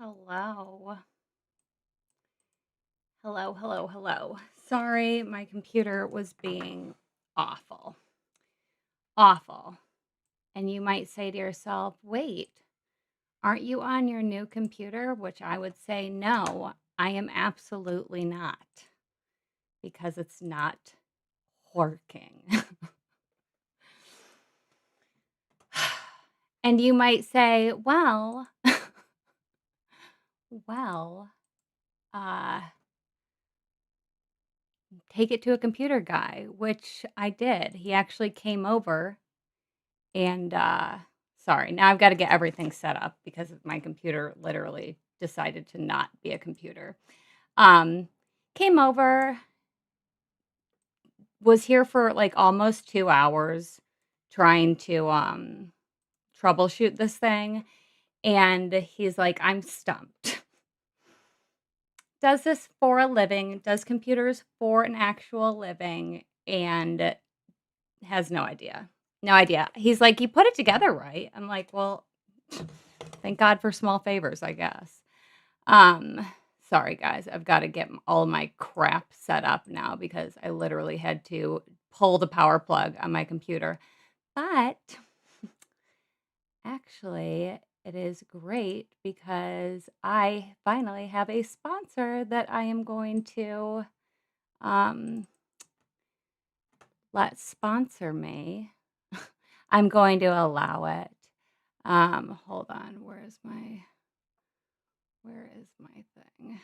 Hello. Hello, hello, hello. Sorry, my computer was being awful. Awful. And you might say to yourself, wait, aren't you on your new computer? Which I would say, no, I am absolutely not because it's not working. And you might say, well, uh, take it to a computer guy, which I did. He actually came over and, sorry, now I've gotta get everything set up because my computer literally decided to not be a computer. Um, Came over, was here for, like, almost 2 hours trying to, troubleshoot this thing, and he's like, "I'm stumped." Does this for a living, does computers for an actual living, and has no idea. No idea. He's like, "You put it together right." I'm like, "Well, thank God for small favors, I guess." Um, Sorry guys, I've gotta get all my crap set up now because I literally had to pull the power plug on my computer. But actually, it is great because I finally have a sponsor that I am going to um let sponsor me. I'm going to allow it. Hold on, where is my thing?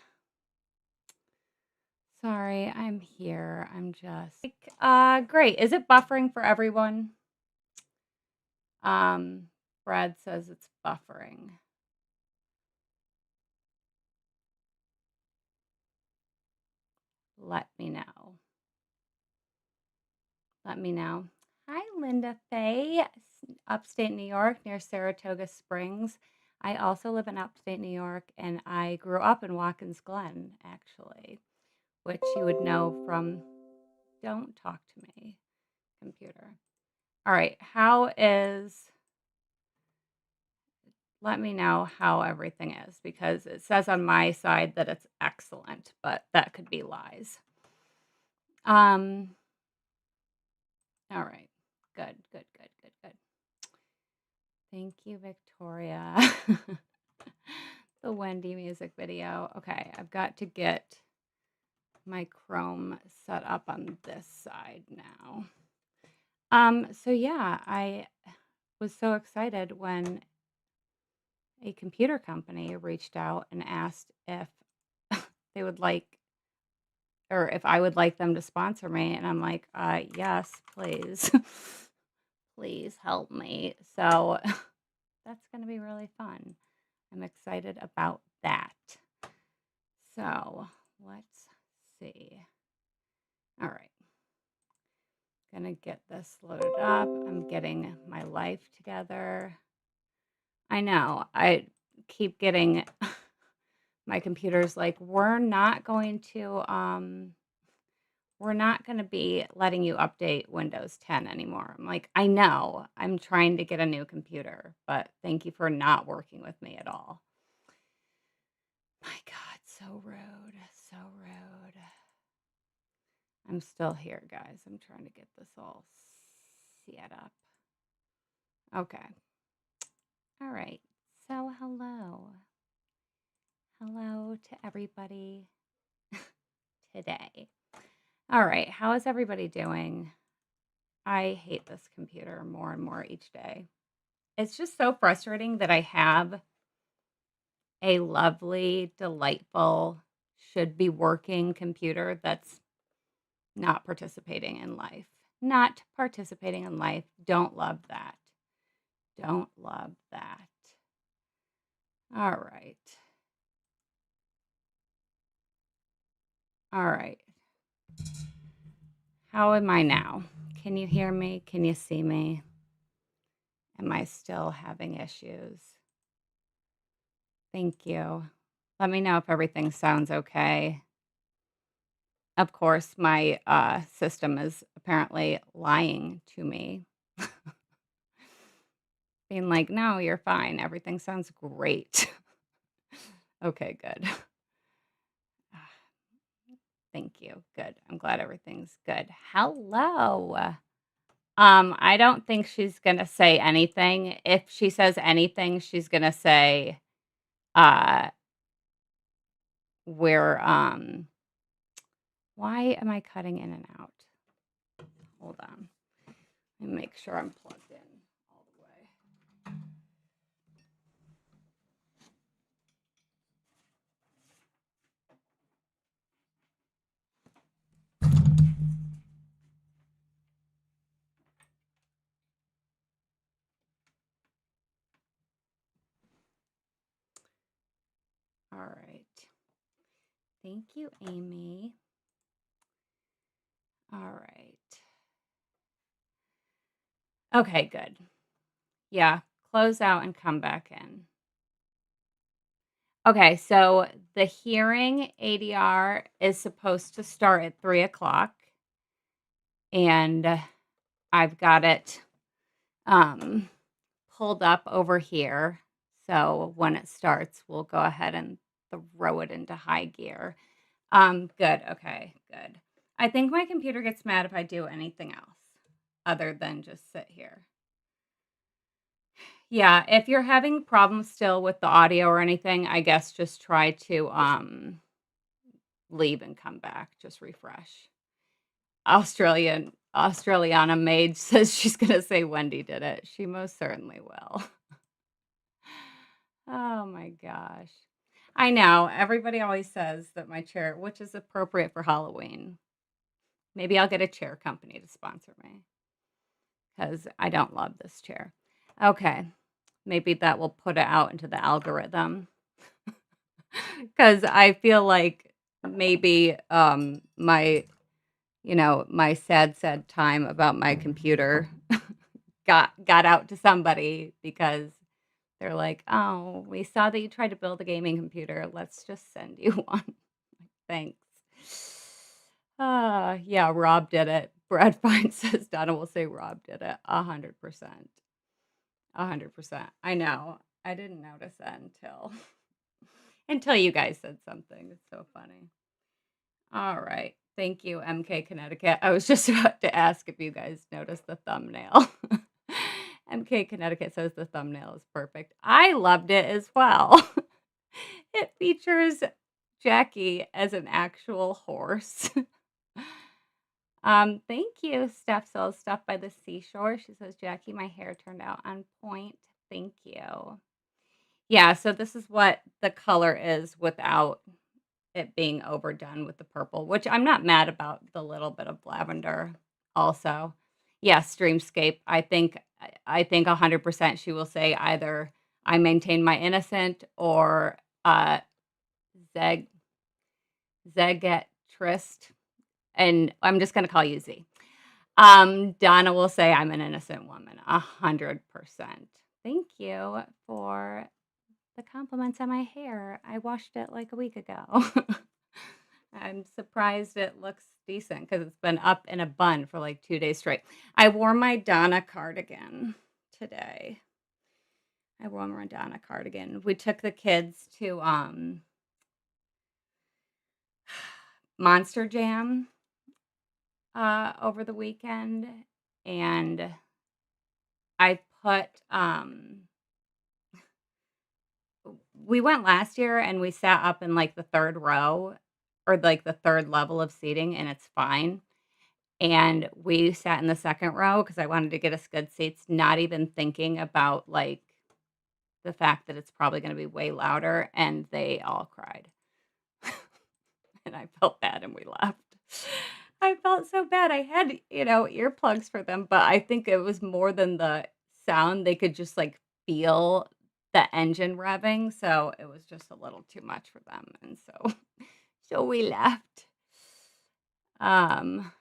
Sorry, I'm here. I'm just like, great. Is it buffering for everyone? Um, Brad says it's buffering. Let me know. Let me know. Hi, Linda Faye, upstate New York near Saratoga Springs. I also live in upstate New York and I grew up in Watkins Glen, actually, which you would know from Don't Talk to Me, computer. All right, let me know how everything is because it says on my side that it's excellent, but that could be lies. Um, all right. Good, good, good, good, good. Thank you, Victoria. The Wendy music video. Okay, I've got to get my Chrome set up on this side now. So yeah, I was so excited when a computer company reached out and asked if they would like or if I would like them to sponsor me, and I'm like, yes, please. Please help me. So that's gonna be really fun. I'm excited about that. So let's see. All right. Gonna get this loaded up. I'm getting my life together. I know. I keep getting my computer's like, we're not going to be letting you update Windows 10 anymore. I'm like, I know. I'm trying to get a new computer, but thank you for not working with me at all. My God, so rude. So rude. I'm still here, guys. I'm trying to get this all set up. Okay. All right. So, hello. Hello to everybody today. All right. How is everybody doing? I hate this computer more and more each day. It's just so frustrating that I have a lovely, delightful, should be working computer that's not participating in life. Not participating in life. Don't love that. Don't love that. All right. All right. How am I now? Can you hear me? Can you see me? Am I still having issues? Thank you. Let me know if everything sounds okay. Of course, my system is apparently lying to me, being like, no, you're fine. Everything sounds great. Okay, good. Thank you. Good. I'm glad everything's good. Hello. I don't think she's gonna say anything. If she says anything, she's gonna say, uh, we're, why am I cutting in and out? Hold on. Let me make sure I'm plugged in all the way. All right. Thank you, Amy. All right. Okay, good. Yeah, close out and come back in. Okay, so the hearing ADR is supposed to start at 3 o'clock, and I've got it um, pulled up over here. So when it starts, we'll go ahead and throw it into high gear. Good. Okay, good. I think my computer gets mad if I do anything else other than just sit here. Yeah, if you're having problems still with the audio or anything, I guess just try to leave and come back. Just refresh. Australiana maid says she's gonna say Wendy did it. She most certainly will. Oh my gosh. I know. Everybody always says that my chair, which is appropriate for Halloween. Maybe I'll get a chair company to sponsor me because I don't love this chair. Okay. Maybe that will put it out into the algorithm because I feel like maybe my, my sad time about my computer got out to somebody because they're like, "Oh, we saw that you tried to build a gaming computer. Let's just send you one." Thanks. Yeah, Rob did it. Brad Fine says Donna will say Rob did it. 100%. 100%. I know. I didn't notice that until you guys said something. It's so funny. All right. Thank you, MK Connecticut. I was just about to ask if you guys noticed the thumbnail. MK Connecticut says the thumbnail is perfect. I loved it as well. It features Jackie as an actual horse. Thank you, Steph sells stuff by the seashore. She says, Jackie, my hair turned out on point. Thank you. Yeah, so this is what the color is without it being overdone with the purple, which I'm not mad about the little bit of lavender also. Yes, Streamscape. I think 100% she will say either I maintain my innocent or Zeg Zegetrist. And I'm just gonna call you Z. Donna will say I'm an innocent woman. 100%. Thank you for the compliments on my hair. I washed it like a week ago. I'm surprised it looks decent because it's been up in a bun for like 2 days straight. I wore my Donna cardigan today. I wore my Donna cardigan. We took the kids to Monster Jam over the weekend, and I put we went last year and we sat up in like the third row or like the third level of seating, and it's fine. And we sat in the second row because I wanted to get us good seats, not even thinking about like the fact that it's probably going to be way louder. And they all cried. And I felt bad and we left. I felt so bad. I had, earplugs for them, but I think it was more than the sound. They could just like feel the engine revving. So it was just a little too much for them. And so we left. Um,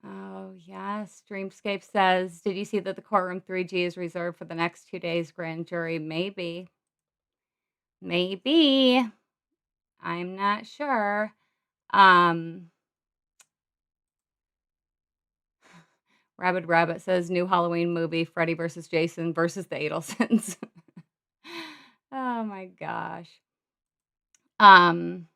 oh yes. Dreamscape says, did you see that the courtroom 3G is reserved for the next 2 days grand jury? Maybe. Maybe. I'm not sure. Um, Rabbit says new Halloween movie, Freddy versus Jason versus the Adelsons. Oh my gosh. Um,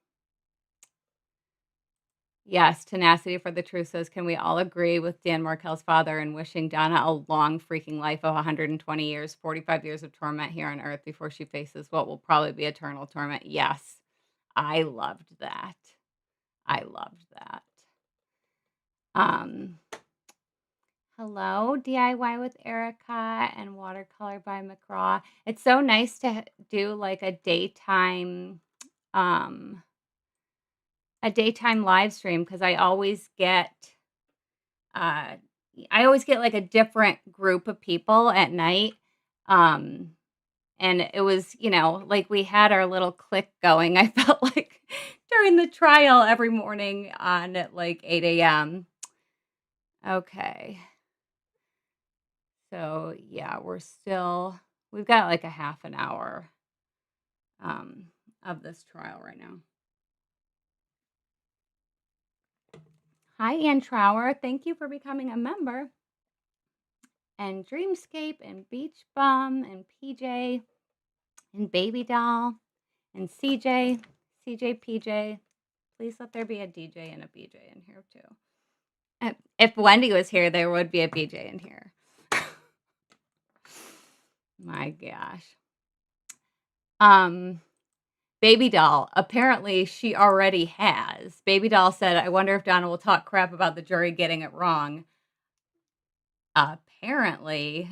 yes, tenacity for the truth says, can we all agree with Dan Markel's father in wishing Donna a long freaking life of 120 years, 45 years of torment here on earth before she faces what will probably be eternal torment? Yes. I loved that. I loved that. Um, hello, DIY with Erica and watercolor by McCraw. It's so nice to do like um a daytime live stream because uh I always get like a different group of people at night. Um and it was, like we had our little clique going. I felt like during the trial every morning on at like 8 a.m. Okay. So yeah, we've got like a half an hour um of this trial right now. Hi, Ann Trower. Thank you for becoming a member. And Dreamscape and Beach Bum and PJ and Baby Doll and CJ PJ. Please let there be a DJ and a BJ in here too. If Wendy was here, there would be a BJ in here. My gosh. Baby Doll, apparently she already has. Baby Doll said, I wonder if Donna will talk crap about the jury getting it wrong. Apparently,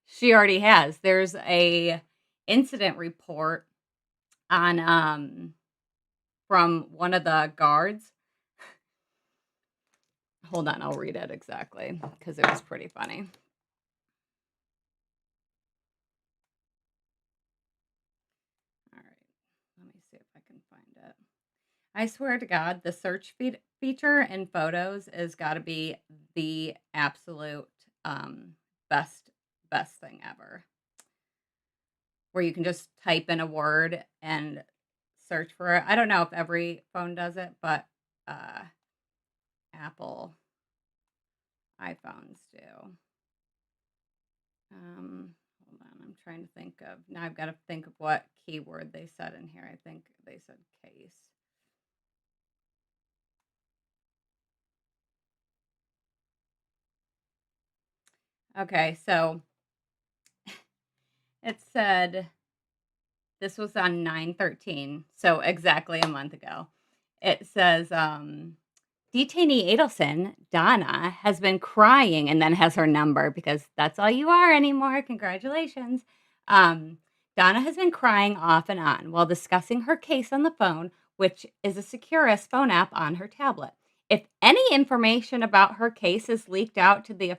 she already has. There's a incident report on from one of the guards. Hold on, I'll read it exactly because it was pretty funny. All right, let me see if I can find it. I swear to God, the search feature in photos has got to be the absolute best thing ever. Where you can just type in a word and search for it. I don't know if every phone does it, but Apple iPhones do. Hold on, I'm trying to think of now. I've got to think of what keyword they said in here. I think they said case. Okay, so it said this was on 9/13, so exactly a month ago. It says detainee Adelson, Donna, has been crying and then has her number because that's all you are anymore. Congratulations. Donna has been crying off and on while discussing her case on the phone, which is a Securus phone app on her tablet. If any information about her case is leaked out to the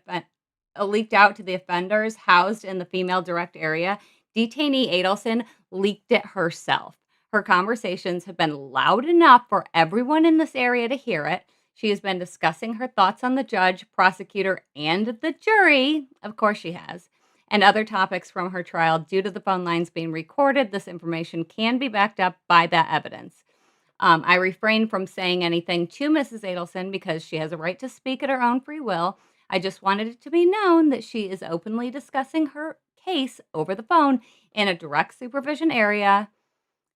offenders housed in the female direct area, detainee Adelson leaked it herself. Her conversations have been loud enough for everyone in this area to hear it. She has been discussing her thoughts on the judge, prosecutor, and the jury. Of course, she has. And other topics from her trial. Due to the phone lines being recorded, this information can be backed up by that evidence. I refrain from saying anything to Mrs. Adelson because she has a right to speak at her own free will. I just wanted it to be known that she is openly discussing her case over the phone in a direct supervision area.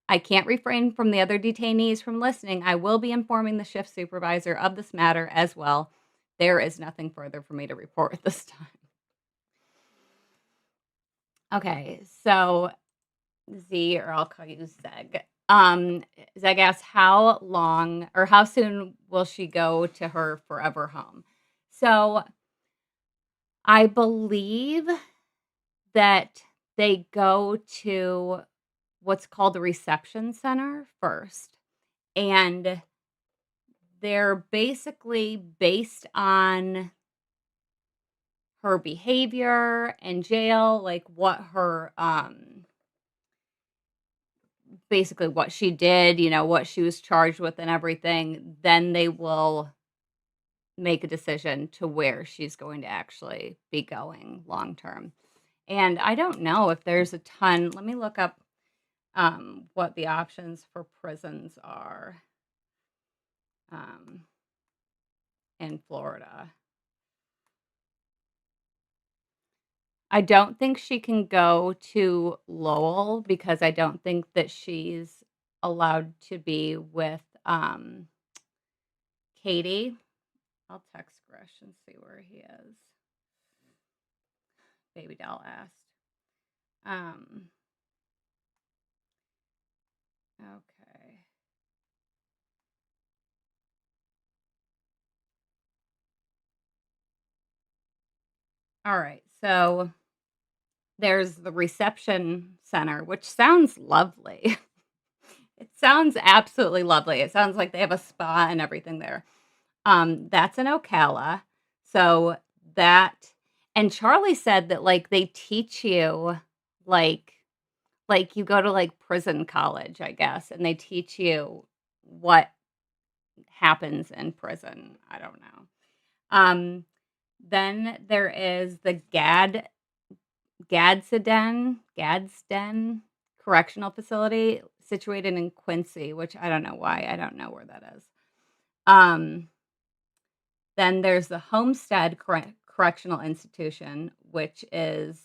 I can't refrain from the other detainees from listening. I will be informing the shift supervisor of this matter as well. There is nothing further for me to report at this time. Okay, so Z, or I'll call you Zeg. Zeg asks, how long or how soon will she go to her forever home? So I believe that they go to what's called the reception center first. And they're basically based on her behavior in jail, like what her basically what she did, what she was charged with and everything, then they will make a decision to where she's going to actually be going long term. And I don't know if there's a ton. Let me look up what the options for prisons are in Florida. I don't think she can go to Lowell because I don't think that she's allowed to be with, Katie. I'll text Grish and see where he is. Baby doll asked. Um, okay. All right. So there's the reception center, which sounds lovely. It sounds absolutely lovely. It sounds like they have a spa and everything there. That's in Ocala. So that and Charlie said that, like, they teach you, like you go to, like, prison college, I guess, and they teach you what happens in prison. I don't know. Um, then there is the Gadsden Correctional Facility situated in Quincy, which I don't know why. I don't know where that is. Um, then there's the Homestead Correctional Institution, which is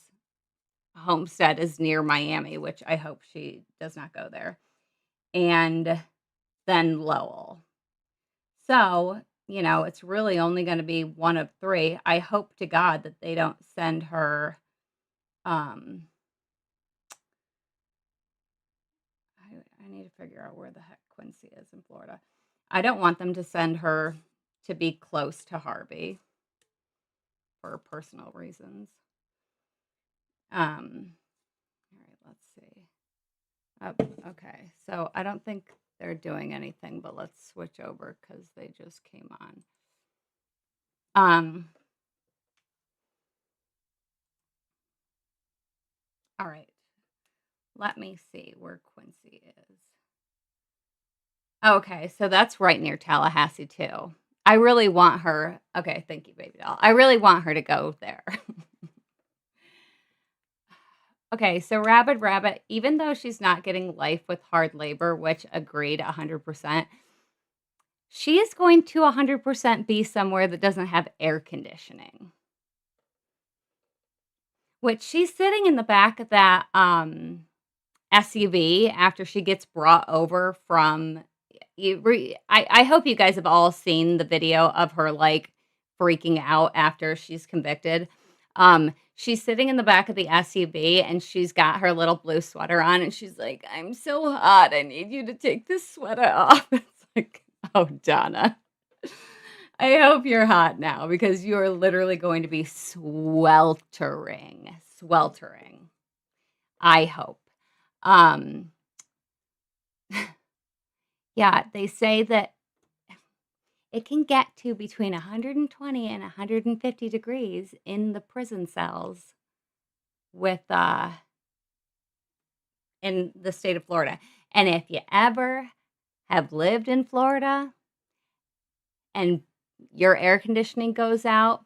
Homestead is near Miami, which I hope she does not go there. And then Lowell. So, it's really only going to be one of three. I hope to God that they don't send her. Um, I need to figure out where the heck Quincy is in Florida. I don't want them to send her to be close to Harvey for personal reasons. All right, let's see. Okay, so I don't think they're doing anything, but let's switch over because they just came on. All right. Let me see where Quincy is. Okay, so that's right near Tallahassee too. I really want her. Okay, thank you, baby doll. I really want her to go there. Okay, so Rabbit, even though she's not getting life with hard labor, which agreed 100%, she is going to 100% be somewhere that doesn't have air conditioning. Which she's sitting in the back of that SUV after she gets brought over from I hope you guys have all seen the video of her, like, freaking out after she's convicted. She's sitting in the back of the SUV, and she's got her little blue sweater on, and she's like, "I'm so hot, I need you to take this sweater off." It's like, "Oh, Donna, I hope you're hot now because you are literally going to be sweltering, sweltering." I hope. Um Yeah, they say that it can get to between 120 and 150 degrees in the prison cells with in the state of Florida. And if you ever have lived in Florida and your air conditioning goes out,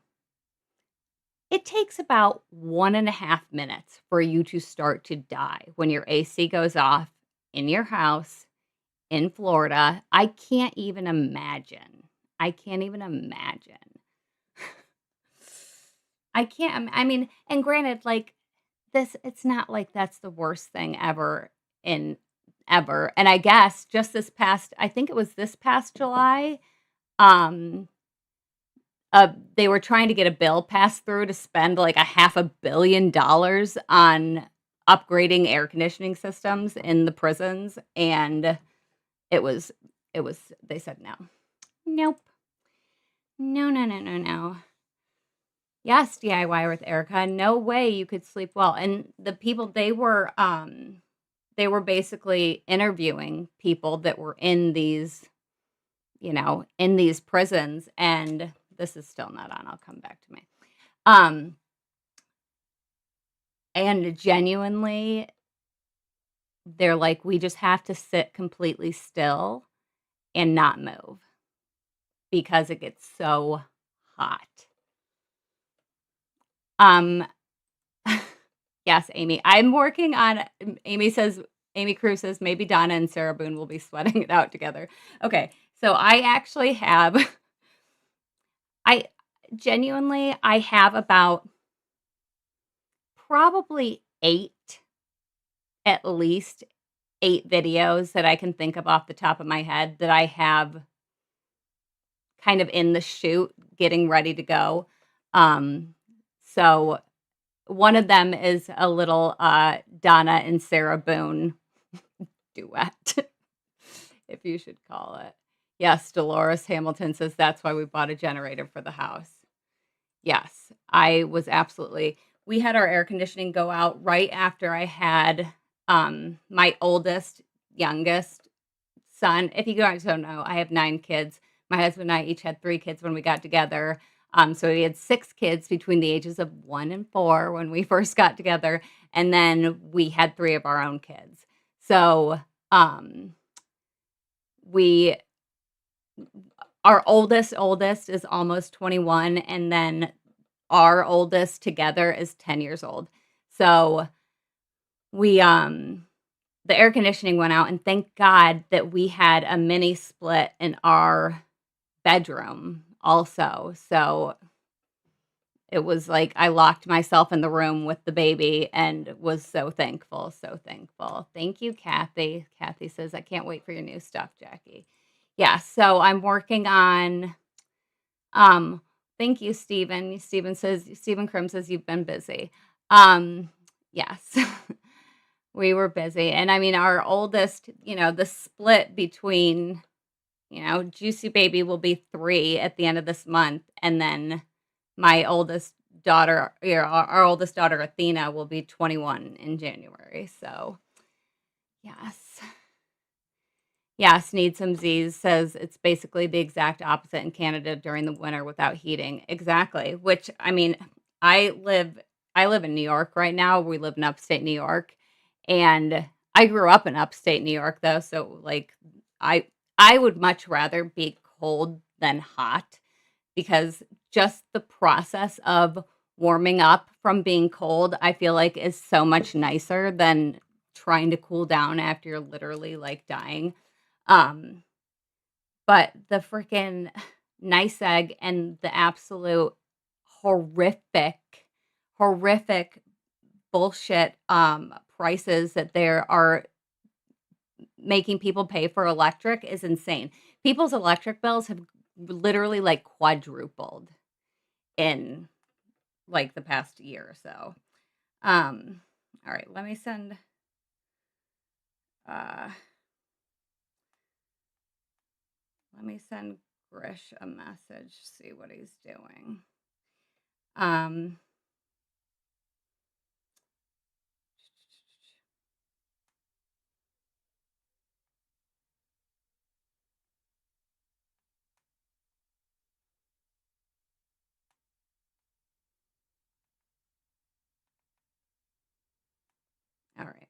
it takes about 1.5 minutes for you to start to die when your AC goes off in your house in Florida. I can't even imagine. I can't even imagine. I mean, and granted, like, this it's not like that's the worst thing ever in ever. And I guess just I think it was this past July, um, they were trying to get a bill passed through to spend like $500 million on upgrading air conditioning systems in the prisons, and it was they said no. Nope. No, no, no, no, no. Yes, DIY with Erica. No way you could sleep well. And the people they were basically interviewing people that were in these, in these prisons, and this is still not on. I'll come back to me. Um and genuinely they're like, we just have to sit completely still and not move because it gets so hot. Um Yes, Amy. I'm working on Amy Cruz says maybe Donna and Sarah Boone will be sweating it out together. Okay. So I actually have I genuinely I have about probably 8, at least 8 videos that I can think of off the top of my head that I have kind of in the chute, getting ready to go. So one of them is a little, Donna and Sarah Boone duet, if you should call it. Yes, Dolores Hamilton says that's why we bought a generator for the house. Yes, I was absolutely we had our air conditioning go out right after I had, my oldest, youngest son. If you guys don't know, I have 9 kids. My husband and I each had 3 kids when we got together. So we had 6 kids between the ages of 1 and 4 when we first got together, and then we had 3 of our own kids. So, we our oldest is almost 21, and then our oldest together is 10 years old. So, we, the air conditioning went out, and thank God that we had a mini split in our bedroom also. So it was like I locked myself in the room with the baby and was so thankful, so thankful. Thank you, Kathy. Kathy says, I can't wait for your new stuff, Jackie. Yeah, so I'm working on thank you, Stephen. Stephen Krim says you've been busy. Yes. We were busy. And I mean, our oldest, the split between, Juicy Baby will be 3 at the end of this month. And then my oldest daughter, our oldest daughter, Athena, will be 21 in January. So, yes. Yes, Need Some Z's says it's basically the exact opposite in Canada during the winter without heating. Exactly. Which, I mean, I live in New York right now. We live in upstate New York. And I grew up in upstate New York though, so like I would much rather be cold than hot because just the process of warming up from being cold, I feel like is so much nicer than trying to cool down after you're literally like dying. Um, but the freaking nice egg and the absolute horrific, horrific bullshit prices that there are making people pay for electric is insane. People's electric bills have literally like quadrupled in like the past year or so. All right, let me send uh Grish a message, see what he's doing. All right.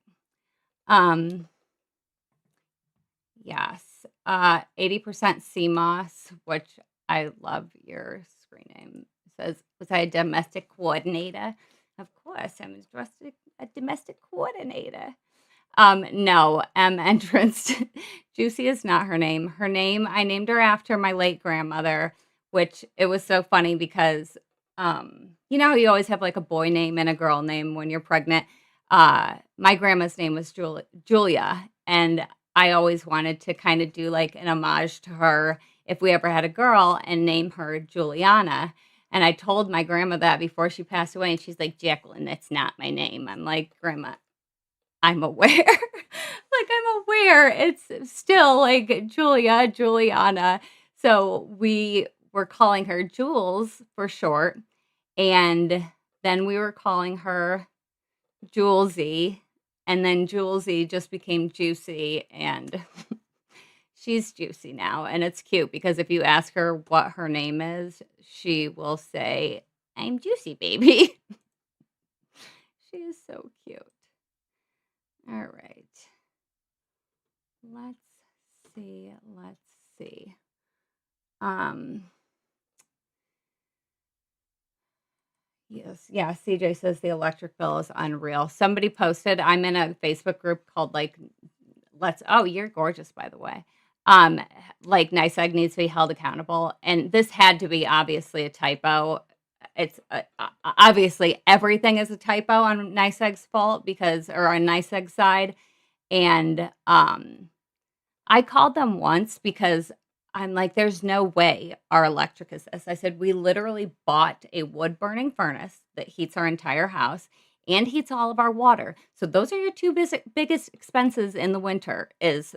Yes. 80% CMOS, which I love your screen name. It says, was I a domestic coordinator? Of course, I'm a domestic coordinator. No, entrance. Juicy is not her name. Her name, I named her after my late grandmother, which it was so funny because, how you always have like a boy name and a girl name when you're pregnant. My grandma's name was Julia, and I always wanted to kind of do like an homage to her if we ever had a girl and name her Juliana. And I told my grandma that before she passed away, and she's like, Jacqueline, that's not my name. I'm like, Grandma, I'm aware. Like, I'm aware. It's still like Juliana. So we were calling her Jules for short. And then we were calling her Julesy. And then Julesy just became Juicy. And she's Juicy now. And it's cute because if you ask her what her name is, she will say, I'm Juicy Baby. She is so cute. All right. Let's see. Yes. Yeah, CJ says the electric bill is unreal. Somebody posted, I'm in a Facebook group called like you're gorgeous, by the way. Like Nice Egg needs to be held accountable. And this had to be obviously a typo. it's obviously everything is a typo on Nice Egg's fault or on Nice Egg's side. And I called them once because I'm like, there's no way our electric is this. I said, we literally bought a wood burning furnace that heats our entire house and heats all of our water. So those are your two biggest expenses in the winter is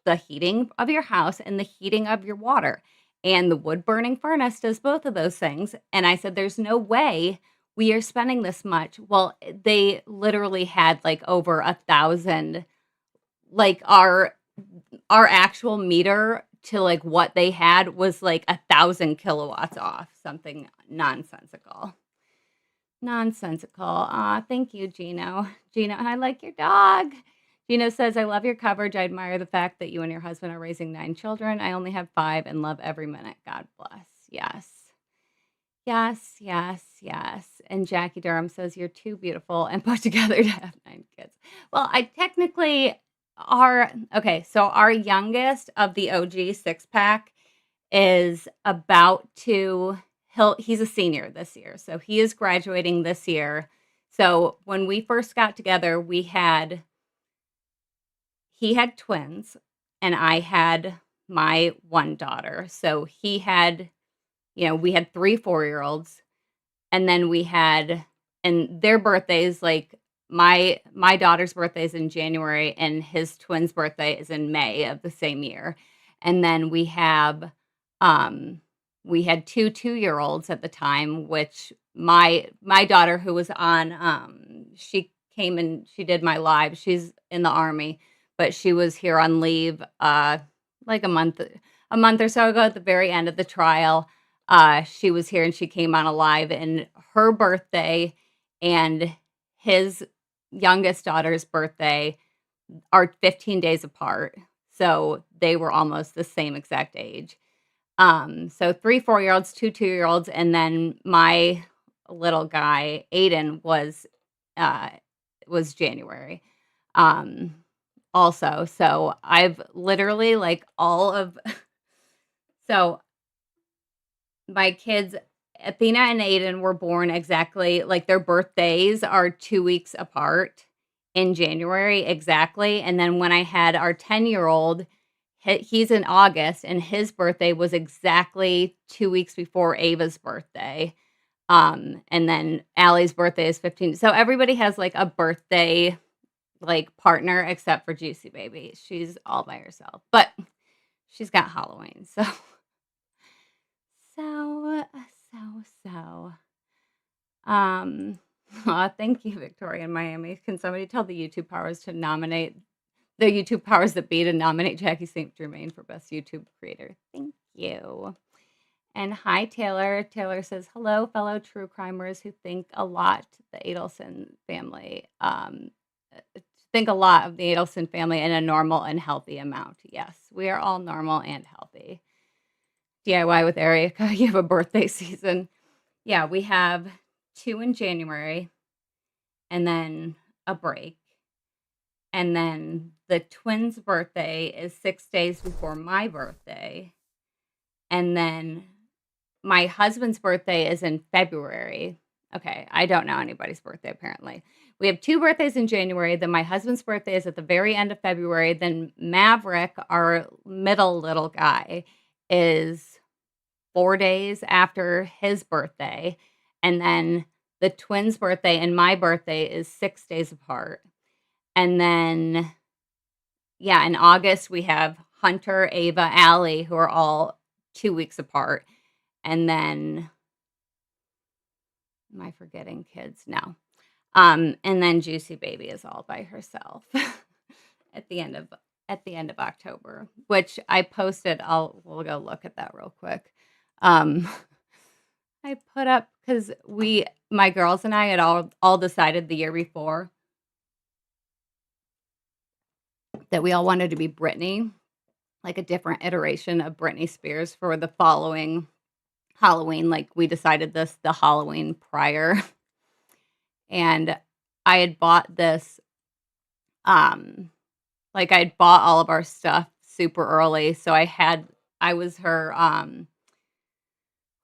the heating of your house and the heating of your water. And the wood burning furnace does both of those things. And I said, there's no way we are spending this much. Well, they literally had like over 1,000, like our actual meter to like what they had was like 1,000 kilowatts off, something nonsensical. Nonsensical. Thank you, Gino. Gino, I like your dog. Gino says, I love your coverage. I admire the fact that you and your husband are raising 9 children. I only have 5 and love every minute. God bless. Yes. Yes, yes, yes. And Jackie Durham says, you're too beautiful and put together to have 9 kids. Well, I technically so our youngest of the OG 6-pack is about to, he's a senior this year. So he is graduating this year. So when we first got together, he had twins and I had my one daughter. So he had, we had 3 4-year-olds and then and their birthdays, like my daughter's birthday is in January and his twin's birthday is in May of the same year. And then we had 2 2-year-olds at the time, which my daughter who was on, she came and she did my live. She's in the Army, but she was here on leave like a month or so ago at the very end of the trial. She was here and she came on a live, and her birthday and his youngest daughter's birthday are 15 days apart. So they were almost the same exact age. So 3 4-year-olds, 2 2-year-olds, and then my little guy, Aiden, was January. Also. So I've literally like so my kids, Athena and Aiden, were born exactly like their birthdays are 2 weeks apart in January exactly. And then when I had our 10-year-old, he's in August, and his birthday was exactly 2 weeks before Ava's birthday. And then Allie's birthday is 15. So everybody has like a birthday like partner except for Juicy Baby. She's all by herself, but she's got Halloween. So. Thank you, Victoria in Miami. Can somebody tell the YouTube powers to nominate the YouTube powers that be to nominate Jackie St. Germain for Best YouTube Creator? Thank you. And hi, Taylor. Taylor says, hello, fellow true crimers who think a lot the Adelson family. Think a lot of the Adelson family in a normal and healthy amount. Yes, we are all normal and healthy. DIY with Erica, you have a birthday season. Yeah, we have 2 in January and then a break. And then the twins' birthday is 6 days before my birthday. And then my husband's birthday is in February. Okay, I don't know anybody's birthday apparently. We have 2 birthdays in January. Then my husband's birthday is at the very end of February. Then Maverick, our middle little guy, is 4 days after his birthday. And then the twins' birthday and my birthday is 6 days apart. And then, in August, we have Hunter, Ava, Allie, who are all 2 weeks apart. And then, am I forgetting kids? No. And then Juicy Baby is all by herself at the end of October, which I posted. We'll go look at that real quick. I put up because my girls and I had all decided the year before that we all wanted to be Britney, like a different iteration of Britney Spears for the following Halloween. Like we decided this the Halloween prior. And I had bought this, like I'd bought all of our stuff super early. So I was her,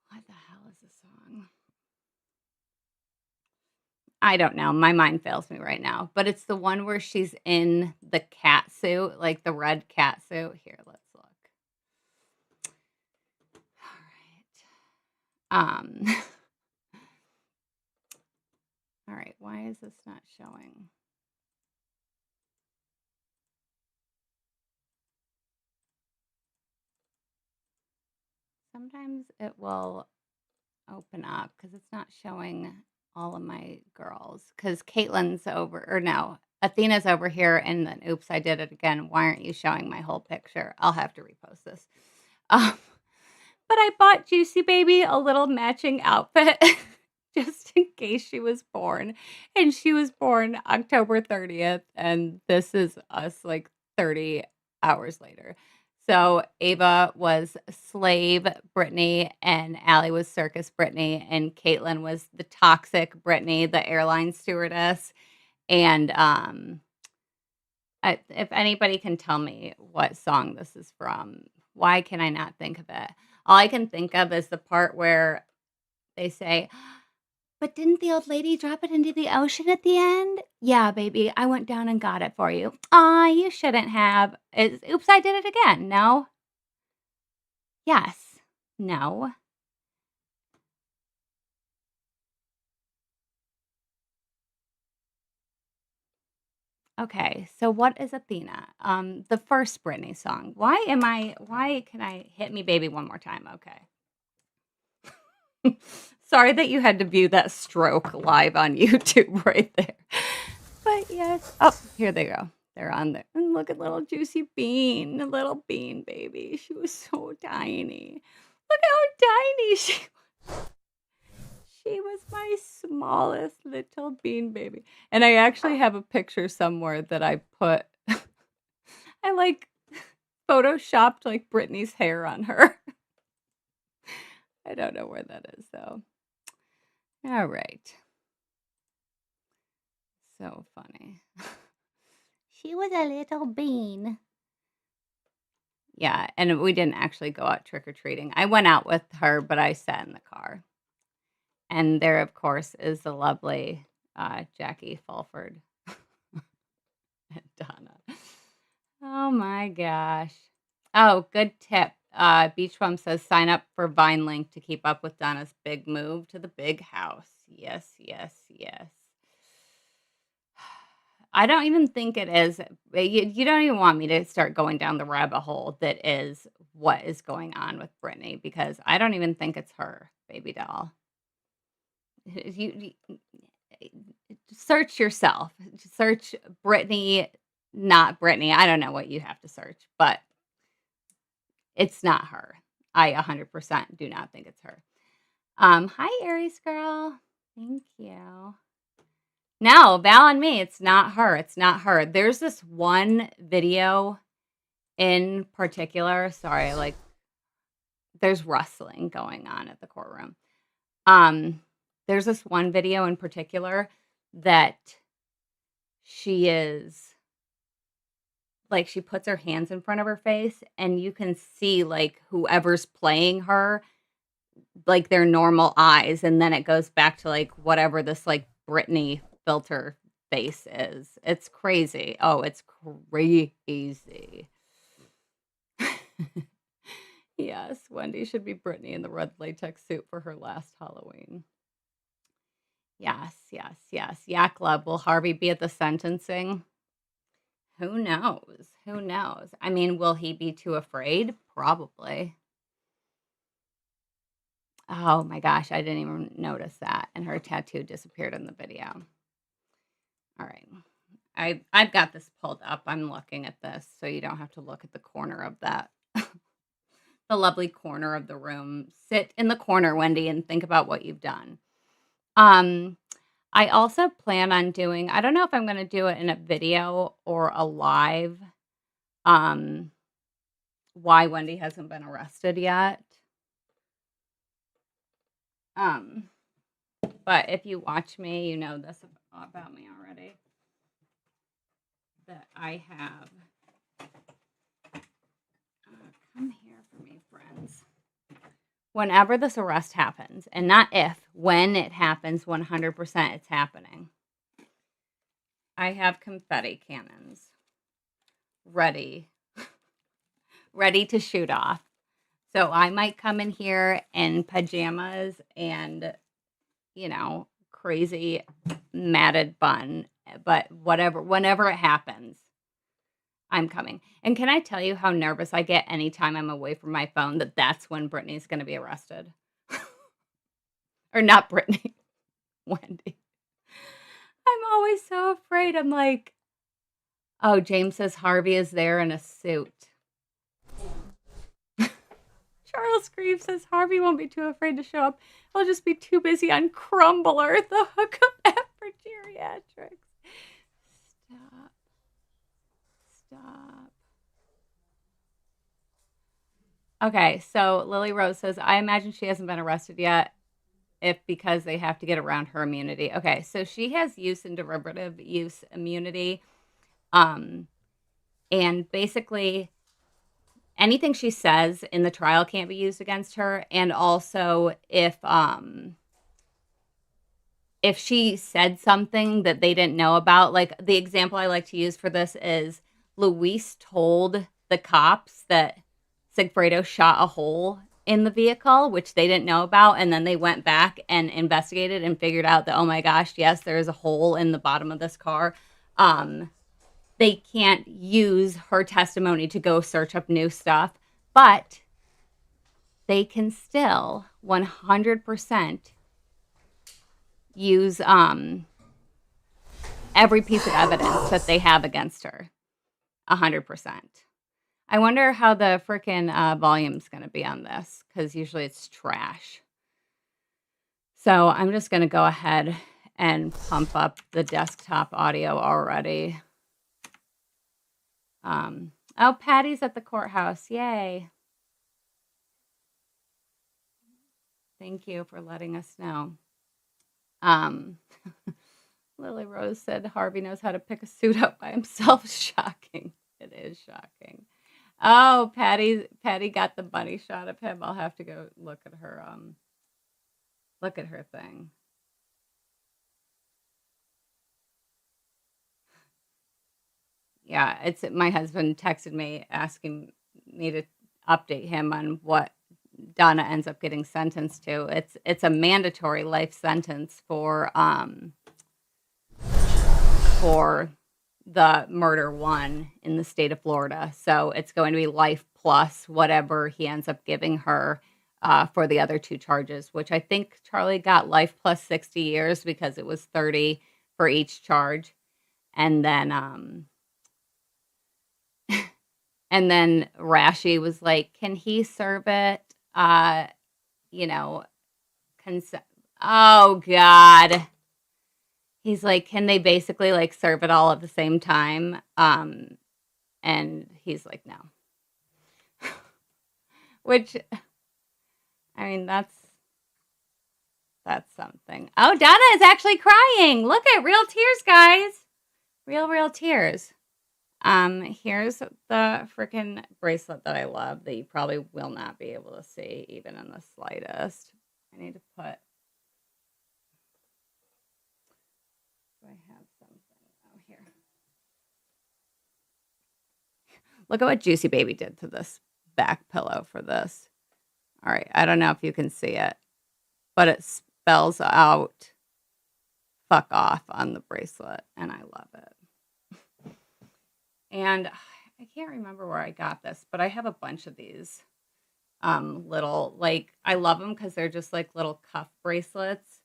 what the hell is the song? I don't know. My mind fails me right now, but it's the one where she's in the cat suit, like the red cat suit. Here, let's look. All right. All right. Why is this not showing? Sometimes it will open up because it's not showing all of my girls. Because Caitlin's over, or no, Athena's over here, and then oops, I did it again. Why aren't you showing my whole picture? I'll have to repost this. Um, but I bought Juicy Baby a little matching outfit just in case she was born. And she was born October 30th, and this is us like 30 hours later. So Ava was slave Brittany, and Allie was circus Brittany, and Caitlin was the toxic Brittany, the airline stewardess. And if anybody can tell me what song this is from, why can I not think of it? All I can think of is the part where they say, "But didn't the old lady drop it into the ocean at the end?" "Yeah, baby, I went down and got it for you." "Aw, you shouldn't have." Oops, I did it again. No? Yes. No. Okay, so what is Athena? The first Britney song. Why can I hit me baby one more time? Okay. Sorry that you had to view that stroke live on YouTube right there. But yes. Oh, here they go. They're on there. And look at little Juicy Bean, the little bean baby. She was so tiny. Look how tiny she was. She was my smallest little bean baby. And I actually have a picture somewhere that I put. I like photoshopped like Britney's hair on her. I don't know where that is though. All right. So funny. She was a little bean. Yeah, and we didn't actually go out trick or treating. I went out with her, but I sat in the car. And there, of course, is the lovely Jackie Fulford and Donna. Oh my gosh. Oh, good tip. Beachbum says sign up for Vine Link to keep up with Donna's big move to the big house. Yes, yes, yes. I don't even think it is. You don't even want me to start going down the rabbit hole that is what is going on with Brittany because I don't even think it's her baby doll. You search yourself. Search Brittany, not Brittany. I don't know what you have to search, but it's not her. I 100% do not think it's her. Hi Aries girl. Thank you. No, Val and me, it's not her. It's not her. There's this one video in particular. Sorry, like there's rustling going on at the courtroom. There's this one video in particular that she is like she puts her hands in front of her face and you can see like whoever's playing her like their normal eyes and then it goes back to like whatever this like Britney filter face is. It's crazy. Oh, it's crazy. Yes, Wendy should be Britney in the red latex suit for her last Halloween. Yes, yes, yes. Yak Club. Will Harvey be at the sentencing? Who knows? Who knows? I mean, will he be too afraid? Probably. Oh my gosh, I didn't even notice that. And her tattoo disappeared in the video. All right. I've got this pulled up. I'm looking at this so you don't have to look at the corner of that. The lovely corner of the room. Sit in the corner, Wendy, and think about what you've done. I also plan on doing, I don't know if I'm going to do it in a video or a live, why Wendy hasn't been arrested yet. But if you watch me, you know this about me already. That I have, come here for me, friends. whenever this arrest happens, and not if, when it happens, 100% it's happening. I have confetti cannons ready to shoot off. So I might come in here in pajamas and, crazy matted bun, but whenever it happens, I'm coming. And can I tell you how nervous I get anytime I'm away from my phone that's when Brittany's going to be arrested? Or not Brittany, Wendy. I'm always so afraid. I'm like, oh, James says Harvey is there in a suit. Charles Grieve says Harvey won't be too afraid to show up. He'll just be too busy on Crumbler, the hookup app for geriatrics. Stop. Okay, so Lily Rose says, I imagine she hasn't been arrested yet because they have to get around her immunity. Okay, so she has use and derivative use immunity. And basically anything she says in the trial can't be used against her. And also if she said something that they didn't know about, like the example I like to use for this is Luis told the cops that Sigfredo shot a hole in the vehicle, which they didn't know about. And then they went back and investigated and figured out that, oh my gosh, yes, there is a hole in the bottom of this car. They can't use her testimony to go search up new stuff, but they can still 100% use every piece of evidence that they have against her. 100%. I wonder how the freaking volume's going to be on this, because usually it's trash. So I'm just going to go ahead and pump up the desktop audio already. Oh, Patty's at the courthouse. Yay. Thank you for letting us know. Lily Rose said Harvey knows how to pick a suit up by himself. Shocking. It is shocking. Oh, Patty got the bunny shot of him. I'll have to go look at her thing. Yeah, it's my husband texted me asking me to update him on what Donna ends up getting sentenced to. It's a mandatory life sentence for the murder one in the state of Florida. So it's going to be life plus whatever he ends up giving her for the other two charges, which I think Charlie got life plus 60 years because it was 30 for each charge. And then Rashi was like, can he serve it? Oh God. He's like, can they basically like serve it all at the same time? And he's like, no. Which, I mean, that's something. Oh, Donna is actually crying. Look at real tears, guys. Real tears. Here's the freaking bracelet that I love that you probably will not be able to see even in the slightest. I need to put. Do I have something? Oh, here. Look at what Juicy Baby did to this back pillow for this. All right, I don't know if you can see it, but it spells out "fuck off" on the bracelet, and I love it. And I can't remember where I got this, but I have a bunch of these little, like, I love them because they're just like little cuff bracelets.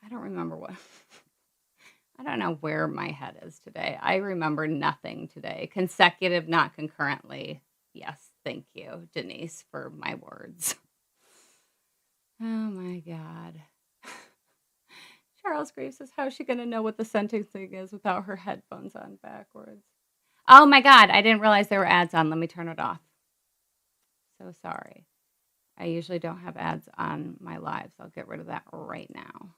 I don't remember what. I don't know where my head is today. I remember nothing today. Consecutive, not concurrently. Yes, thank you, Denise, for my words. Oh my God. Charles Graves says, how's she going to know what the sentencing is without her headphones on backwards? Oh my God, I didn't realize there were ads on. Let me turn it off. So sorry. I usually don't have ads on my lives. I'll get rid of that right now.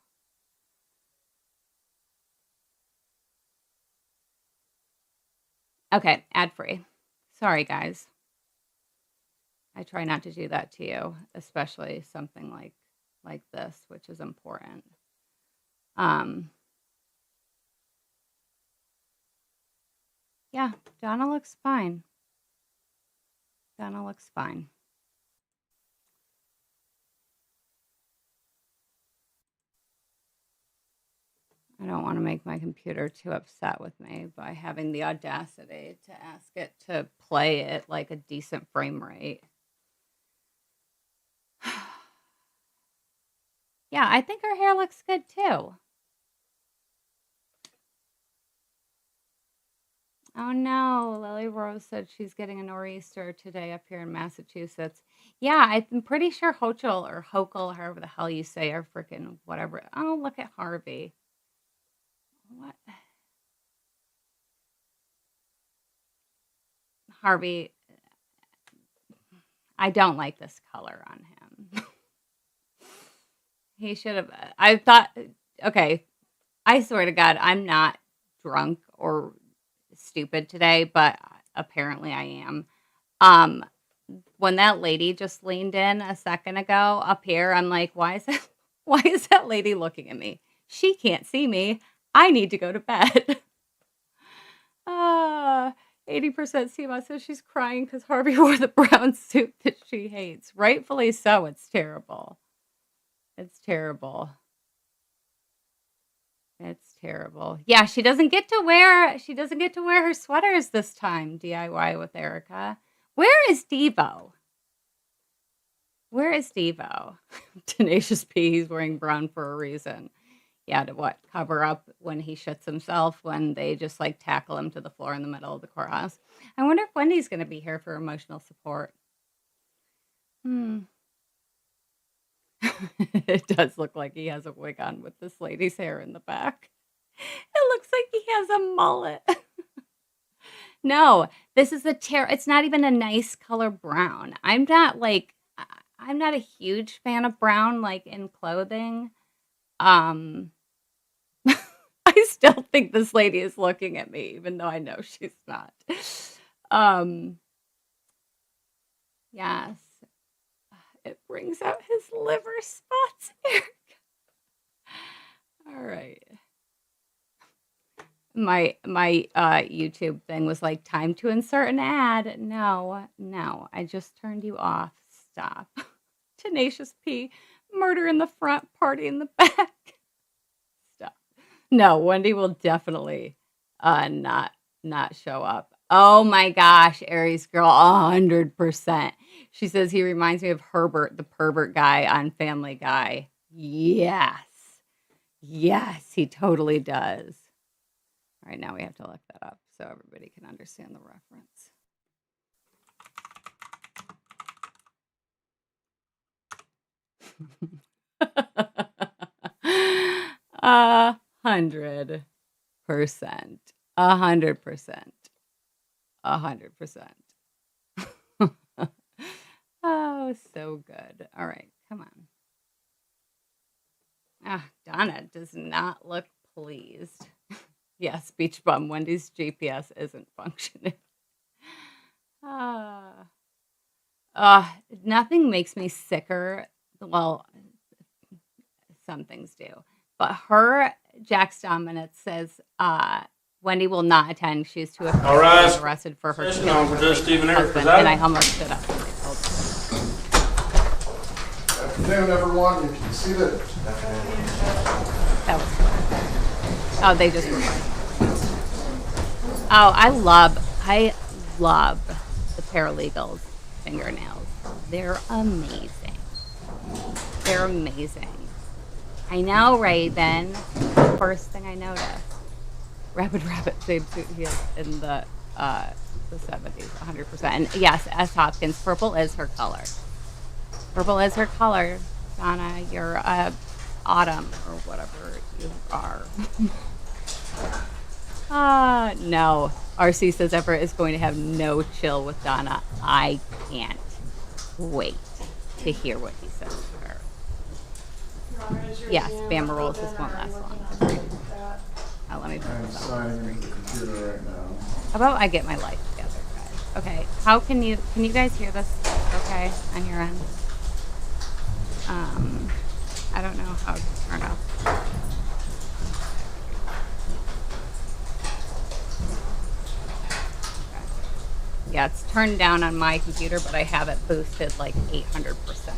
Okay, ad free. Sorry, guys. I try not to do that to you, especially something like this, which is important. Yeah, Donna looks fine. Donna looks fine. I don't want to make my computer too upset with me by having the audacity to ask it to play it like a decent frame rate. Yeah, I think her hair looks good too. Oh no, Lily Rose said she's getting a nor'easter today up here in Massachusetts. Yeah, I'm pretty sure Hochul or Hochul, however the hell you say, or freaking whatever. Oh, look at Harvey. What? Harvey, I don't like this color on him. He should have. I thought, okay, I swear to God, I'm not drunk or stupid today, but apparently I am. When that lady just leaned in a second ago up here, I'm like, why is that lady looking at me? She can't see me. I need to go to bed. 80% Sima says she's crying because Harvey wore the brown suit that she hates. Rightfully so. It's terrible. It's terrible. It's terrible. Yeah, she doesn't get to wear her sweaters this time, DIY with Erica. Where is Devo? Where is Devo? Tenacious P, he's wearing brown for a reason. Yeah, to what? Cover up when he shits himself, when they just like tackle him to the floor in the middle of the courthouse. I wonder if Wendy's going to be here for emotional support. It does look like he has a wig on with this lady's hair in the back. It looks like he has a mullet. No, this is it's not even a nice color brown. I'm not a huge fan of brown, like in clothing. I still think this lady is looking at me, even though I know she's not. Yes. It brings out his liver spots, Eric. All right. My YouTube thing was like, time to insert an ad. No, I just turned you off. Stop. Tenacious P, murder in the front, party in the back. Stop. No, Wendy will definitely not show up. Oh my gosh, Aries girl, 100%. She says he reminds me of Herbert, the pervert guy on Family Guy. Yes, he totally does. All right, now we have to look that up so everybody can understand the reference. Uh, 100%. 100%. 100%. Oh, so good. All right, come on. Donna does not look pleased. Yes, Beach Bum, Wendy's GPS isn't functioning. Nothing makes me sicker. Well, some things do. But her Jack's Dominance says Wendy will not attend. She's too afraid to be arrested for her husband, and I almost stood up. Afternoon, everyone. You can see that. That was cool. Oh, they just were. Oh, I love the paralegals' fingernails. They're amazing. I know, Raven. First thing I noticed. Rabbit, same suit he is in the 70s, 100%. And yes, S. Hopkins, purple is her color. Donna, you're autumn or whatever you are. No. RC says Everett is going to have no chill with Donna. I can't wait to hear what he says to her. Yes, Bama rolls. This won't last long. Oh, let me put this on the screen. Right now. How about I get my life together, guys? Okay. Can you guys hear this? Okay. okay on your end? I don't know how to turn off. Yeah, it's turned down on my computer, but I have it boosted like 800%.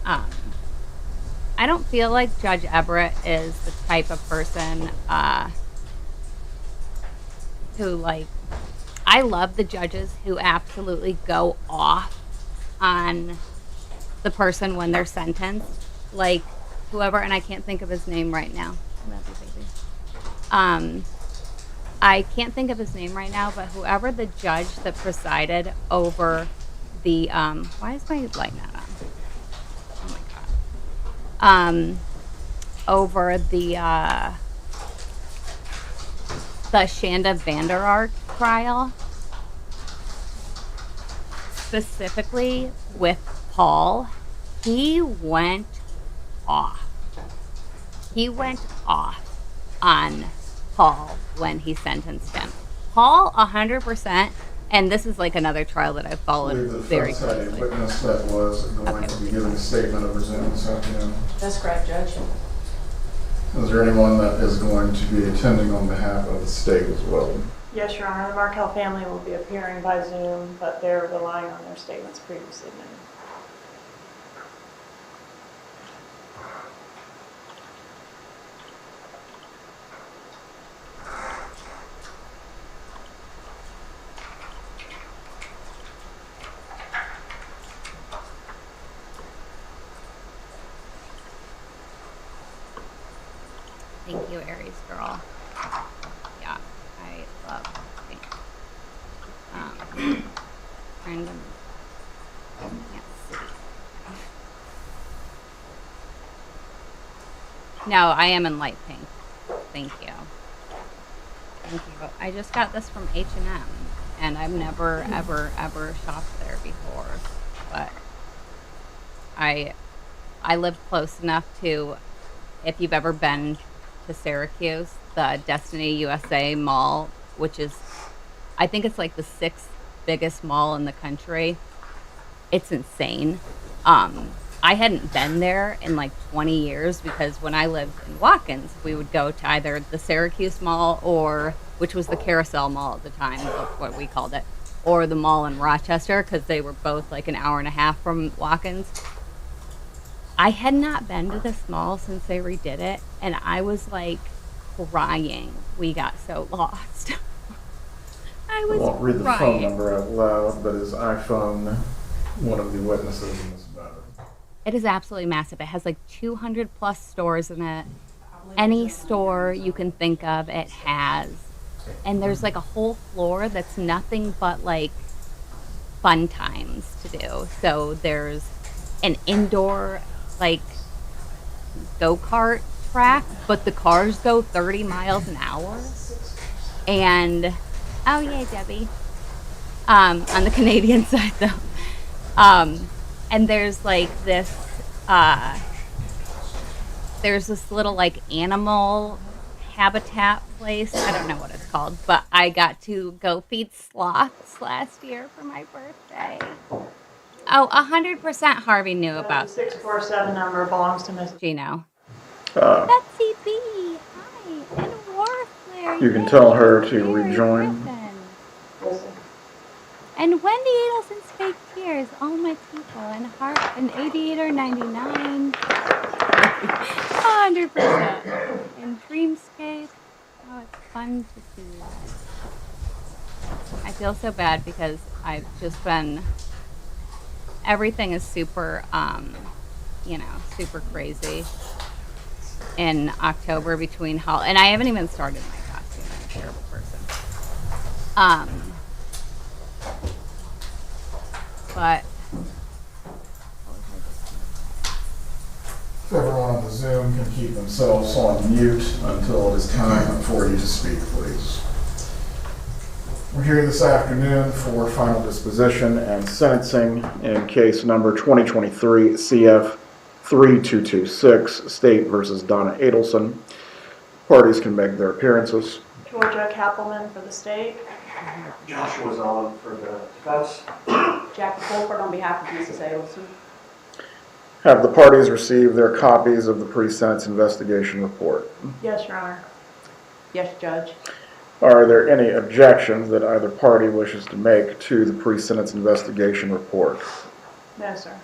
I don't feel like Judge Everett is the type of person who, like, I love the judges who absolutely go off on the person when they're sentenced. Like, whoever, and I can't think of his name right now. I love you, baby. I can't think of his name right now, but whoever the judge that presided over the why is my light not on? Oh my god. Over the Shanda Vander Ark trial, specifically with Paul, he went off. He went off on Paul when he sentenced him. Paul, 100%, and this is like another trial that I've followed very closely. The witness that was going to be giving a statement over Zoom this afternoon. That's correct, Judge. Is there anyone that is going to be attending on behalf of the state as well? Yes, Your Honor. The Markell family will be appearing by Zoom, but they're relying on their statements previously made. Thank you, Aries girl. Yeah, I love pink. Trying to, I can't see. No, I am in light pink. Thank you. Thank you. I just got this from H&M, and I've never, ever, ever shopped there before. But I live close enough to, if you've ever been to Syracuse, the Destiny USA Mall, which is, I think it's like the 6th biggest mall in the country. It's insane. I hadn't been there in like 20 years because when I lived in Watkins, we would go to either the Syracuse Mall or, which was the Carousel Mall at the time, that's what we called it, or the mall in Rochester because they were both like an hour and a half from Watkins. I had not been to this mall since they redid it, and I was like crying. We got so lost. I was won't read the phone crying. number out loud, but is iPhone one of the witnesses in this matter? It is absolutely massive. It has like 200 plus stores in it. Any store you can think of, it has. And there's like a whole floor that's nothing but like fun times to do. So there's an indoor like go-kart track, but the cars go 30 miles an hour. And oh yay, Debbie. On the Canadian side though. And there's like this there's this little like animal habitat place. I don't know what it's called, but I got to go feed sloths last year for my birthday. Oh, 100% Harvey knew about The 647 number belongs to Mrs. Gino. Uh, Betsy B, hi, and Warfare. You can yay, tell her to Mary rejoin. Griffin. Listen. And Wendy Adelson's fake tears, all my people, and Heart, and Aviator 99, 100%, and Dreamscape. Oh, it's fun to see that. I feel so bad because I've just been, everything is super, super crazy in October between and I haven't even started my costume. I'm a terrible person. But If everyone on the Zoom can keep themselves on mute until it is time for you to speak, please. We're here this afternoon for final disposition and sentencing in case number 2023 CF 3226, State versus Donna Adelson. Parties can make their appearances. Georgia Kappelman for the state. Joshua Zahn for the defense. Jackie Fulford on behalf of Mrs. Adelson. Have the parties received their copies of the pre-sentence investigation report? Yes, Your Honor. Yes, Judge. Are there any objections that either party wishes to make to the pre-sentence investigation report? No, sir.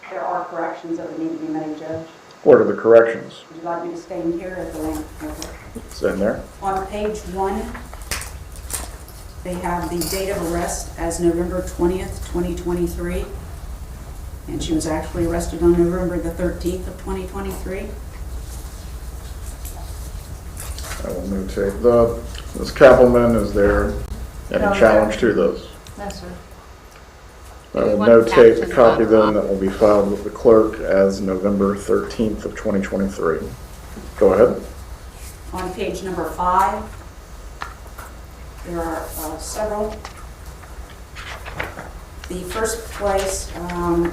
There are corrections that would need to be made, Judge. What are the corrections? Would you like me to stand here at the lamp? It's in there. On page 1, they have the date of arrest as November 20th, 2023. And she was actually arrested on November the 13th of 2023. I will notate the. Ms. Kappelman, is there any No, challenge to those? No, sir. I will Want notate the captions copy on then top. that will be filed with the clerk as November 13th of 2023. Go ahead. On page number 5, there are several. The first place,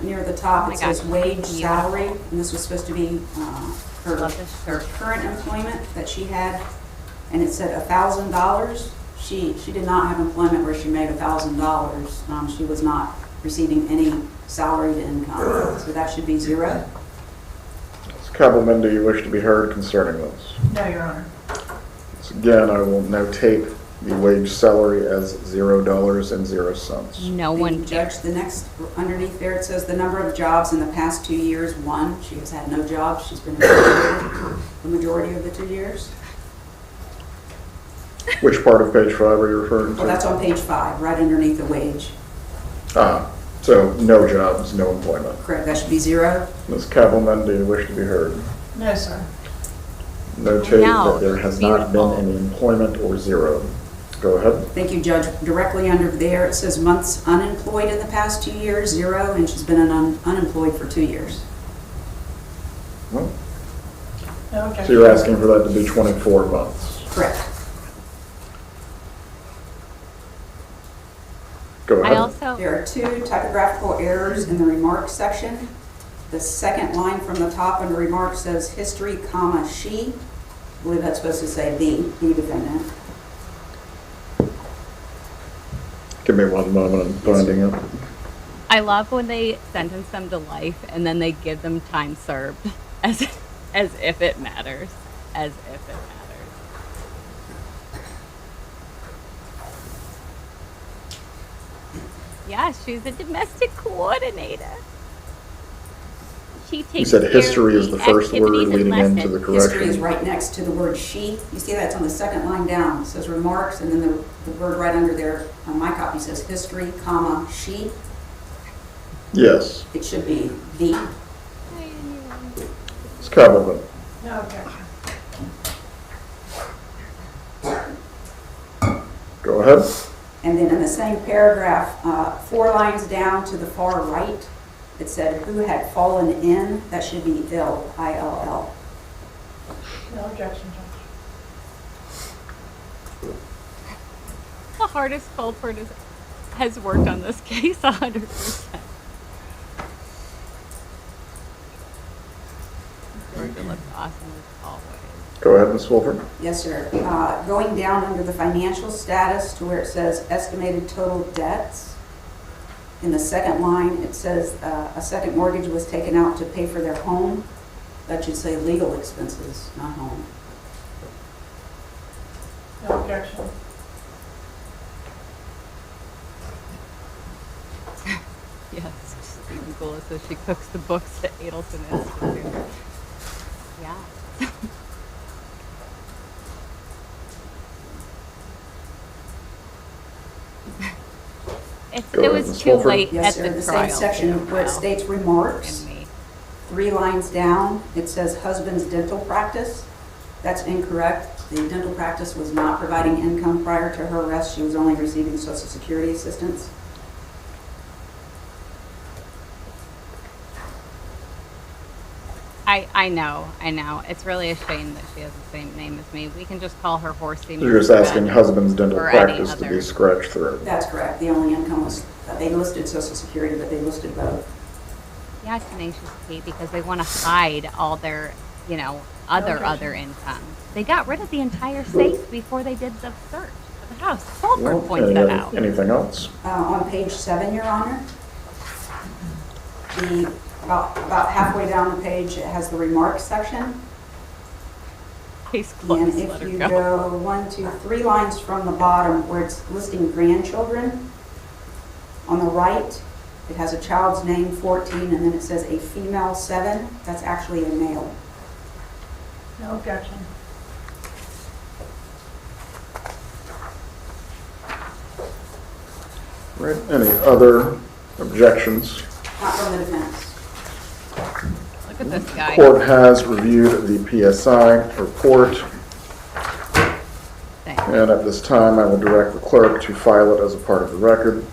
near the top, Oh my it says gosh. wage, Beautiful. salary, and this was supposed to be her Love this shirt. current employment that she had, and it said $1,000. She did not have employment where she made $1,000. She was not receiving any salaried income, so that should be 0. Ms. Kappelman, do you wish to be heard concerning those? No, Your Honor. So again, I will notate the wage salary as $0.00. No Thank one you, Judge. The next, underneath there, it says the number of jobs in the past 2 years, 1. She has had no jobs. She's been employed the majority of the 2 years. Which part of page 5 are you referring to? Well, that's on page 5, right underneath the wage. So no jobs, no employment. Correct, that should be 0. Ms. Kappelman, do you wish to be heard? No, sir. Notate No, that there has not been beautiful. any employment or 0. Go ahead. Thank you, Judge. Directly under there, it says months unemployed in the past 2 years, 0, and she's been unemployed for 2 years. Well, No objection. so you're asking for that to be 24 months. Correct. Go I ahead. also, There are 2 typographical errors in the remarks section. The second line from the top under remarks says history, comma, she. I believe that's supposed to say the defendant. Give me one moment, I'm finding it. I love when they sentence them to life and then they give them time served as if it matters. As if it matters. Yeah, she's a domestic coordinator. She takes You said care history of is the first word activities and leading into the lessons. History is correction. right next to the word she. You see that's on the second line down. It says remarks, and then the word right under there on my copy says history, comma, she. Yes. It should be the. Ms. Kappelman. No objection. Go ahead. And then in the same paragraph, 4 lines down to the far right, it said who had fallen in. That should be ill, I-L-L. No objection, Judge. The hardest culprit has worked on this case 100%. Georgia looks awesome as always. Go ahead, Ms. Wolford. Yes, sir. Going down under the financial status to where it says estimated total debts. In the second line, it says a second mortgage was taken out to pay for their home. That should say legal expenses, not home. No objection. Yes, Stephen Gula says she cooks the books at Adelson Institute. Yeah. Go It ahead, was Ms. too Wolford. late Yes, at sir. the The trial. same section too, where it though, states remarks, in me. 3 lines down, it says husband's dental practice. That's incorrect. The dental practice was not providing income prior to her arrest. She was only receiving Social Security assistance. I know. It's really a shame that she has the same name as me. We can just call her Horsey. You're just asking husband's dental Or any practice to be other. scratched through. That's correct. The only income was, they listed Social Security, but they listed both. Yeah, it's tenacious Kate because they want to hide all their, other income. They got rid of the entire safe before they did the search of the house. Fulford Well, points that out. anything else? On page 7, Your Honor, About halfway down the page, it has the remarks section. Case And closed, let if her you go. go 1, 2, 3 lines from the bottom where it's listing grandchildren, on the right, it has a child's name, 14, and then it says a female, 7. That's actually a male. No objection. Right, any other objections? Not from the defense. Look at this guy. Court has reviewed the PSI report, Thanks. and at this time, I will direct the clerk to file it as a part of the record.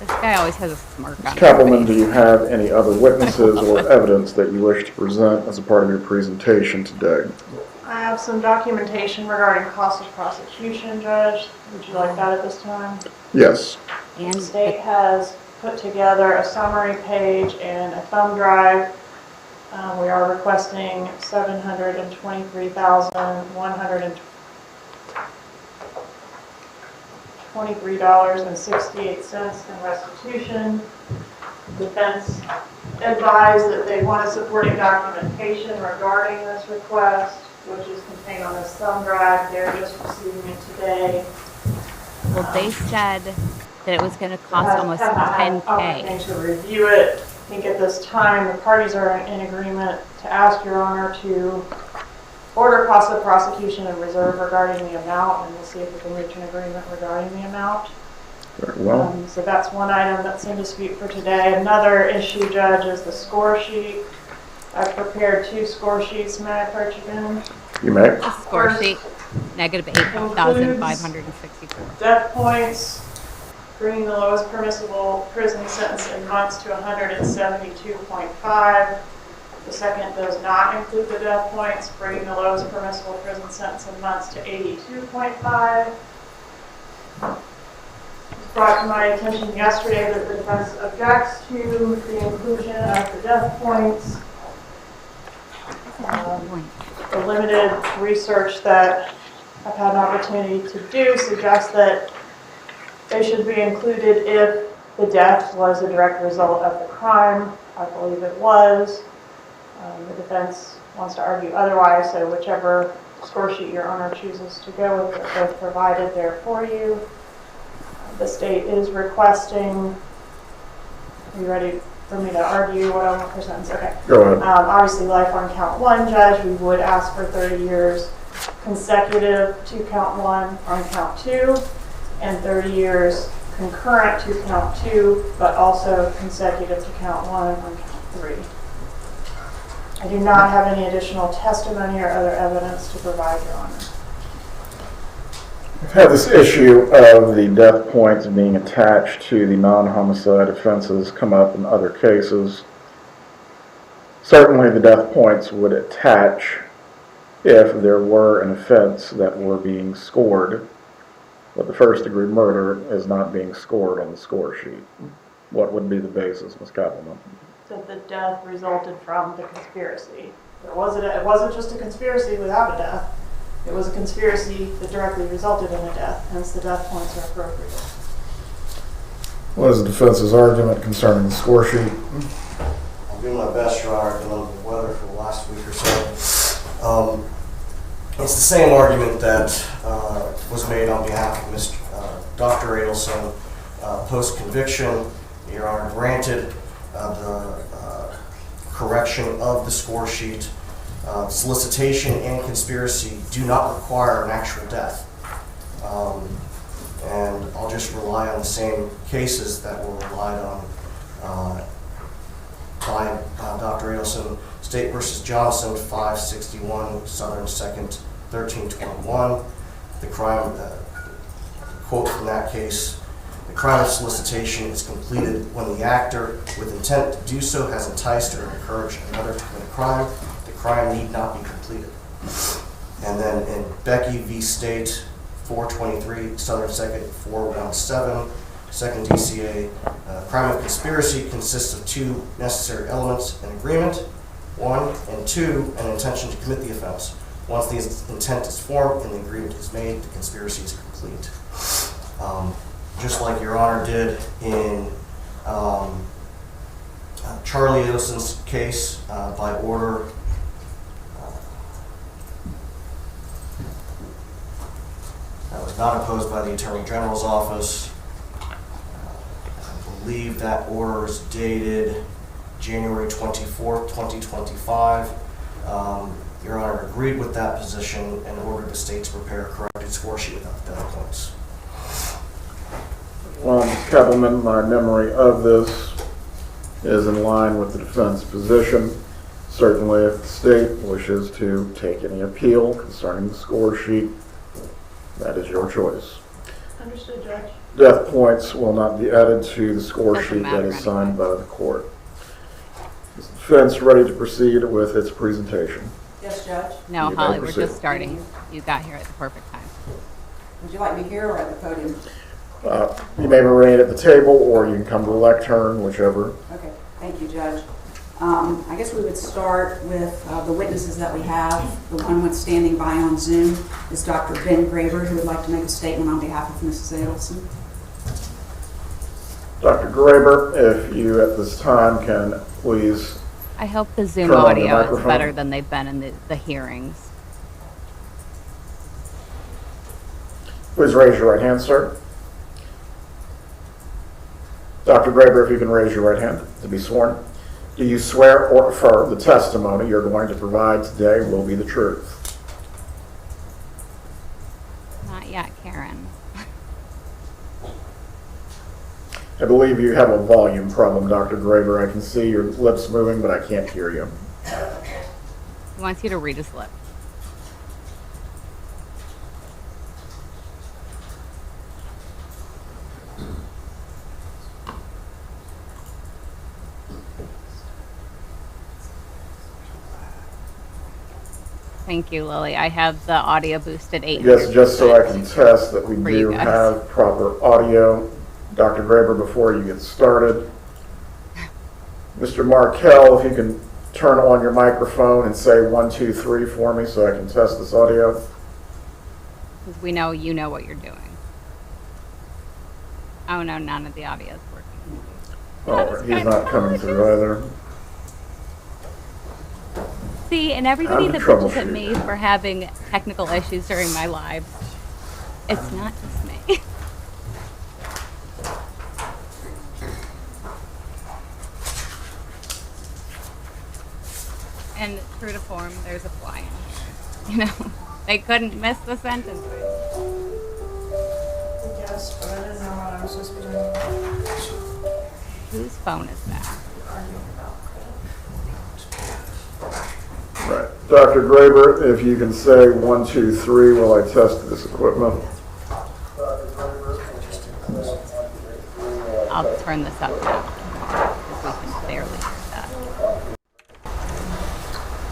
This guy always has a smirk on his Kappelman, do face. you have any other witnesses or evidence that you wish to present as a part of your presentation today? I have some documentation regarding cost of prosecution, Judge. Would you like that at this time? Yes. And The state has put together a summary page and a thumb drive. We are requesting $723,123.68 in restitution. Defense advised that they want supporting documentation regarding this request, which is contained on this thumb drive. They're just receiving it today. well, they said that it was going to cost almost Have not had an 10K. opportunity to review it. I think at this time, the parties are in agreement to ask Your Honor to order cost of prosecution and reserve regarding the amount, and we'll see if we can reach an agreement regarding the amount. Very well. So that's one item that's in dispute for today. Another issue, Judge, is the score sheet. I've prepared 2 score sheets. May I approach again? You may. The score sheet, negative 8,564. Death points, bringing the lowest permissible prison sentence in months to 172.5. The second does not include the death points, bringing the lowest permissible prison sentence in months to 82.5. It was brought to my attention yesterday that the defense objects to the inclusion of the death points. The limited research that I've had an opportunity to do suggests that they should be included if the death was a direct result of the crime. I believe it was. The defense wants to argue otherwise, so whichever score sheet Your Honor chooses to go with, they're both provided there for you. The state is requesting, are you ready for me to argue what I want for sentence? Okay. Go ahead. Obviously, life on count 1, Judge, we would ask for 30 years consecutive to count 1 on count 2, and 30 years concurrent to count 2, but also consecutive to count 1 on count 3. I do not have any additional testimony or other evidence to provide, Your Honor. We've had this issue of the death points being attached to the non-homicide offenses come up in other cases. Certainly the death points would attach if there were an offense that were being scored, but the first-degree murder is not being scored on the score sheet. What would be the basis, Ms. Kappelman? That the death resulted from the conspiracy. It wasn't just a conspiracy without a death. It was a conspiracy that directly resulted in a death, hence the death points are appropriate. What is the defense's argument concerning the score sheet? I'll do my best, Your Honor. I've been under the weather for the last week or so. It's the same argument that was made on behalf of Dr. Adelson post-conviction. Your Honor granted the correction of the score sheet. Solicitation and conspiracy do not require an actual death. And I'll just rely on the same cases that were relied on by Dr. Adelson. State v. Johnson, 561 Southern 2nd, 1321. The crime, quote from that case, the crime of solicitation is completed when the actor, with intent to do so, has enticed or encouraged another to commit a crime. The crime need not be completed. And then in Becky v. State, 423 Southern 2nd, 417, second DCA, crime of conspiracy consists of 2 necessary elements: an agreement, 1, and 2, an intention to commit the offense. Once the intent is formed and the agreement is made, the conspiracy is complete. Just like Your Honor did in Charlie Adelson's case by order that was not opposed by the Attorney General's office. I believe that order is dated January 24th, 2025. Your Honor agreed with that position and ordered the state to prepare a corrected score sheet without the death points. Well, Ms. Keppelman, my memory of this is in line with the defense position. Certainly, if the state wishes to take any appeal concerning the score sheet, that is your choice. Understood, Judge. Death points will not be added to the score Doesn't sheet that matter is signed anyway. by the court. Is the defense ready to proceed with its presentation? Yes, Judge? No, You may Holly, we're proceed. just starting. You got here at the perfect time. Would you like me here or at the podium? You may remain at the table, or you can come to the lectern, whichever. Okay, thank you, Judge. I guess we would start with the witnesses that we have. The one that's standing by on Zoom is Dr. Ben Graber, who would like to make a statement on behalf of Mrs. Adelson. Dr. Graber, if you at this time can please. I hope the Zoom Turn on the audio is microphone. better than they've been in the hearings. Please raise your right hand, sir. Dr. Graber, if you can raise your right hand to be sworn. Do you swear or affirm the testimony you're going to provide today will be the truth? Not yet, Karen. I believe you have a volume problem, Dr. Graber. I can see your lips moving, but I can't hear you. He wants you to read his lips. Thank you, Lily. I have the audio boosted 800%. Yes, just so I can test that we For you do guys. have proper audio. Dr. Graber, before you get started, Mr. Markell, if you can turn on your microphone and say 1, 2, 3 for me so I can test this audio. Because we know you know what you're doing. Oh no, none of the audio is working. Oh, he's not coming through either. See, and everybody I'm that the bitches at troubleshooter. me for having technical issues during my lives, it's not just me. And true to form, there's a fly in here. You know, they couldn't miss the sentence. Yes, but I didn't know what I was supposed to be doing. Whose phone is that? Right. Dr. Graber, if you can say 1, 2, 3 while I test this equipment. I'll turn this up now. Because we can barely hear that.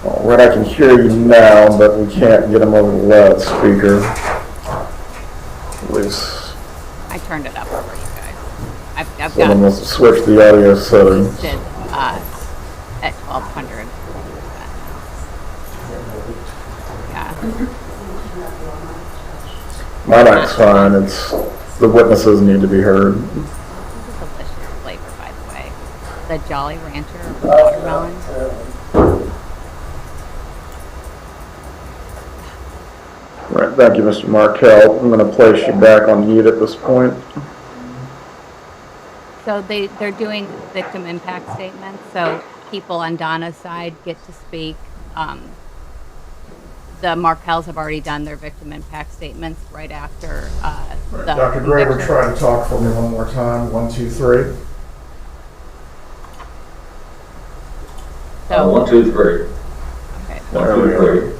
All right, I can hear you now, but we can't get him over the loudspeaker. At least I turned it up for you guys. I've someone got must have switched the audio settings. boosted at 1200. Yeah. My mic's fine. It's the witnesses need to be heard. This is a delicious flavor, by the way. The Jolly Rancher watermelon. Right. Thank you, Mr. Markell. I'm going to place you back on mute at this point. So they're doing victim impact statements. So people on Donna's side get to speak. The Markells have already done their victim impact statements right after the Dr. Graber, conviction. try to talk for me one more time. 1, 2, 3. So, 1, 2, 3. okay. 1, 2, 3.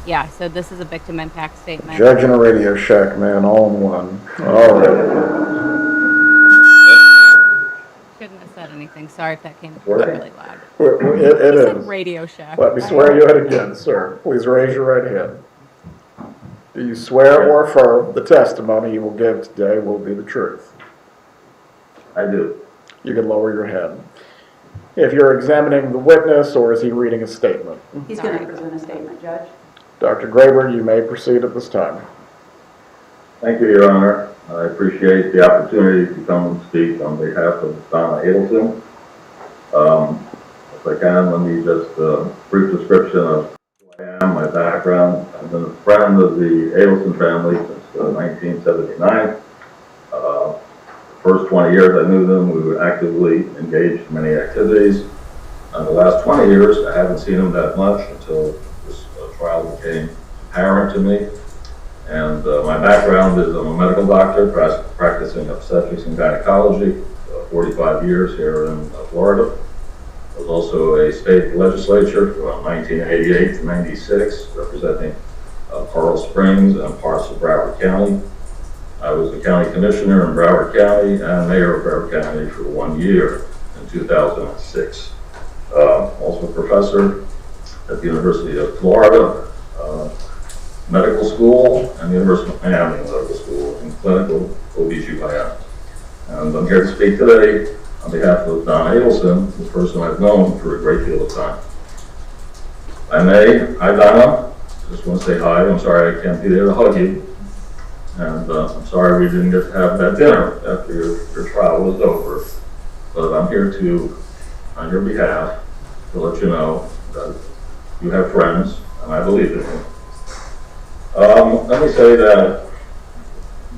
Yeah, so this is a victim impact statement. Judge and a Radio Shack, man, all in one. All right. Shouldn't have said anything. Sorry if that came across Working. really loud. It He said is. Radio Shack. Let me swear you in again, sir. Please raise your right hand. Do you swear or affirm the testimony you will give today will be the truth? I do. You can lower your head. If you're examining the witness, or is he reading a statement? He's going to present a statement, Judge. Dr. Graber, you may proceed at this time. Thank you, Your Honor. I appreciate the opportunity to come and speak on behalf of Donna Adelson. If I can, let me just brief description of who I am, my background. I've been a friend of the Adelson family since 1979. The first 20 years I knew them, we were actively engaged in many activities. In the last 20 years, I haven't seen them that much until this trial became apparent to me. And my background is I'm a medical doctor practicing obstetrics and gynecology, 45 years here in Florida. I was also a state legislature from 1988 to 96, representing Coral Springs and parts of Broward County. I was the county commissioner in Broward County and mayor of Broward County for 1 year in 2006. Also a professor at the University of Florida Medical School and the University of Miami Medical School in clinical OBGYN. And I'm here to speak today on behalf of Donna Adelson, the person I've known for a great deal of time. Hi Donna, just want to say hi. I'm sorry I can't be there to hug you. And I'm sorry we didn't get to have that dinner after your trial was over. But I'm here to, on your behalf, to let you know that you have friends, and I believe in you. Let me say that,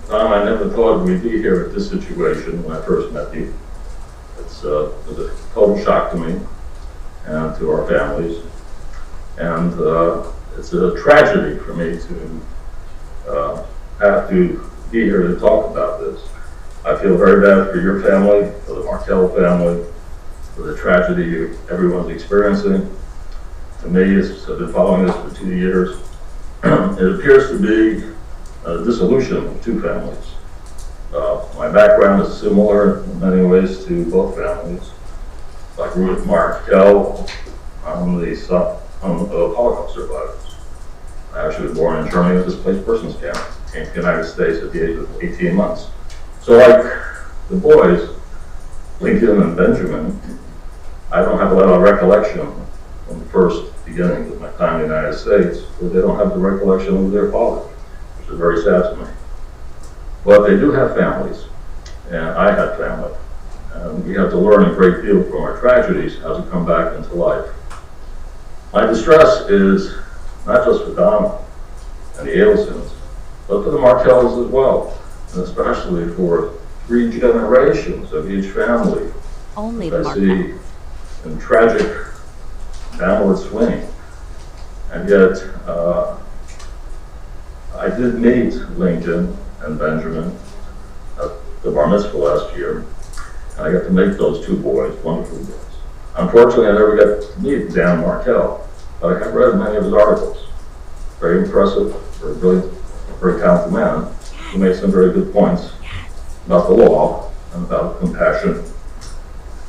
Tom, I never thought we'd be here at this situation when I first met you. It was a total shock to me and to our families. And it's a tragedy for me to have to be here to talk about this. I feel very bad for your family, for the Markel family, for the tragedy everyone's experiencing. To me, I've been following this for 2 years. It appears to be a dissolution of two families. My background is similar in many ways to both families. Like Ruth Markel, I'm the son of Holocaust survivors. I actually was born in Germany as a displaced persons camp. Came to the United States at the age of 18 months. So like the boys, Lincoln and Benjamin, I don't have a lot of recollection from the first beginning of my time in the United States, where they don't have the recollection of their father, which is very sad to me. But they do have families, and I had family. And we have to learn a great deal from our tragedies how to come back into life. My distress is not just for Donna and the Adelsons, but for the Markels as well, and especially for 3 generations of each family. Only the I see Markels. in tragic downward swing. And yet, I did meet Lincoln and Benjamin at the bar mitzvah last year, and I got to meet those 2 boys, wonderful boys. Unfortunately, I never got to meet Dan Markel, but I have read many of his articles. Very impressive, very brilliant, very talented man who made some very good points about the law and about compassion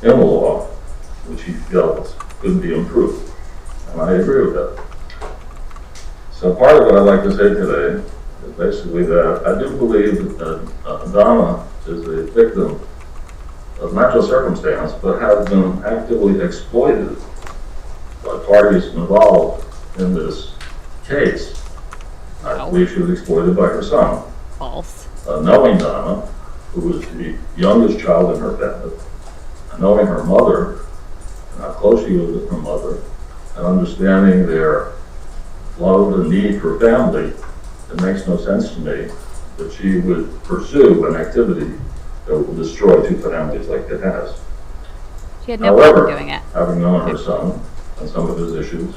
in the law, which he felt could be improved. And I agree with that. So part of what I'd like to say today is basically that I do believe that Donna is a victim of not just circumstance, but has been actively exploited by parties involved in this case. I believe she was exploited by her son. False. Knowing Donna, who was the youngest child in her family, and knowing her mother, and how close she was with her mother, and understanding their love and need for family, it makes no sense to me that she would pursue an activity that will destroy 2 families like it has. She had no However, problem doing it. having known her son and some of his issues,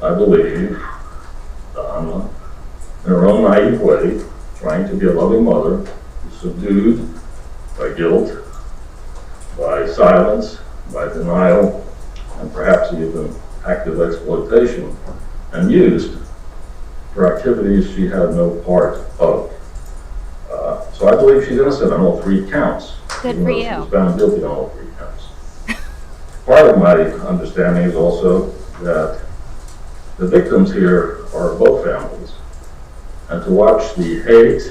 I believe Donna, in her own naive way, trying to be a loving mother, is subdued by guilt, by silence, by denial, and perhaps even active exploitation, and used for activities she had no part of. So I believe she's innocent on all 3 counts. Good even for though you. She was found guilty on all 3 counts. Part of my understanding is also that the victims here are both families, and to watch the hate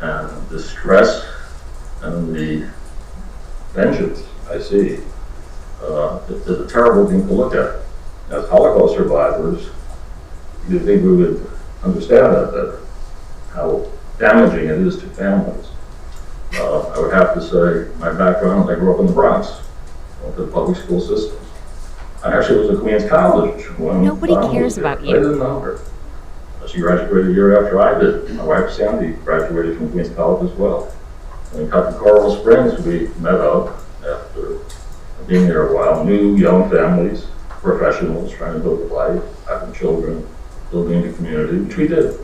and distress and the vengeance I see is a terrible thing to look at. As Holocaust survivors, you'd think we would understand that better, how damaging it is to families. I would have to say my background, I grew up in the Bronx, went to the public school system. I actually was at Queens College when Nobody Donna was cares here. about I you. didn't know her. She graduated a year after I did. My wife Sandy graduated from Queens College as well. In Coral Springs, we met up after being there a while, new young families, professionals trying to build a life, having children, building a community, which we did.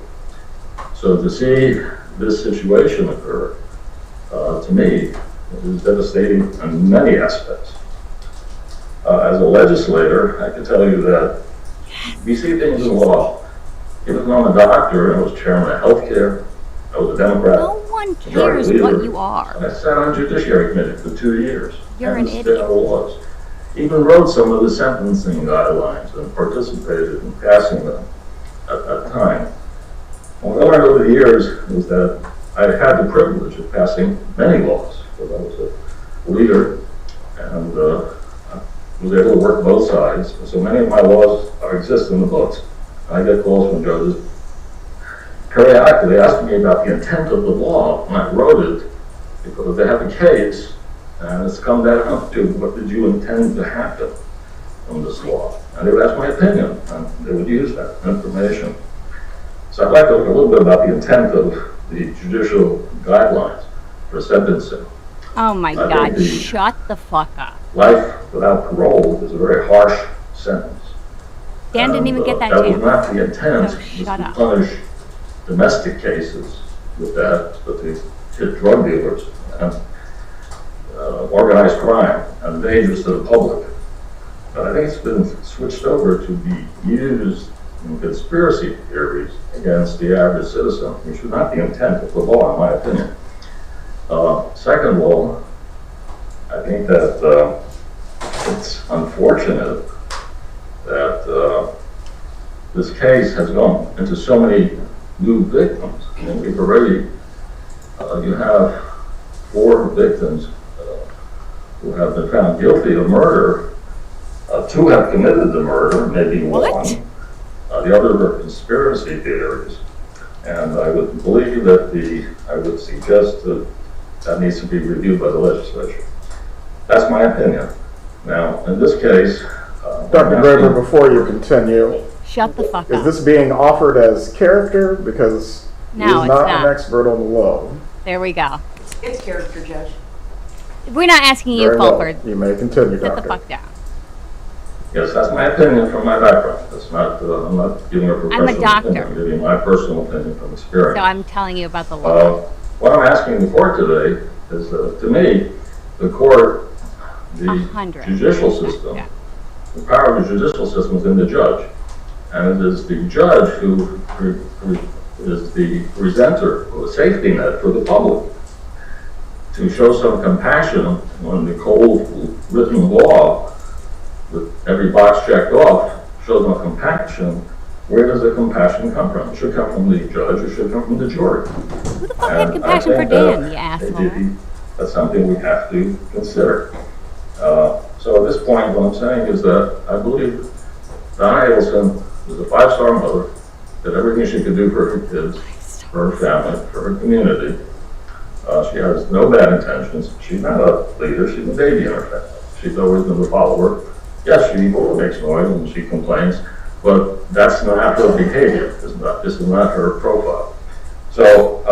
So to see this situation occur, to me, is devastating in many aspects. As a legislator, I can tell you that we see things in law. Even though I'm a doctor and I was chairman of healthcare, I was a Democrat. No one majority cares leader, what you are. I sat on the Judiciary Committee for 2 years. You're and an the idiot. laws. Even wrote some of the sentencing guidelines and participated in passing them at that time. And what I learned over the years is that I had the privilege of passing many laws, because I was a leader and I was able to work both sides. And so many of my laws exist in the books. I get calls from judges periodically asking me about the intent of the law when I wrote it, because they have a case and it's come down to what did you intend to happen from this law. And they would ask my opinion and they would use that information. So I'd like to look a little bit about the intent of the judicial guidelines for sentencing. Oh my I think God, the- shut the fuck up. Life without parole is a very harsh sentence. Dan didn't even get that That was chance. not the intent, So was shut to up. punish domestic cases with that, but to hit drug dealers and organized crime and dangerous to the public. But I think it's been switched over to be used in conspiracy theories against the average citizen, which was not the intent of the law, in my opinion. Second of all, I think that it's unfortunate that this case has gone into so many new victims. And we've already, you have 4 victims who have been found guilty of murder. 2 have committed the murder, maybe What? 1. The other are conspiracy theories. And I would believe that I would suggest that needs to be reviewed by the legislature. That's my opinion. Now, in this case, Dr. Graber, before you continue, Shut the fuck is up. this being offered as character? Because No, he's it's not not. an expert on the law. There we go. It's character, Judge. We're not asking you, Very well. Fulford. You may continue, Sit the Doctor. fuck down. yes, that's my opinion from my background. That's not, I'm not giving a professional doctor. opinion. I'm giving my personal opinion from experience. So I'm telling you about the law. What I'm asking the court today is, to me, the court, the 100. judicial system, Yeah. the power of the judicial system is in the judge. And it is the judge who is the presenter of a safety net for the public. To show some compassion when the cold written law, with every box checked off, shows no compassion, where does the compassion come from? It should come from the judge, it should come from the jury. Who the fuck had And compassion I for think Dan, that you asshole? That's something we have to consider. So at this point, what I'm saying is that I believe Donna Adelson is a 5-star mother, did everything she could do for her kids, for her family, for her community. She has no bad intentions. She's not a leader, she's a baby in her family. She's always been the follower. Yes, she makes noise and she complains, but that's not her behavior. This is not her profile. So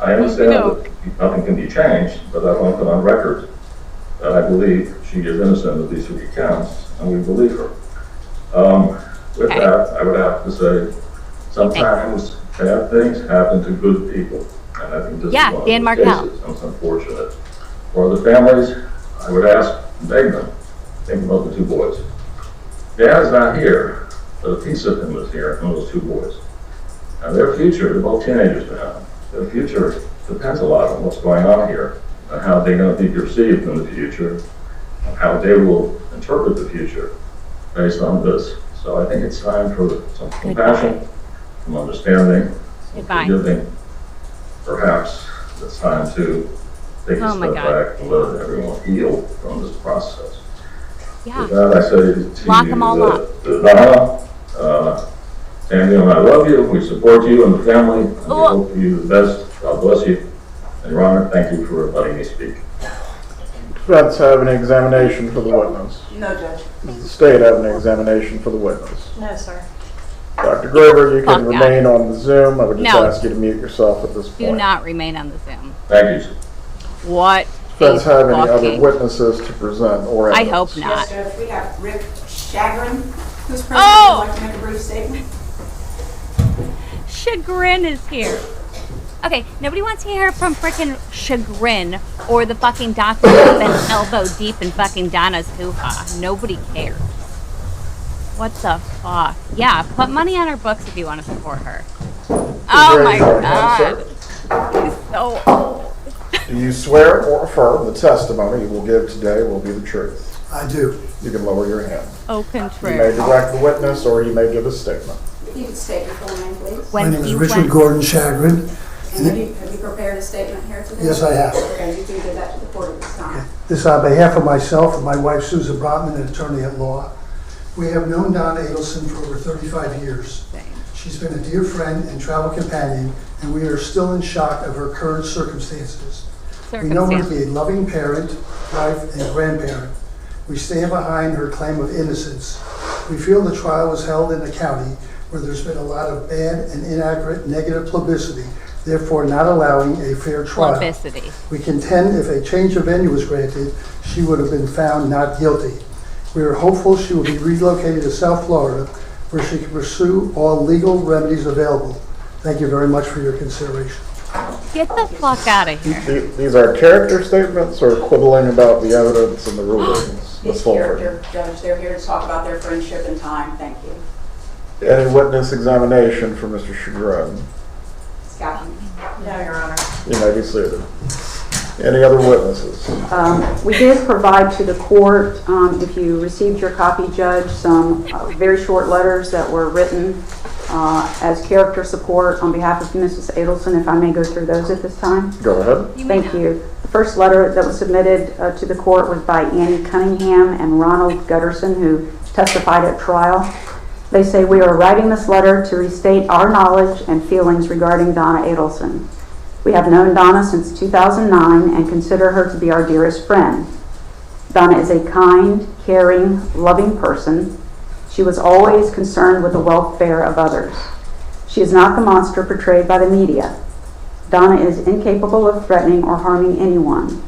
I understand that nothing can be changed, but I want to put on record that I believe she is innocent of these 3 counts, and we believe her. With Okay. that, I would have to say, sometimes bad things happen to good people, and I think this Yeah, is one Dan of Markel. the cases, and it's unfortunate. For the families, I would ask, beg them, think about the 2 boys. Dad is not here, but a piece of him is here, and those 2 boys. And their future, they're both teenagers now, their future depends a lot on what's going on here, and how they're going to be perceived in the future, and how they will interpret the future based on this. So I think it's time for some compassion, some understanding, some Goodbye. forgiving. Perhaps it's time to take a Oh my step God. back and let everyone heal from this process. Yeah. With that, I say to Lock you, 'em all up. Donna, Samuel and I love you, we support you and the family, and we Oh. hope you the best. God bless you. And Ron, thank you for letting me speak. Defense have any examination for the witness? No, Judge. Does the state have any examination for the witness? No, sir. Dr. Graver, you can Fuck remain on the Zoom. I would just No. ask you to mute yourself at this Do point. not remain on the Zoom. Thank you. What Defense a have any other fucking- witnesses to present or I evidence? hope not. Yes, Judge, we have Rick Chagrin, who's present. Oh! Would like to make a brief statement. Chagrin is here. Okay, nobody wants to hear from frickin' Chagrin or the fucking doctor who's been elbow deep in fucking Donna's hoo-ha. Nobody cares. What the fuck? Yeah, put money on her books if you want to support her. Oh raise my your hand, god. He's so old. Do you swear or affirm the testimony you will give today will be the truth? I do. You can lower your hand. Au You may contraire. direct the witness or you may give a statement. If you could state your full name, please. My When name is he Richard went- Gordon Chagrin. And have you prepared a statement here today? Yes, I have. Okay, you can give that to the court at this time. This is on behalf of myself and my wife Susan Brotman, an attorney at law. We have known Donna Adelson for over 35 years. She's been a dear friend and travel companion, and we are still in shock of her current circumstances. We know her to be a loving parent, wife, and grandparent. We stand behind her claim of innocence. We feel the trial was held in a county where there's been a lot of bad and inaccurate negative publicity, therefore not allowing a fair trial. Publicity. We contend if a change of venue was granted, she would have been found not guilty. We are hopeful she will be relocated to South Florida, where she can pursue all legal remedies available. Thank you very much for your consideration. Get the fuck out of here. These are character statements or quibbling about the evidence and the rulings? The It's full character, version. Judge. They're here to talk about their friendship and time. Thank you. Any witness examination for Mr. Chagrin? Scott. No, Your Honor. You may be seated. Any other witnesses? We did provide to the court, if you received your copy, Judge, some very short letters that were written as character support on behalf of Mrs. Adelson, if I may go through those at this time. Go ahead. Thank you. The first letter that was submitted to the court was by Annie Cunningham and Ronald Gutterson, who testified at trial. They say, "We are writing this letter to restate our knowledge and feelings regarding Donna Adelson. We have known Donna since 2009 and consider her to be our dearest friend. Donna is a kind, caring, loving person. She was always concerned with the welfare of others. She is not the monster portrayed by the media. Donna is incapable of threatening or harming anyone.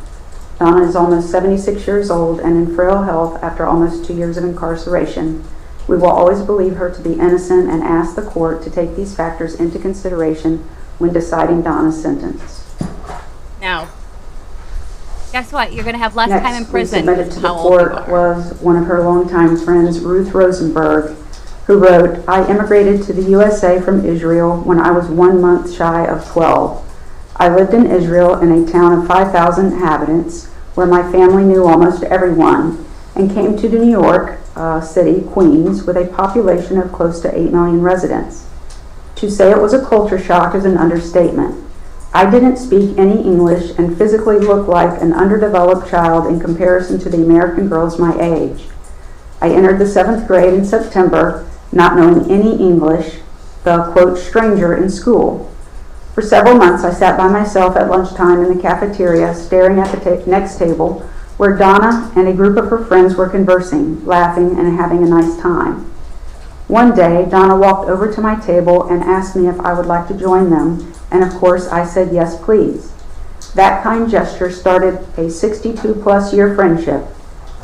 Donna is almost 76 years old and in frail health after almost 2 years of incarceration. We will always believe her to be innocent and ask the court to take these factors into consideration when deciding Donna's sentence." Now, guess what? You're going to have less time in Next, we prison. submitted to the How old you court are. was one of her longtime friends, Ruth Rosenberg, who wrote, "I immigrated to the USA from Israel when I was 1 month shy of 12. I lived in Israel in a town of 5,000 inhabitants where my family knew almost everyone and came to New York City, Queens, with a population of close to 8 million residents. To say it was a culture shock is an understatement. I didn't speak any English and physically looked like an underdeveloped child in comparison to the American girls my age. I entered the 7th grade in September, not knowing any English, the, quote, stranger in school. For several months, I sat by myself at lunchtime in the cafeteria, staring at the next table, where Donna and a group of her friends were conversing, laughing, and having a nice time. One day, Donna walked over to my table and asked me if I would like to join them, and of course I said yes, please. That kind gesture started a 62-plus year friendship.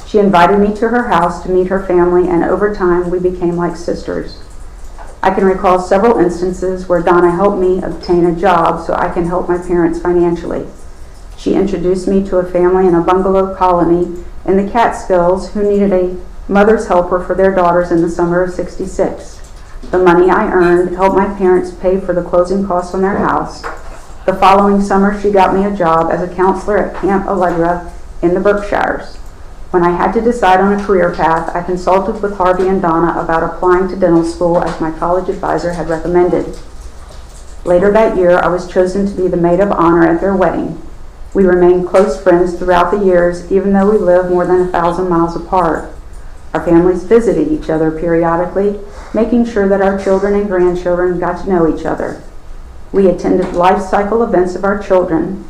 She invited me to her house to meet her family, and over time we became like sisters. I can recall several instances where Donna helped me obtain a job so I can help my parents financially. She introduced me to a family in a bungalow colony in the Catskills who needed a mother's helper for their daughters in the summer of '66. The money I earned helped my parents pay for the closing costs on their house. The following summer, she got me a job as a counselor at Camp Allegra in the Berkshires. When I had to decide on a career path, I consulted with Harvey and Donna about applying to dental school as my college advisor had recommended. Later that year, I was chosen to be the maid of honor at their wedding. We remained close friends throughout the years, even though we lived more than 1,000 miles apart. Our families visited each other periodically, making sure that our children and grandchildren got to know each other. We attended life cycle events of our children,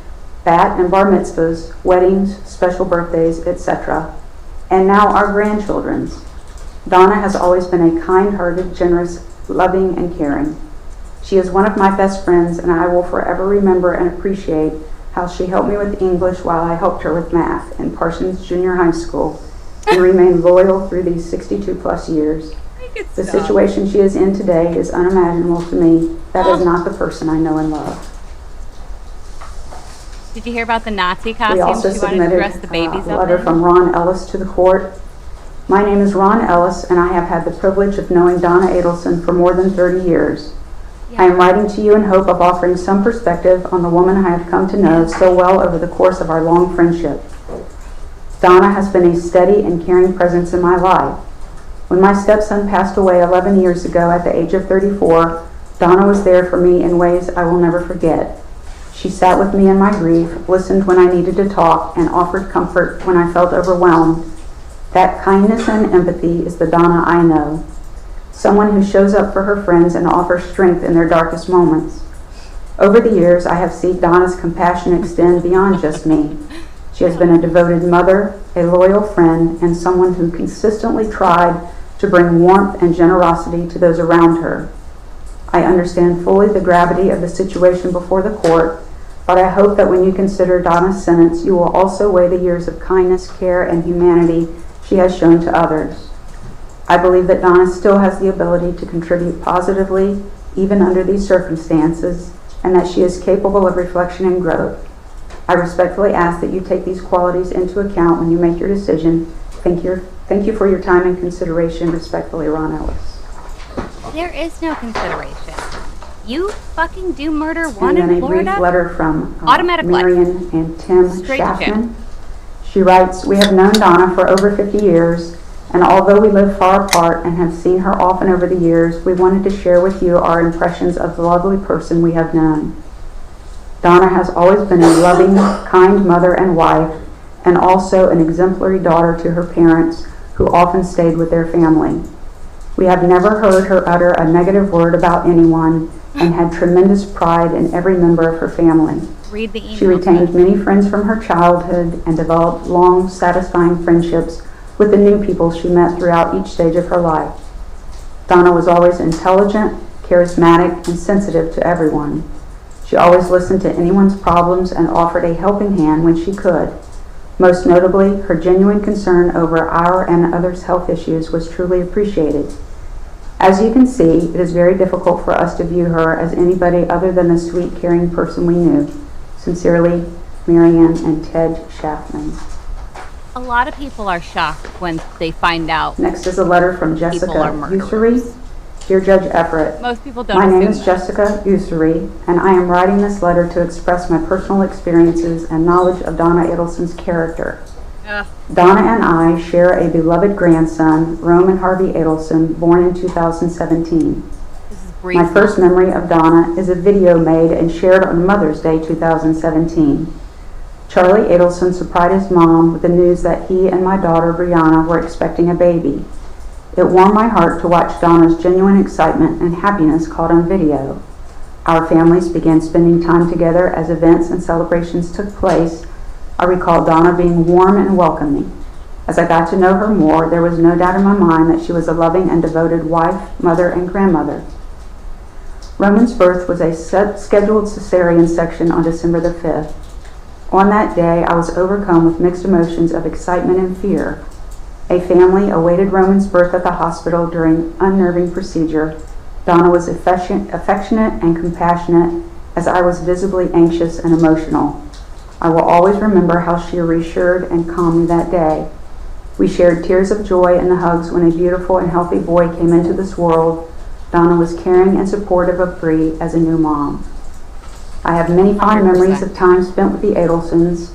bat and bar mitzvahs, weddings, special birthdays, etc., and now our grandchildren's. Donna has always been a kind-hearted, generous, loving, and caring. She is one of my best friends, and I will forever remember and appreciate how she helped me with English while I helped her with math in Parsons Junior High School, and remained loyal through these 62-plus years. The situation she is in today is unimaginable to me. That is not the person I know and love. Did you hear about the Nazi We also costume she wanted to submitted dress the babies a up letter in? from Ron Ellis to the court. My name is Ron Ellis, and I have had the privilege of knowing Donna Adelson for more than 30 years. I am writing to you in hope of offering some perspective on the woman I have come to know so well over the course of our long friendship. Donna has been a steady and caring presence in my life. When my stepson passed away 11 years ago at the age of 34, Donna was there for me in ways I will never forget. She sat with me in my grief, listened when I needed to talk, and offered comfort when I felt overwhelmed. That kindness and empathy is the Donna I know. Someone who shows up for her friends and offers strength in their darkest moments. Over the years, I have seen Donna's compassion extend beyond just me. She has been a devoted mother, a loyal friend, and someone who consistently tried to bring warmth and generosity to those around her. I understand fully the gravity of the situation before the court, but I hope that when you consider Donna's sentence, you will also weigh the years of kindness, care, and humanity she has shown to others. I believe that Donna still has the ability to contribute positively, even under these circumstances, and that she is capable of reflection and growth. I respectfully ask that you take these qualities into account when you make your decision. Thank you for your time and consideration. Respectfully, Ron Ellis. There is no consideration. You fucking do murder one And then in a brief Florida? letter from Automatic life. Marion and Tim Straight to jail. Schaffman. She writes, "We have known Donna for over 50 years, and although we live far apart and have seen her often over the years, we wanted to share with you our impressions of the lovely person we have known. Donna has always been a loving, kind mother and wife, and also an exemplary daughter to her parents, who often stayed with their family. We have never heard her utter a negative word about anyone, and had tremendous pride in every member of her family. Read the email. She retained many friends from her childhood and developed long, satisfying friendships with the new people she met throughout each stage of her life. Donna was always intelligent, charismatic, and sensitive to everyone. She always listened to anyone's problems and offered a helping hand when she could. Most notably, her genuine concern over our and others' health issues was truly appreciated. As you can see, it is very difficult for us to view her as anybody other than the sweet, caring person we knew. Sincerely, Marianne and Ted Schaffman." A lot of people are shocked when they find out. Next is a letter from People are Jessica murderers. Ussery. "Dear Judge Everett, Most people don't my name assume is that. Jessica Ussery, and I am writing this letter to express my personal experiences and knowledge of Donna Adelson's character. Ugh. Donna and I share a beloved grandson, Roman Harvey Adelson, born in 2017. This is My brief. first memory of Donna is a video made and shared on Mother's Day 2017. Charlie Adelson surprised his mom with the news that he and my daughter Brianna were expecting a baby. It warmed my heart to watch Donna's genuine excitement and happiness caught on video. Our families began spending time together as events and celebrations took place. I recall Donna being warm and welcoming. As I got to know her more, there was no doubt in my mind that she was a loving and devoted wife, mother, and grandmother. Roman's birth was a scheduled cesarean section on December the 5th. On that day, I was overcome with mixed emotions of excitement and fear. A family awaited Roman's birth at the hospital during unnerving procedure. Donna was affectionate and compassionate, as I was visibly anxious and emotional. I will always remember how she reassured and calmed me that day. We shared tears of joy and the hugs when a beautiful and healthy boy came into this world. Donna was caring and supportive of Bree as a new mom. I have many fond 100%. memories of time spent with the Adelsons.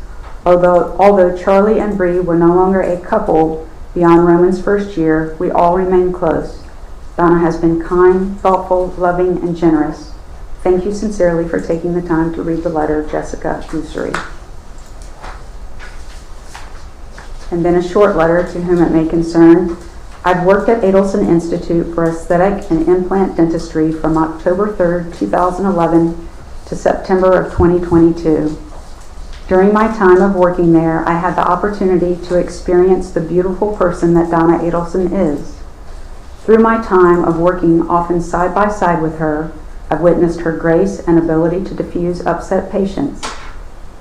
Although Charlie and Bree were no longer a couple beyond Roman's first year, we all remained close. Donna has been kind, thoughtful, loving, and generous. Thank you sincerely for taking the time to read the letter, Jessica Ussery." And then a short letter to whom it may concern. "I've worked at Adelson Institute for Aesthetic and Implant Dentistry from October 3rd, 2011 to September of 2022. During my time of working there, I had the opportunity to experience the beautiful person that Donna Adelson is. Through my time of working often side by side with her, I've witnessed her grace and ability to diffuse upset patients.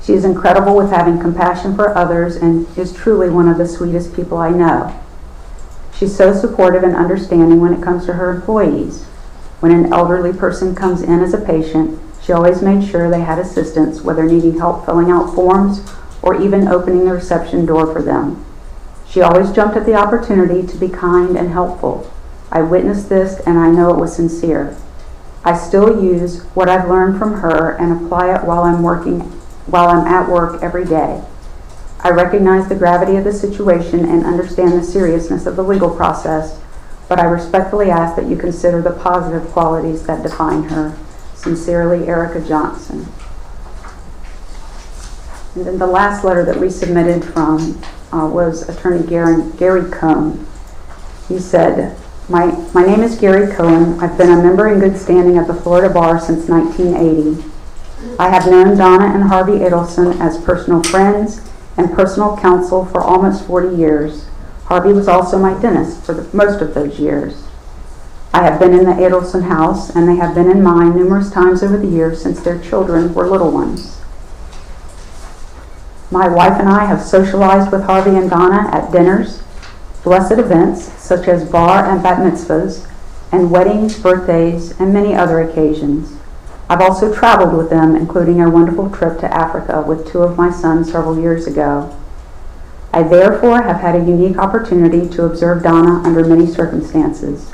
She is incredible with having compassion for others and is truly one of the sweetest people I know. She's so supportive and understanding when it comes to her employees. When an elderly person comes in as a patient, she always made sure they had assistance, whether needing help filling out forms or even opening the reception door for them. She always jumped at the opportunity to be kind and helpful. I witnessed this and I know it was sincere. I still use what I've learned from her and apply it while I'm at work every day. I recognize the gravity of the situation and understand the seriousness of the legal process, but I respectfully ask that you consider the positive qualities that define her. Sincerely, Erica Johnson. And then the last letter that we submitted from was Attorney Gary Cohn. He said, my name is Gary Cohen. I've been a member in good standing at the Florida Bar since 1980. I have known Donna and Harvey Adelson as personal friends and personal counsel for almost 40 years. Harvey was also my dentist for most of those years. I have been in the Adelson house, and they have been in mine numerous times over the years since their children were little ones. My wife and I have socialized with Harvey and Donna at dinners, blessed events such as bar and bat mitzvahs, and weddings, birthdays, and many other occasions. I've also traveled with them, including a wonderful trip to Africa with two of my sons several years ago. I therefore have had a unique opportunity to observe Donna under many circumstances.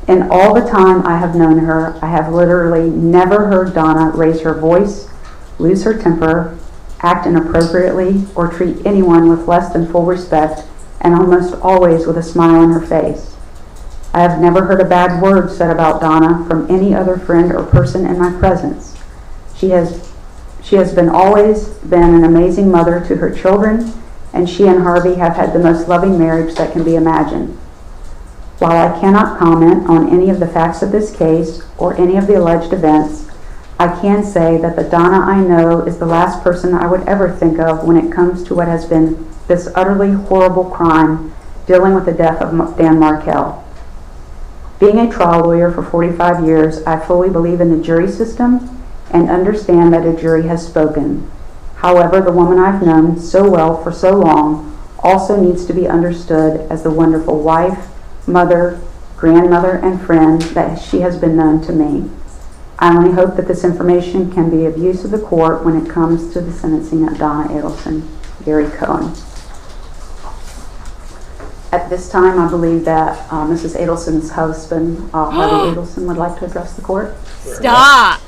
In all the time I have known her, I have literally never heard Donna raise her voice, lose her temper, act inappropriately, or treat anyone with less than full respect, and almost always with a smile on her face. I have never heard a bad word said about Donna from any other friend or person in my presence. She has always been an amazing mother to her children, and she and Harvey have had the most loving marriage that can be imagined. While I cannot comment on any of the facts of this case or any of the alleged events, I can say that the Donna I know is the last person I would ever think of when it comes to what has been this utterly horrible crime, dealing with the death of Dan Markell. Being a trial lawyer for 45 years, I fully believe in the jury system and understand that a jury has spoken. However, the woman I've known so well for so long also needs to be understood as the wonderful wife, mother, grandmother, and friend that she has been known to me. I only hope that this information can be of use of the court when it comes to the sentencing of Donna Adelson. Gary Cohen. At this time, I believe that Mrs. Adelson's husband, Harvey Adelson, would like to address the court. Stop!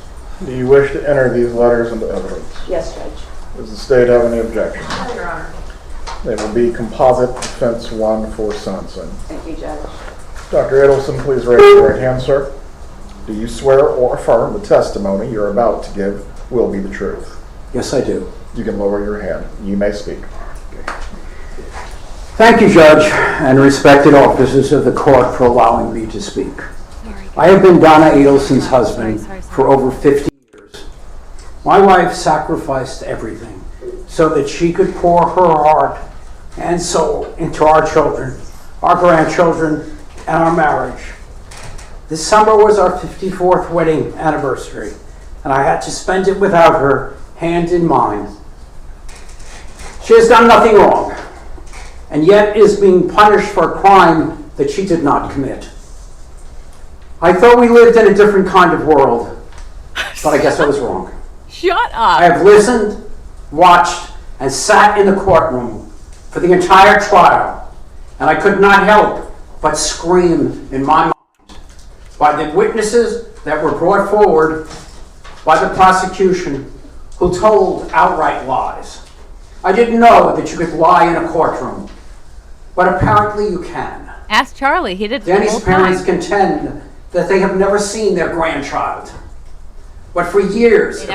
Do you wish to enter these letters into evidence? Yes, Judge. Does the state have any objections? No, Your Honor. They will be composite defense 1 for sentencing. Thank you, Judge. Dr. Adelson, please raise your right hand, sir. Do you swear or affirm the testimony you're about to give will be the truth? Yes, I do. You can lower your hand. You may speak. Thank you, Judge, and respected officers of the court for allowing me to speak. I have been Donna Adelson's husband for over 50 years. My wife sacrificed everything so that she could pour her heart and soul into our children, our grandchildren, and our marriage. This summer was our 54th wedding anniversary, and I had to spend it without her, hand in mine. She has done nothing wrong, and yet is being punished for a crime that she did not commit. I thought we lived in a different kind of world, but I guess I was wrong. Shut up! I have listened, watched, and sat in the courtroom for the entire trial, and I could not help but scream in my mind by the witnesses that were brought forward by the prosecution who told outright lies. I didn't know that you could lie in a courtroom, but apparently you can. Ask Charlie. He did the whole Danny's parents time. contend that they have never seen their grandchild. But for years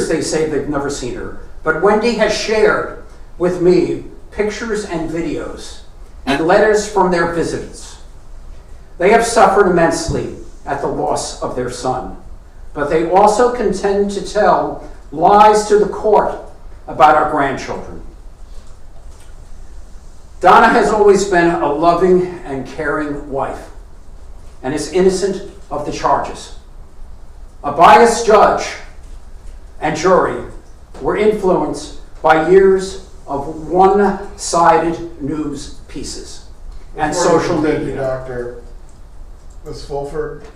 they say they've never seen her. But Wendy has shared with me pictures and videos and letters from their visits. They have suffered immensely at the loss of their son, but they also contend to tell lies to the court about our grandchildren. Donna has always been a loving and caring wife and is innocent of the charges. A biased judge and jury were influenced by years of one-sided news pieces and Before you social continue, media. Doctor, Ms. Fulford,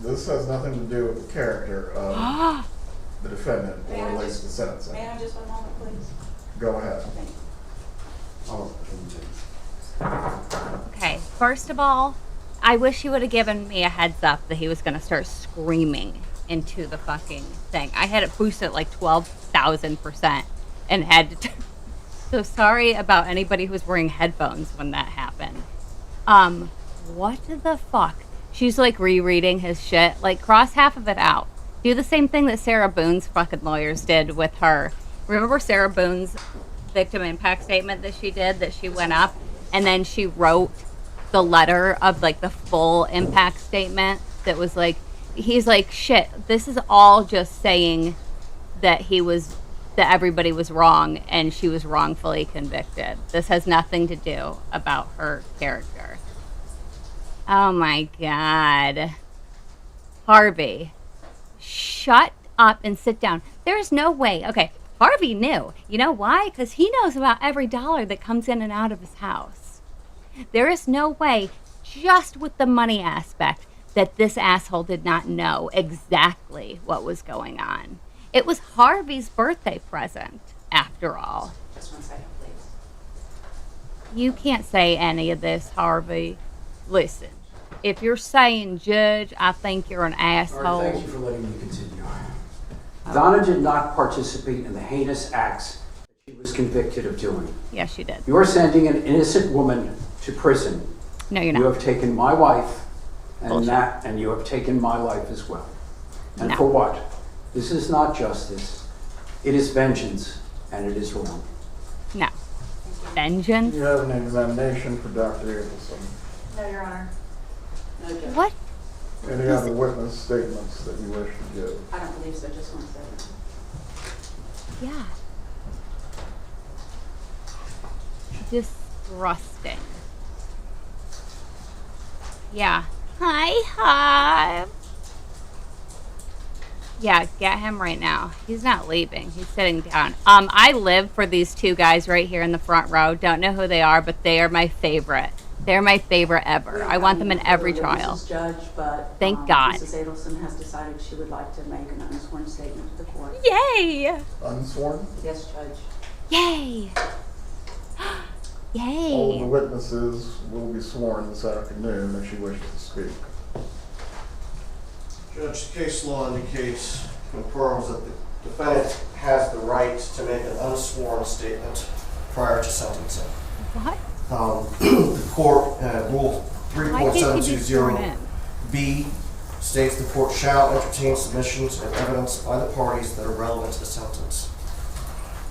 this has nothing to do with the character of the defendant May or I relates just- to sentencing. May I have just one moment, please? Go ahead. Thank you. Okay, first of all, I wish he would have given me a heads up that he was going to start screaming into the fucking thing. I had it boosted like 12,000% and had to. So sorry about anybody who was wearing headphones when that happened. What the fuck? She's like rereading his shit. Like, cross half of it out. Do the same thing that Sarah Boone's fucking lawyers did with her. Remember Sarah Boone's victim impact statement that she did, that she went up and then she wrote the letter of like the full impact statement that was like, he's like, shit, this is all just saying that that everybody was wrong and she was wrongfully convicted. This has nothing to do about her character. Oh my God. Harvey, shut up and sit down. There's no way. Okay, Harvey knew. You know why? Because he knows about every dollar that comes in and out of his house. There is no way, just with the money aspect, that this asshole did not know exactly what was going on. It was Harvey's birthday present, after all. Just one second, please. You can't say any of this, Harvey. Listen, if you're saying, Judge, I think you're an All right, asshole. thank you for letting me continue. Donna did not participate in the heinous acts that she was convicted of doing. Yes, you did. You are sending an innocent woman to prison. No, you're You not. have taken my wife Bullshit. and you have taken my life as well. And No. for what? This is not justice. It is vengeance, and it is wrong. No. Vengeance? You have an examination for Dr. Adelson. No, Your Honor. No, Judge. What? Any other witness statements that you wish to give? I don't believe so, just one second. Yeah. Disgusting. Yeah. Hi. Yeah, get him right now. He's not leaving. He's sitting down. I live for these two guys right here in the front row. Don't know who they are, but they are my favorite. They're my favorite ever. I want them in every trial. Judge, but Thank God. Mrs. Adelson has decided she would like to make an unsworn statement to the court. Yay! Unsworn? Yes, Judge. Yay! All the Yay! witnesses will be sworn this afternoon if she wishes to speak. Judge, the case law indicates, confirms that the defendant has the right to make an unsworn statement prior to sentencing. What? The court, Rule Why can't you be sworn in? 3.720B states the court shall entertain submissions and evidence by the parties that are relevant to the sentence.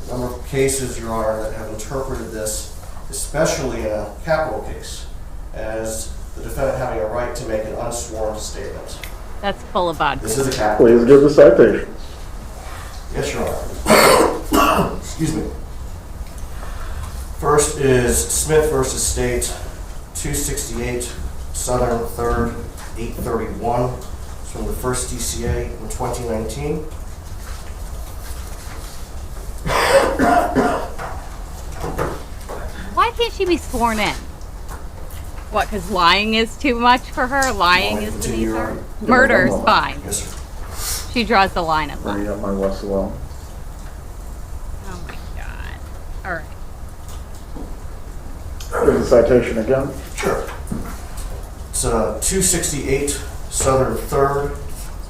A number of cases, Your Honor, that have interpreted this, especially in a capital case, as the defendant having a right to make an unsworn statement. That's full of vodka. This is a capital. Please give the citations. Yes, Your Honor. Excuse me. First is Smith versus State, 268 Southern 3rd, 831. It's from the first DCA in 2019. Why can't she be sworn in? What, because lying is too much for her? Lying Want me to is beneath continue, Your her? Honor? Murder is fine. Yes, sir. She draws the line at Bring lying. up my Westwell. Oh my God. All right. Give the citation again. Sure. It's 268 Southern 3rd,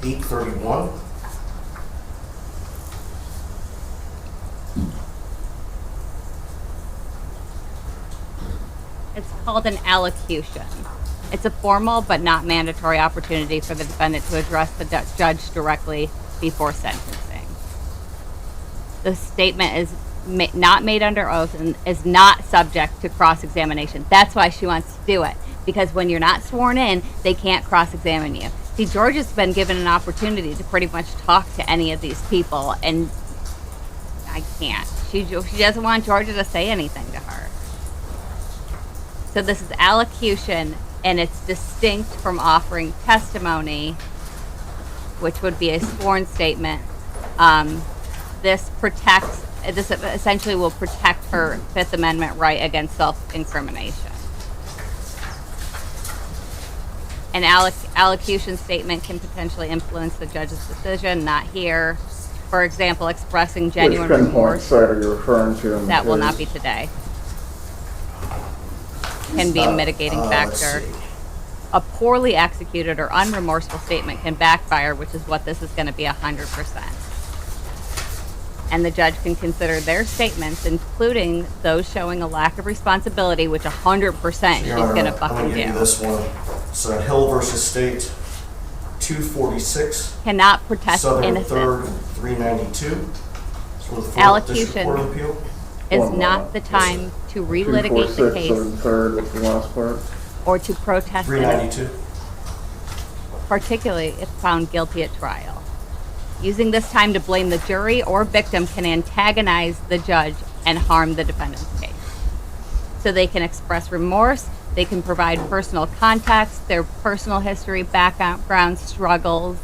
831. It's called an allocution. It's a formal but not mandatory opportunity for the defendant to address the judge directly before sentencing. The statement is not made under oath and is not subject to cross-examination. That's why she wants to do it, because when you're not sworn in, they can't cross-examine you. See, George has been given an opportunity to pretty much talk to any of these people, and I can't. She doesn't want Georgia to say anything to her. So this is allocution, and it's distinct from offering testimony, which would be a sworn statement. This essentially will protect her Fifth Amendment right against self-incrimination. An allocution statement can potentially influence the judge's decision, not here. For example, expressing genuine Which pinpoint remorse. site are you referring to? That will not be today. Can be a mitigating Let's factor. see. A poorly executed or unremorseful statement can backfire, which is what this is going to be 100%. And the judge can consider their statements, including those showing a lack of responsibility, which 100% she's Your Honor, going to I'm fucking gonna give you do. this one. So Hill versus State, 246, Cannot protest Southern innocence. 3rd, 392. It's for the 4th District Allocution Court of Appeal. Is One not moment. the time to relitigate the 246, case Southern Third, what's the last part? or to protest innocence, 392. particularly if found guilty at trial. Using this time to blame the jury or victim can antagonize the judge and harm the defendant's case. So they can express remorse, they can provide personal context, their personal history, background, struggles,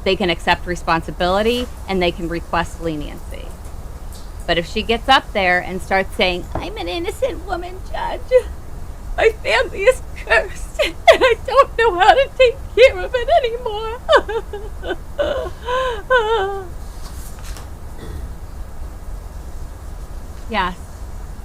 they can accept responsibility, and they can request leniency. But if she gets up there and starts saying, I'm an innocent woman, Judge, my family is cursed, and I don't know how to take care of it anymore. Yes.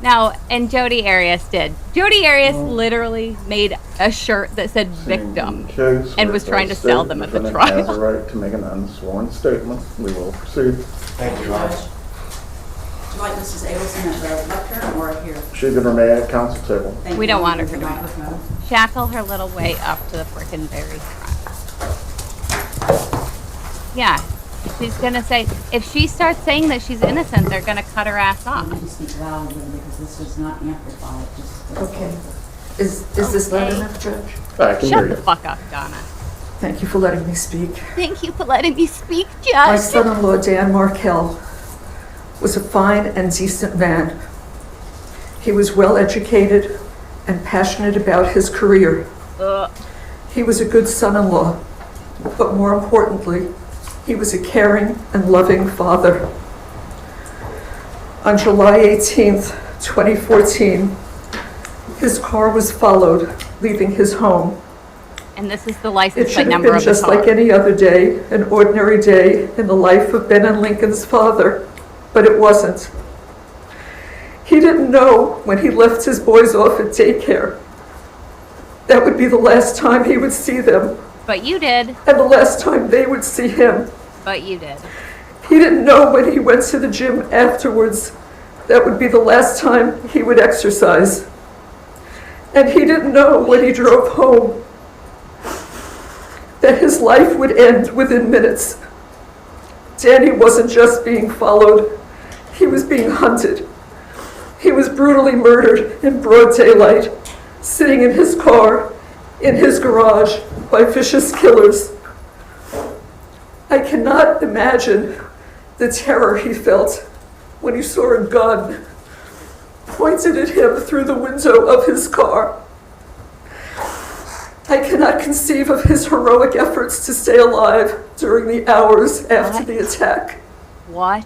Now, and Jodi Arias did. Jodi Arias literally made a shirt that said victim Case and where was it trying to does sell state them at the defendant has trial. a right to make an unsworn statement. We will proceed. Thank you, Your Honor. Would you like Mrs. Adelson at the lectern or here? She can remain at council table. Thank We you. don't want her Use the to. microphone. Shackle her little way up to the frickin' very front. Yeah. She's gonna say, if she starts saying that she's innocent, they're gonna cut her ass I off. need to speak loudly because this is not amplified. Okay. Is this loud enough, Judge? I can hear Shut you. the fuck up, Donna. Thank you for letting me speak. Thank you for letting me speak, My Judge. son-in-law, Dan Markell, was a fine and decent man. He was well-educated and passionate about his career. He was a good son-in-law, but more importantly, he was a caring and loving father. On July 18th, 2014, his car was followed, leaving his home. And this is the It license plate should have number been of the just car. like any other day, an ordinary day in the life of Ben and Lincoln's father, but it wasn't. He didn't know when he left his boys off at daycare that would be the last time he would see them, But you did. and the last time they would see him. But you did. He didn't know when he went to the gym afterwards that would be the last time he would exercise. And he didn't know when he drove home that his life would end within minutes. Danny wasn't just being followed, he was being hunted. He was brutally murdered in broad daylight, sitting in his car, in his garage, by vicious killers. I cannot imagine the terror he felt when he saw a gun pointed at him through the window of his car. I cannot conceive of his heroic efforts to stay alive during the hours after the attack. What?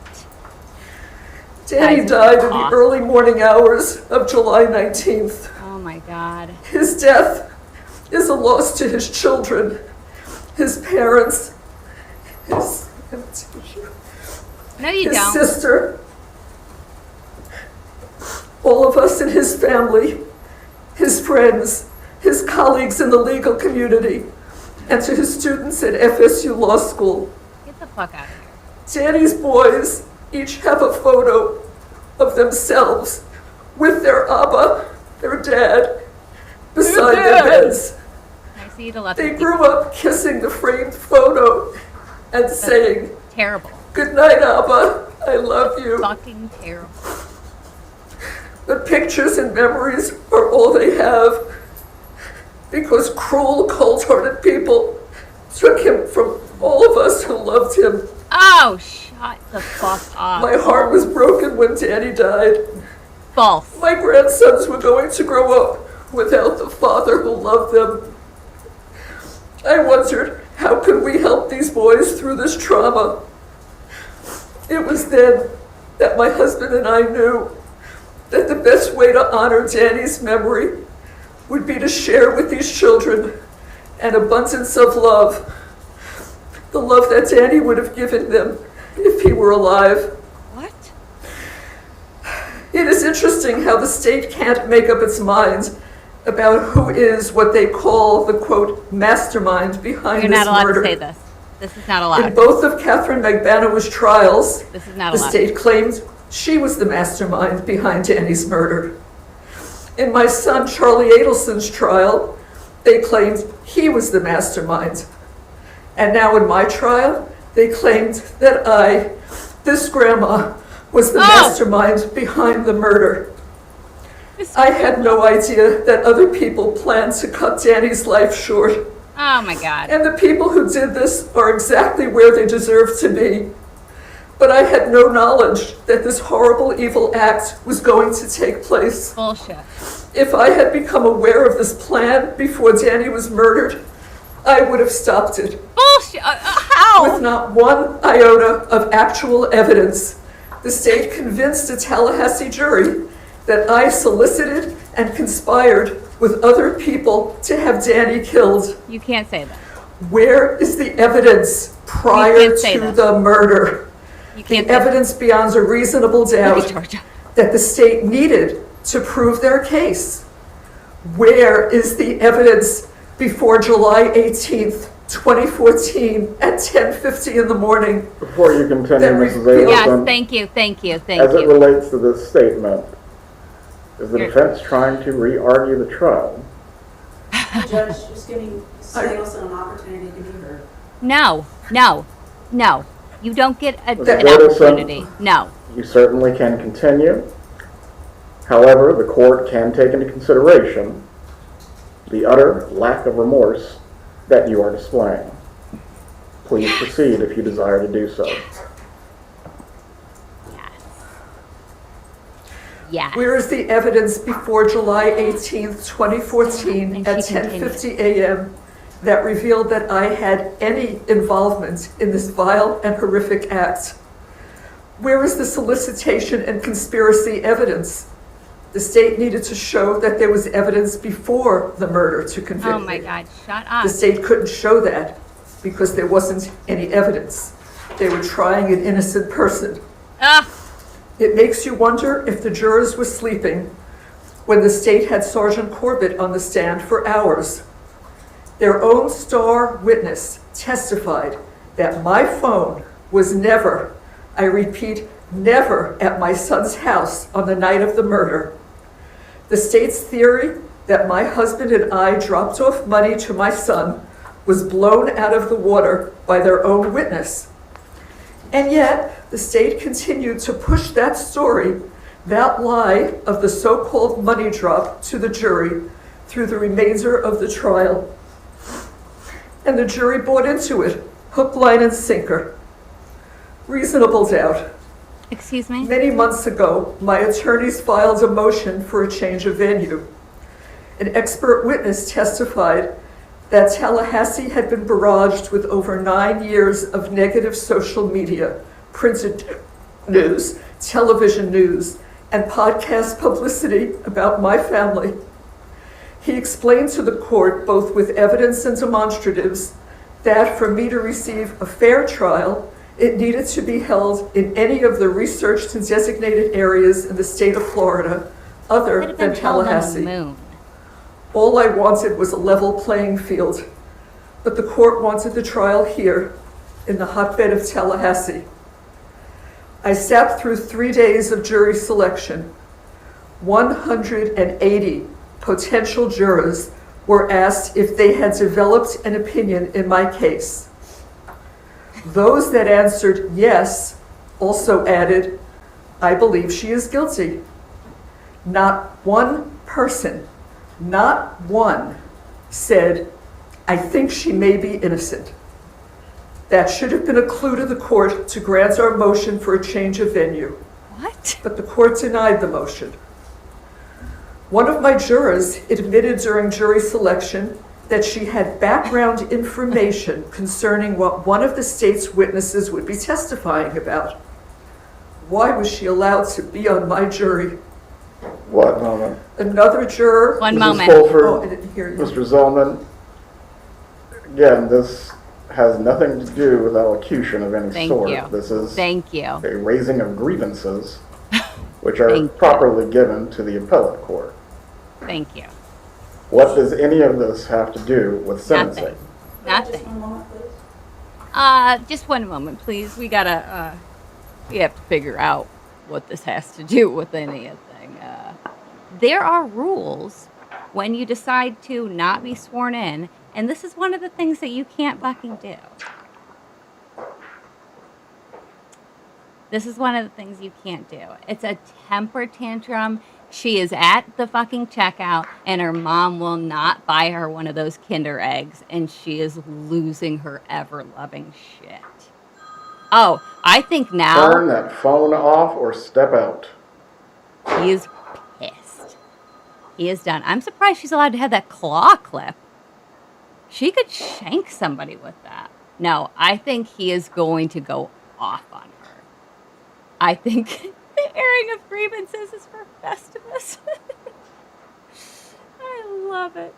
Danny Guys, died in the awesome. early morning hours of July 19th. Oh my God. His death is a loss to his children, his parents, his No, you don't. sister, all of us in his family, his friends, his colleagues in the legal community, and to his students at FSU Law School. Get the fuck out of here. Danny's boys each have a photo of themselves with their Abba, their dad, beside their beds. I see you to let They them grew up kissing the framed photo and saying, terrible. "Good night, Abba, I love you." Fucking terrible. The pictures and memories are all they have because cruel, cold-hearted people took him from all of us who loved him. Oh, shut Shut the fuck up. My heart was broken when Danny died. False. My grandsons were going to grow up without the father who loved them. I wondered, how could we help these boys through this trauma? It was then that my husband and I knew that the best way to honor Danny's memory would be to share with these children an abundance of love. The love that Danny would have given them if he were alive. What? It is interesting how the state can't make up its mind about who is what they call the, quote, mastermind behind You're this not allowed murder. to say this. This is not In allowed. both of Catherine McBanawa's trials, This is not the allowed. state claimed she was the mastermind behind Danny's murder. In my son Charlie Adelson's trial, they claimed he was the mastermind. And now in my trial, they claimed that I, this grandma, was the mastermind behind the murder. I had no idea that other people planned to cut Danny's life short. Oh my God. And the people who did this are exactly where they deserve to be. But I had no knowledge that this horrible, evil act was going to take place. Bullshit. If I had become aware of this plan before Danny was murdered, I would have stopped it. Bullshit. How? With not one iota of actual evidence, the state convinced a Tallahassee jury that I solicited and conspired with other people to have Danny killed. You can't say that. Where is the evidence prior You can't say to that. the murder? You can't The say that. evidence beyond a reasonable Look doubt at Georgia. that the state needed to prove their case. Where is the evidence before July 18th, 2014 at 10:50 in the morning? Before you continue, That Mrs. reveals- Yes, Adelson, thank you, thank you, thank as it you. relates to this statement, is the You're- defense trying to re-argue the trial? Judge, just giving Mrs. Adelson an opportunity to be heard. No, no, no. You don't get an Adelson. opportunity. No. You certainly can continue. However, the court can take into consideration the utter lack of remorse that you are displaying. Please proceed if you desire to do so. Yes. Where is the evidence before July 18th, 2014 And at she continued. 10:50 a.m. that revealed that I had any involvement in this vile and horrific act? Where is the solicitation and conspiracy evidence? The state needed to show that there was evidence before the murder to convict Oh my me. God, shut up. The state couldn't show that because there wasn't any evidence. They were trying an innocent person. Ugh. It makes you wonder if the jurors were sleeping when the state had Sergeant Corbett on the stand for hours. Their own star witness testified that my phone was never, I repeat, never at my son's house on the night of the murder. The state's theory that my husband and I dropped off money to my son was blown out of the water by their own witness. And yet, the state continued to push that story, that lie of the so-called money drop to the jury through the remainder of the trial. And the jury bought into it, hook, line, and sinker. Reasonable doubt. Excuse me? Many months ago, my attorneys filed a motion for a change of venue. An expert witness testified that Tallahassee had been barraged with over 9 years of negative social media, printed news, television news, and podcast publicity about my family. He explained to the court, both with evidence and demonstratives, that for me to receive a fair trial, it needed to be held in any of the researched and designated areas in the state of Florida Could other have been than held on the Tallahassee. moon. All I wanted was a level playing field, but the court wanted the trial here in the hotbed of Tallahassee. I sat through 3 days of jury selection. 180 potential jurors were asked if they had developed an opinion in my case. Those that answered yes also added, "I believe she is guilty." Not one person, not one, said, "I think she may be innocent." That should have been a clue to the court to grant our motion for a change of venue. What? But the court denied the motion. One of my jurors admitted during jury selection that she had background information concerning what one of the state's witnesses would be testifying about. Why was she allowed to be on my jury? What moment? Another juror... One Mrs. moment. Fulford, Oh, I didn't hear you. Mr. Zellman, again, this has nothing to do with elocution of any Thank sort. you. This is Thank you. a raising of grievances, which are Thank you. properly given to the appellate court. Thank you. What does any of this have to do with sentencing? Nothing. Just one moment, please. Just one moment, please. We gotta, we have to figure out what this has to do with anything. There are rules when you decide to not be sworn in, and this is one of the things that you can't fucking do. This is one of the things you can't do. It's a temper tantrum. She is at the fucking checkout, and her mom will not buy her one of those Kinder eggs, and she is losing her ever-loving shit. Oh, I think now Turn that phone off or step out. he is pissed. He is done. I'm surprised she's allowed to have that claw clip. She could shank somebody with that. No, I think he is going to go off on her. I think the airing of grievances is for Festivus. I love it.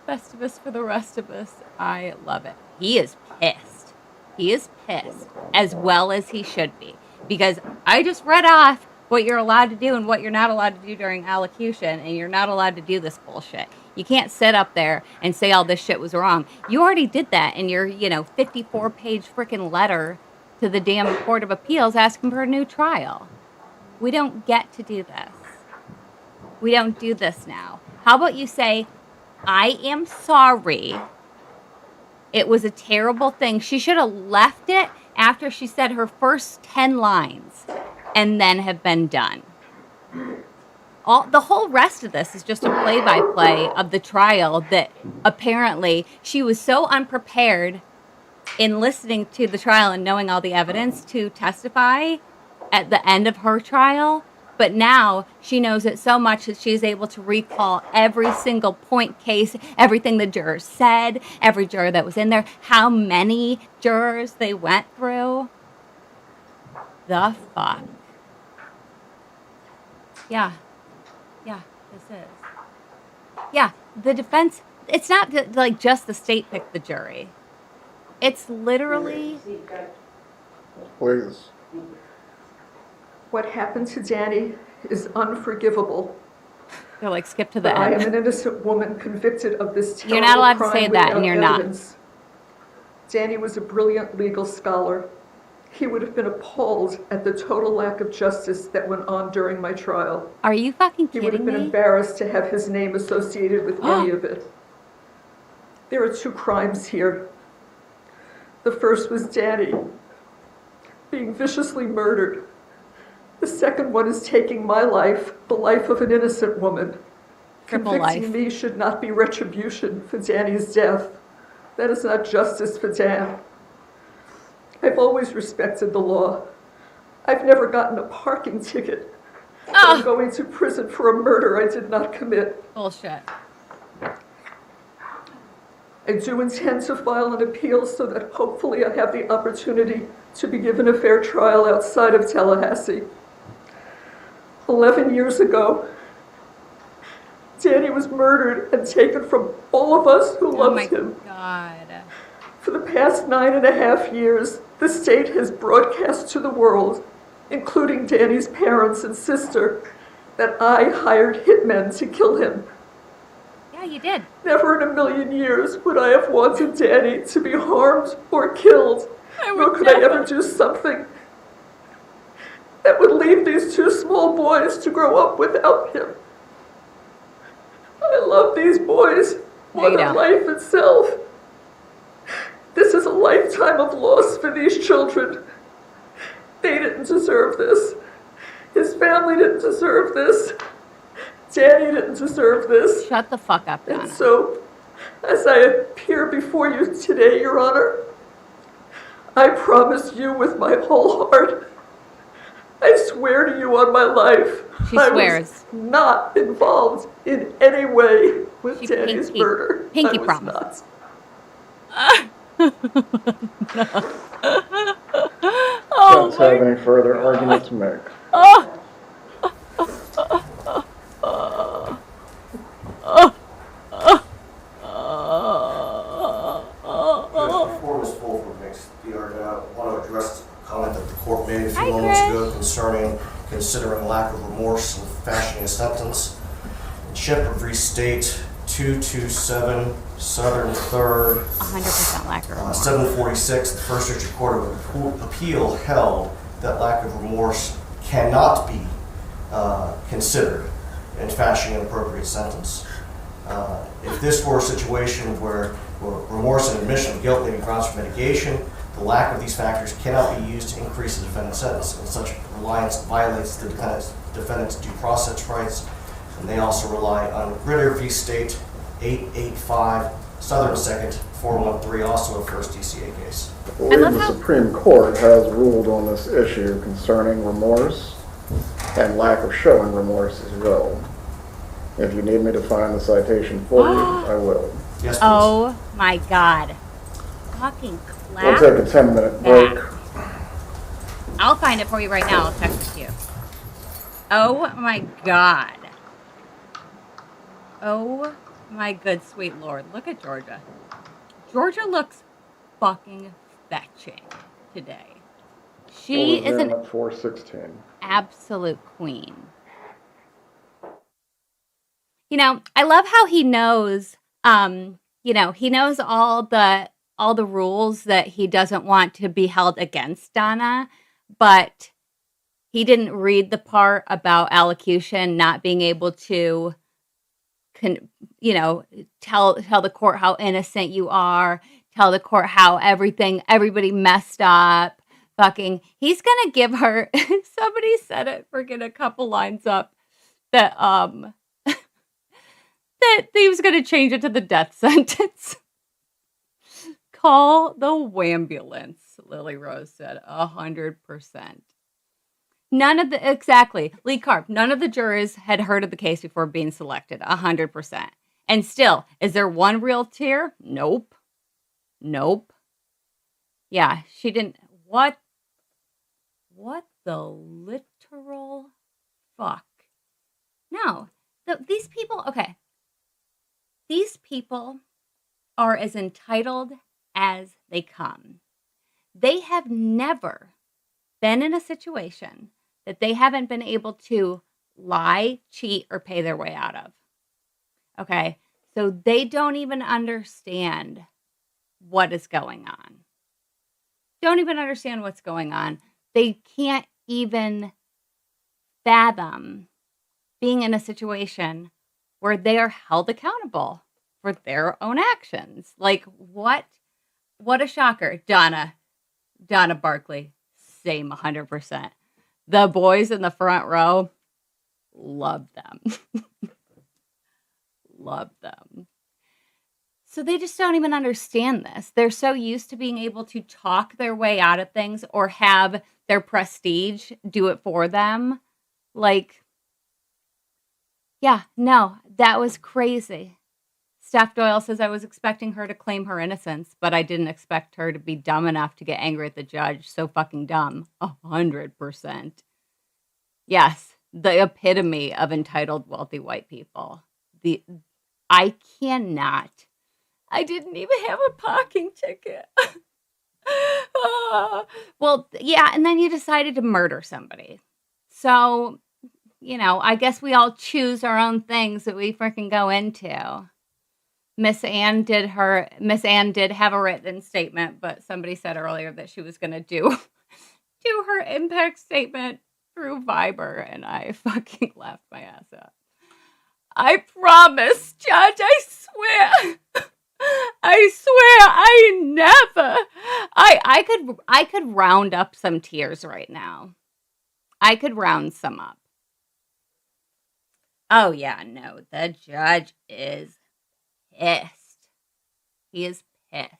Festivus for the rest of us. I love it. He is pissed. He is pissed, as well as he should be. Because I just read off what you're allowed to do and what you're not allowed to do during allocution, and you're not allowed to do this bullshit. You can't sit up there and say all this shit was wrong. You already did that in your, 54-page freaking letter to the damn Court of Appeals asking for a new trial. We don't get to do this. We don't do this now. How about you say, I am sorry. It was a terrible thing. She should have left it after she said her first 10 lines and then have been done. The whole rest of this is just a play-by-play of the trial that apparently she was so unprepared in listening to the trial and knowing all the evidence to testify at the end of her trial. But now she knows it so much that she's able to recall every single point case, everything the jurors said, every juror that was in there, how many jurors they went through. The fuck. Yeah, this is. Yeah, the defense, it's not like just the state picked the jury. It's literally... Please. What happened to Danny is unforgivable. They're like, skip to the But I am end. an innocent woman convicted of this terrible You're not allowed to crime say that, and without you're not. evidence. Danny was a brilliant legal scholar. He would have been appalled at the total lack of justice that went on during my trial. Are you fucking He would have kidding been me? embarrassed to have his name associated with any of it. There are two crimes here. The first was Danny being viciously murdered. The second one is taking my life, the life of an innocent woman. Triple Convicting life. me should not be retribution for Danny's death. That is not justice for Dan. I've always respected the law. I've never gotten a parking ticket. But I'm going to prison for a murder I did not commit. Bullshit. I do intend to file an appeal so that hopefully I have the opportunity to be given a fair trial outside of Tallahassee. 11 years ago, Danny was murdered and taken from all of us who Oh my loved him. God. For the past 9.5 years, the state has broadcast to the world, including Danny's parents and sister, that I hired hitmen to kill him. Yeah, you did. Never in a million years would I have wanted Danny to be harmed or killed, nor could I ever do something that would leave these two small boys to grow up without him. I love these boys more No, you than don't. life itself. This is a lifetime of loss for these children. They didn't deserve this. His family didn't deserve this. Danny didn't deserve this. Shut the fuck up, And Donna. so, As I appear before you today, Your Honor, I promise you with my whole heart, I swear to you on my life, She I swears. was not involved in any way with She Danny's pinky- murder. pinky I was promises. not. Oh Don't my have any further argument to make. oh. Judge, before Ms. Fulford makes the argument, I want to address a comment that the court made a few Hi, moments Chris. ago concerning considering lack of remorse in fashioning a sentence. In Shepherd v. State 227 Southern 3rd, 100% lack of remorse. 746, the First District Court of Appeal held that lack of remorse cannot be considered in fashioning an appropriate sentence. If this were a situation where remorse and admission of guilt may be grounds for mitigation, the lack of these factors cannot be used to increase the defendant's sentence, and such reliance violates the defendant's due process rights. And they also rely on Ritter v. State 885 Southern 2nd 413, also a first DCA case. I believe love the how- Supreme Court has ruled on this issue concerning remorse and lack of showing remorse as well. If you need me to find the citation for you, I will. Yes, please. Oh my God. Fucking We'll clap. take a 10-minute break. I'll find it for you right now. I'll text it to you. Oh my God. Oh my good sweet Lord. Look at Georgia. Georgia looks fucking fetching today. She We'll is an resume at 4:16. absolute queen. You know, I love how he knows, he knows all the rules that he doesn't want to be held against Donna, but he didn't read the part about allocution not being able to tell the court how innocent you are, tell the court how everybody messed up. Fucking, he's gonna give her. Somebody said it freaking a couple lines up that that he was gonna change it to the death sentence. Call the wambulance, Lily Rose said. 100%. Exactly, Lee Karp, none of the jurors had heard of the case before being selected. 100%. And still, is there one real tear? Nope. Yeah, she didn't. What the literal fuck? No, these people, okay. These people are as entitled as they come. They have never been in a situation that they haven't been able to lie, cheat, or pay their way out of. Okay? So they don't even understand what is going on. Don't even understand what's going on. They can't even fathom being in a situation where they are held accountable for their own actions. Like, what a shocker. Donna Barkley, same 100%. The boys in the front row, love them. Love them. So they just don't even understand this. They're so used to being able to talk their way out of things or have their prestige do it for them. Like, yeah, no, that was crazy. Steph Doyle says, I was expecting her to claim her innocence, but I didn't expect her to be dumb enough to get angry at the judge. So fucking dumb. 100%. Yes, the epitome of entitled, wealthy white people. I didn't even have a parking ticket. Well, yeah, and then you decided to murder somebody. So, I guess we all choose our own things that we freaking go into. Miss Ann did have a written statement, but somebody said earlier that she was going to do her impact statement through Viber, and I fucking laughed my ass out. I promise, Judge, I swear, I could round up some tears right now. I could round some up. Oh yeah, no, the judge is pissed. He is pissed.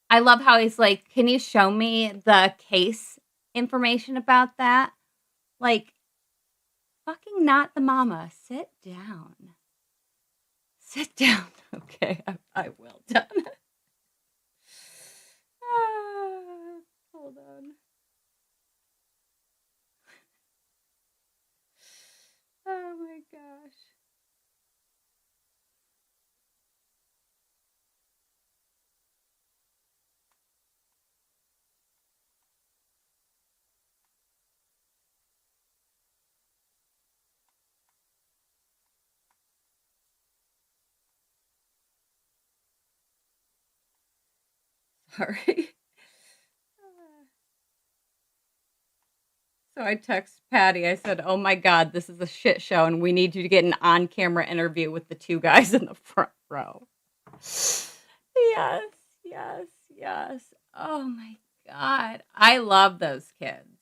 I love how he's like, can you show me the case information about that? Like, fucking not the mama. Sit down. Sit down. Okay, I will. Done. Hold on. Oh my gosh. Sorry. So I text Patty. I said, "Oh my God, this is a shit show, and we need you to get an on-camera interview with the two guys in the front row." Yes, yes, yes. Oh my God, I love those kids.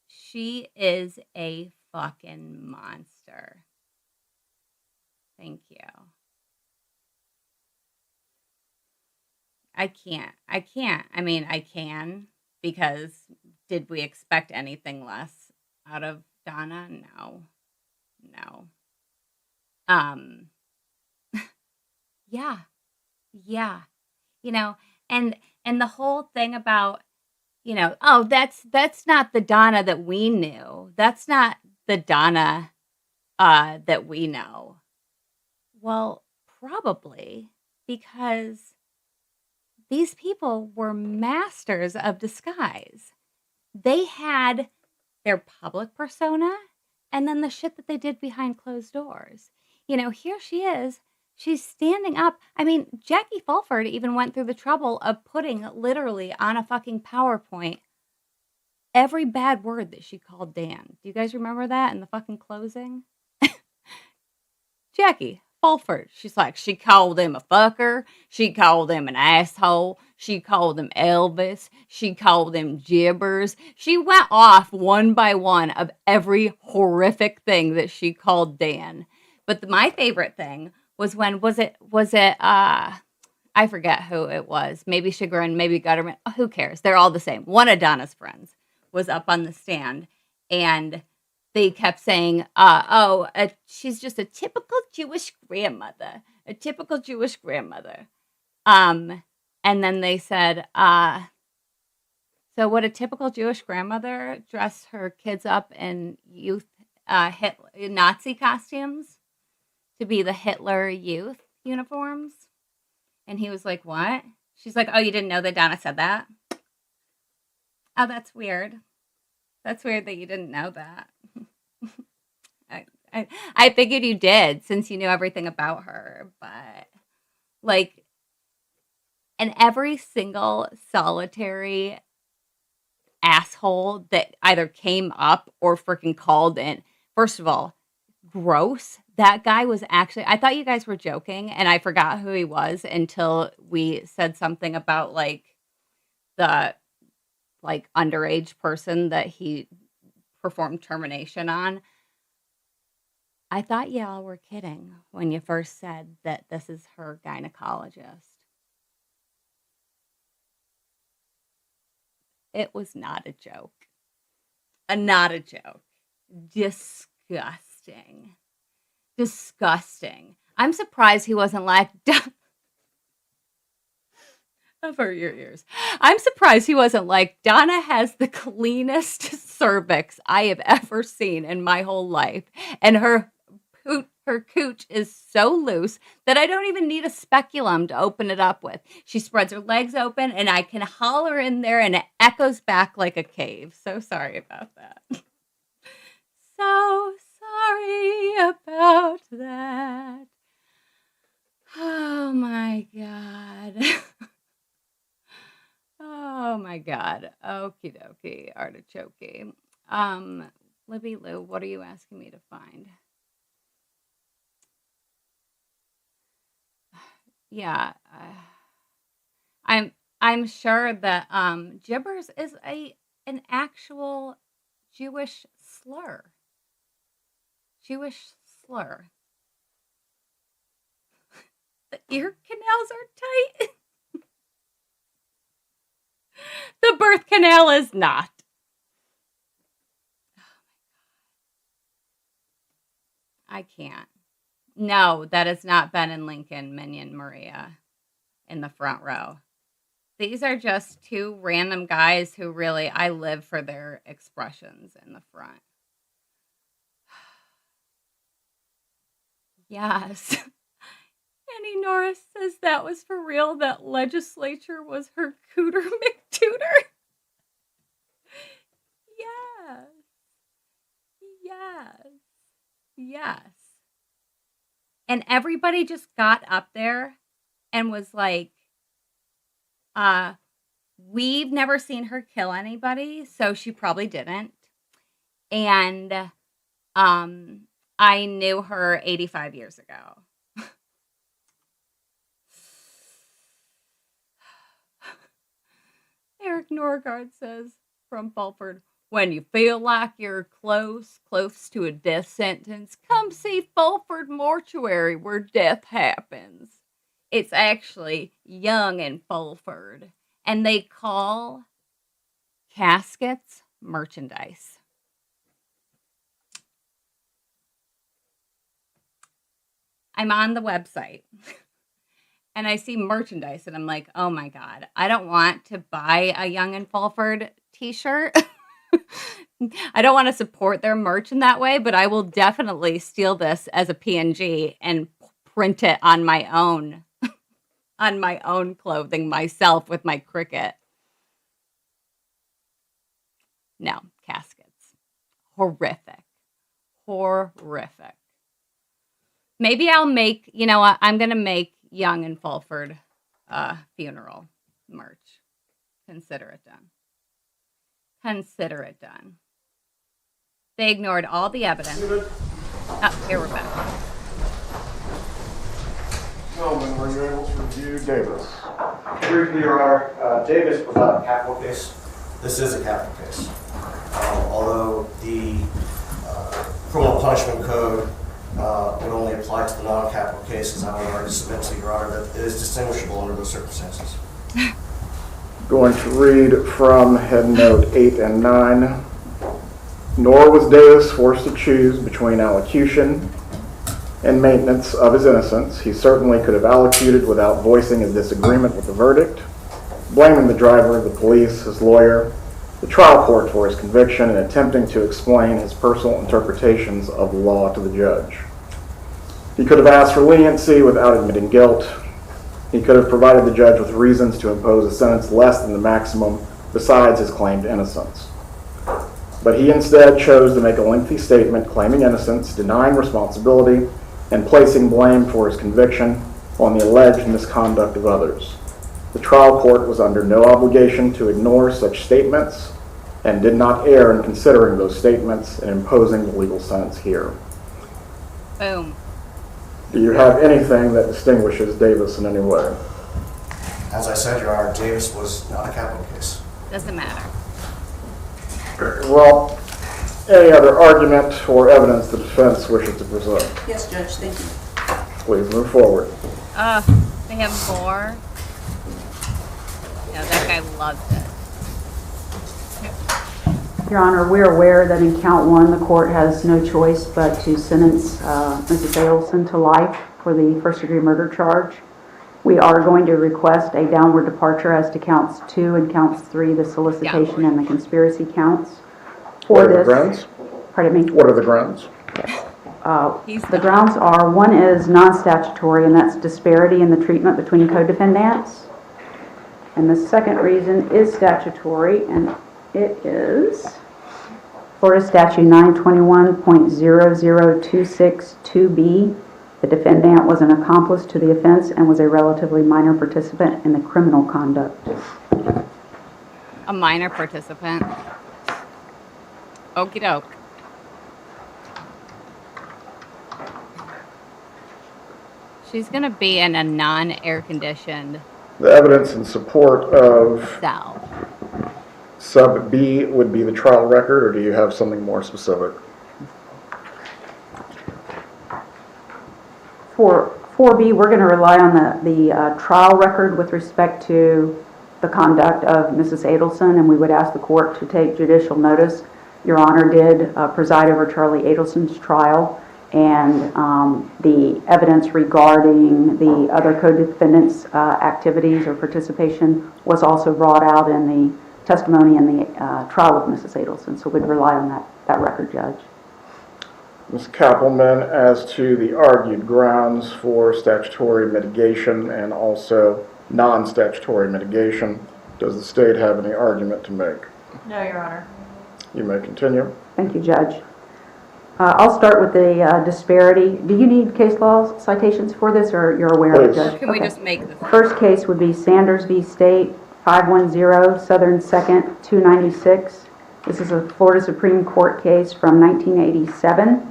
She is a fucking monster. Thank you. I can't. I mean, I can, because did we expect anything less out of Donna? No. No. Um yeah. Yeah. You know, and the whole thing about, oh, that's not the Donna that we knew. That's not the Donna that we know. Well, probably because these people were masters of disguise. They had their public persona and then the shit that they did behind closed doors. Here she is. She's standing up. I mean, Jackie Fulford even went through the trouble of putting literally on a fucking PowerPoint every bad word that she called Dan. Do you guys remember that in the fucking closing? Jackie Fulford. She's like, she called him a fucker. She called him an asshole. She called him Elvis. She called him gibbers. She went off one by one of every horrific thing that she called Dan. But my favorite thing was when, I forget who it was. Maybe Chagrin, maybe Gutterman. Oh, who cares? They're all the same. One of Donna's friends was up on the stand, and they kept saying, she's just a typical Jewish grandmother, a typical Jewish grandmother. And then they said, so would a typical Jewish grandmother dress her kids up in Nazi costumes to be the Hitler youth uniforms? And he was like, what? She's like, oh, you didn't know that Donna said that? Oh, that's weird. That's weird that you didn't know that. I figured you did, since you knew everything about her, but and every single solitary asshole that either came up or freaking called in. First of all, gross. That guy was actually, I thought you guys were joking, and I forgot who he was until we said something about the underage person that he performed termination on. I thought y'all were kidding when you first said that this is her gynecologist. It was not a joke. Not a joke. Disgusting. Disgusting. I'm surprised he wasn't like, over your ears. I'm surprised he wasn't like, Donna has the cleanest cervix I have ever seen in my whole life. And her cooch is so loose that I don't even need a speculum to open it up with. She spreads her legs open and I can holler in there and it echoes back like a cave. So sorry about that. So sorry about that. Oh my God. Oh my God. Okie dokie. Artichoke. Libby Lou, what are you asking me to find? Yeah. I'm sure that gibbers is an actual Jewish slur. Jewish slur. The ear canals are tight. The birth canal is not. I can't. No, that is not Ben and Lincoln, Minion Maria in the front row. These are just two random guys who really, I live for their expressions in the front. Yes. Annie Norris says that was for real. That legislature was her Cooter McTutor. Yes. Yes. Yes. And everybody just got up there and was like, we've never seen her kill anybody, so she probably didn't. And I knew her 85 years ago. Eric Norgard says from Fulford, when you feel like you're close to a death sentence, come see Fulford Mortuary where death happens. It's actually Young and Fulford, and they call caskets merchandise. I'm on the website. And I see merchandise, and I'm like, oh my God, I don't want to buy a Young and Fulford t-shirt. I don't want to support their merch in that way, but I will definitely steal this as a PNG and print it on my own, clothing myself with my Cricut. No, caskets. Horrific. Maybe I'll make, you know what, I'm going to make Young and Fulford funeral merch. Consider it done. They ignored all the evidence. Oh, here we're back. Gentlemen, were you able to review Davis? Briefly, Your Honor, Davis was not a capital case. This is a capital case. Although the criminal punishment code would only apply to the non-capital cases, I would argue to submit to Your Honor that it is distinguishable under those circumstances. Going to read from Head Note 8 and 9. Nor was Davis forced to choose between allocution and maintenance of his innocence. He certainly could have allocuted without voicing his disagreement with the verdict, blaming the driver, the police, his lawyer, the trial court for his conviction, and attempting to explain his personal interpretations of the law to the judge. He could have asked for leniency without admitting guilt. He could have provided the judge with reasons to impose a sentence less than the maximum besides his claimed innocence. But he instead chose to make a lengthy statement claiming innocence, denying responsibility, and placing blame for his conviction on the alleged misconduct of others. The trial court was under no obligation to ignore such statements and did not err in considering those statements and imposing the legal sentence here. Boom. Do you have anything that distinguishes Davis in any way? As I said, Your Honor, Davis was not a capital case. Doesn't matter. Very well. Any other argument or evidence the defense wishes to present? Yes, Judge, thank you. Please move forward. They have more. No, that guy loves it. Your Honor, we're aware that in count one, the court has no choice but to sentence Mrs. Adelson to life for the first-degree murder charge. We are going to request a downward departure as to counts 2 and counts 3, the solicitation and the conspiracy counts. What are the grounds? Pardon me? What are the grounds? The grounds are, one is non-statutory, and that's disparity in the treatment between co-defendants. And the second reason is statutory, and it is Florida Statute 921.00262B. The defendant was an accomplice to the offense and was a relatively minor participant in the criminal conduct. A minor participant. Okie doke. She's going to be in a non-air conditioned The evidence in support of cell. sub B would be the trial record, or do you have something more specific? 4B, we're going to rely on the trial record with respect to the conduct of Mrs. Adelson, and we would ask the court to take judicial notice. Your Honor did preside over Charlie Adelson's trial, and the evidence regarding the other co-defendants' activities or participation was also brought out in the testimony in the trial of Mrs. Adelson, so we'd rely on that record, Judge. Ms. Kappelman, as to the argued grounds for statutory mitigation and also non-statutory mitigation, does the state have any argument to make? No, Your Honor. You may continue. Thank you, Judge. I'll start with the disparity. Do you need case law citations for this, or you're aware of it, Judge? Can we just make this? First case would be Sanders v. State, 510 Southern 2nd, 296. This is a Florida Supreme Court case from 1987.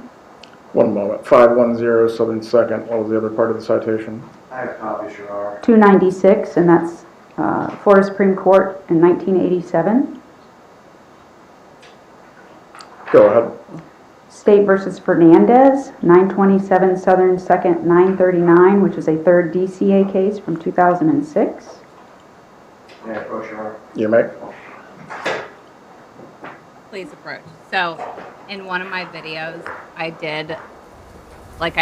One moment. 510 Southern 2nd. What was the other part of the citation? I have copies, Your Honor. 296, and that's Florida Supreme Court in 1987. Go ahead. State versus Fernandez, 927 Southern 2nd, 939, which is a third DCA case from 2006. May I approach, Your Honor? You may. Please approach. So, in one of my videos, I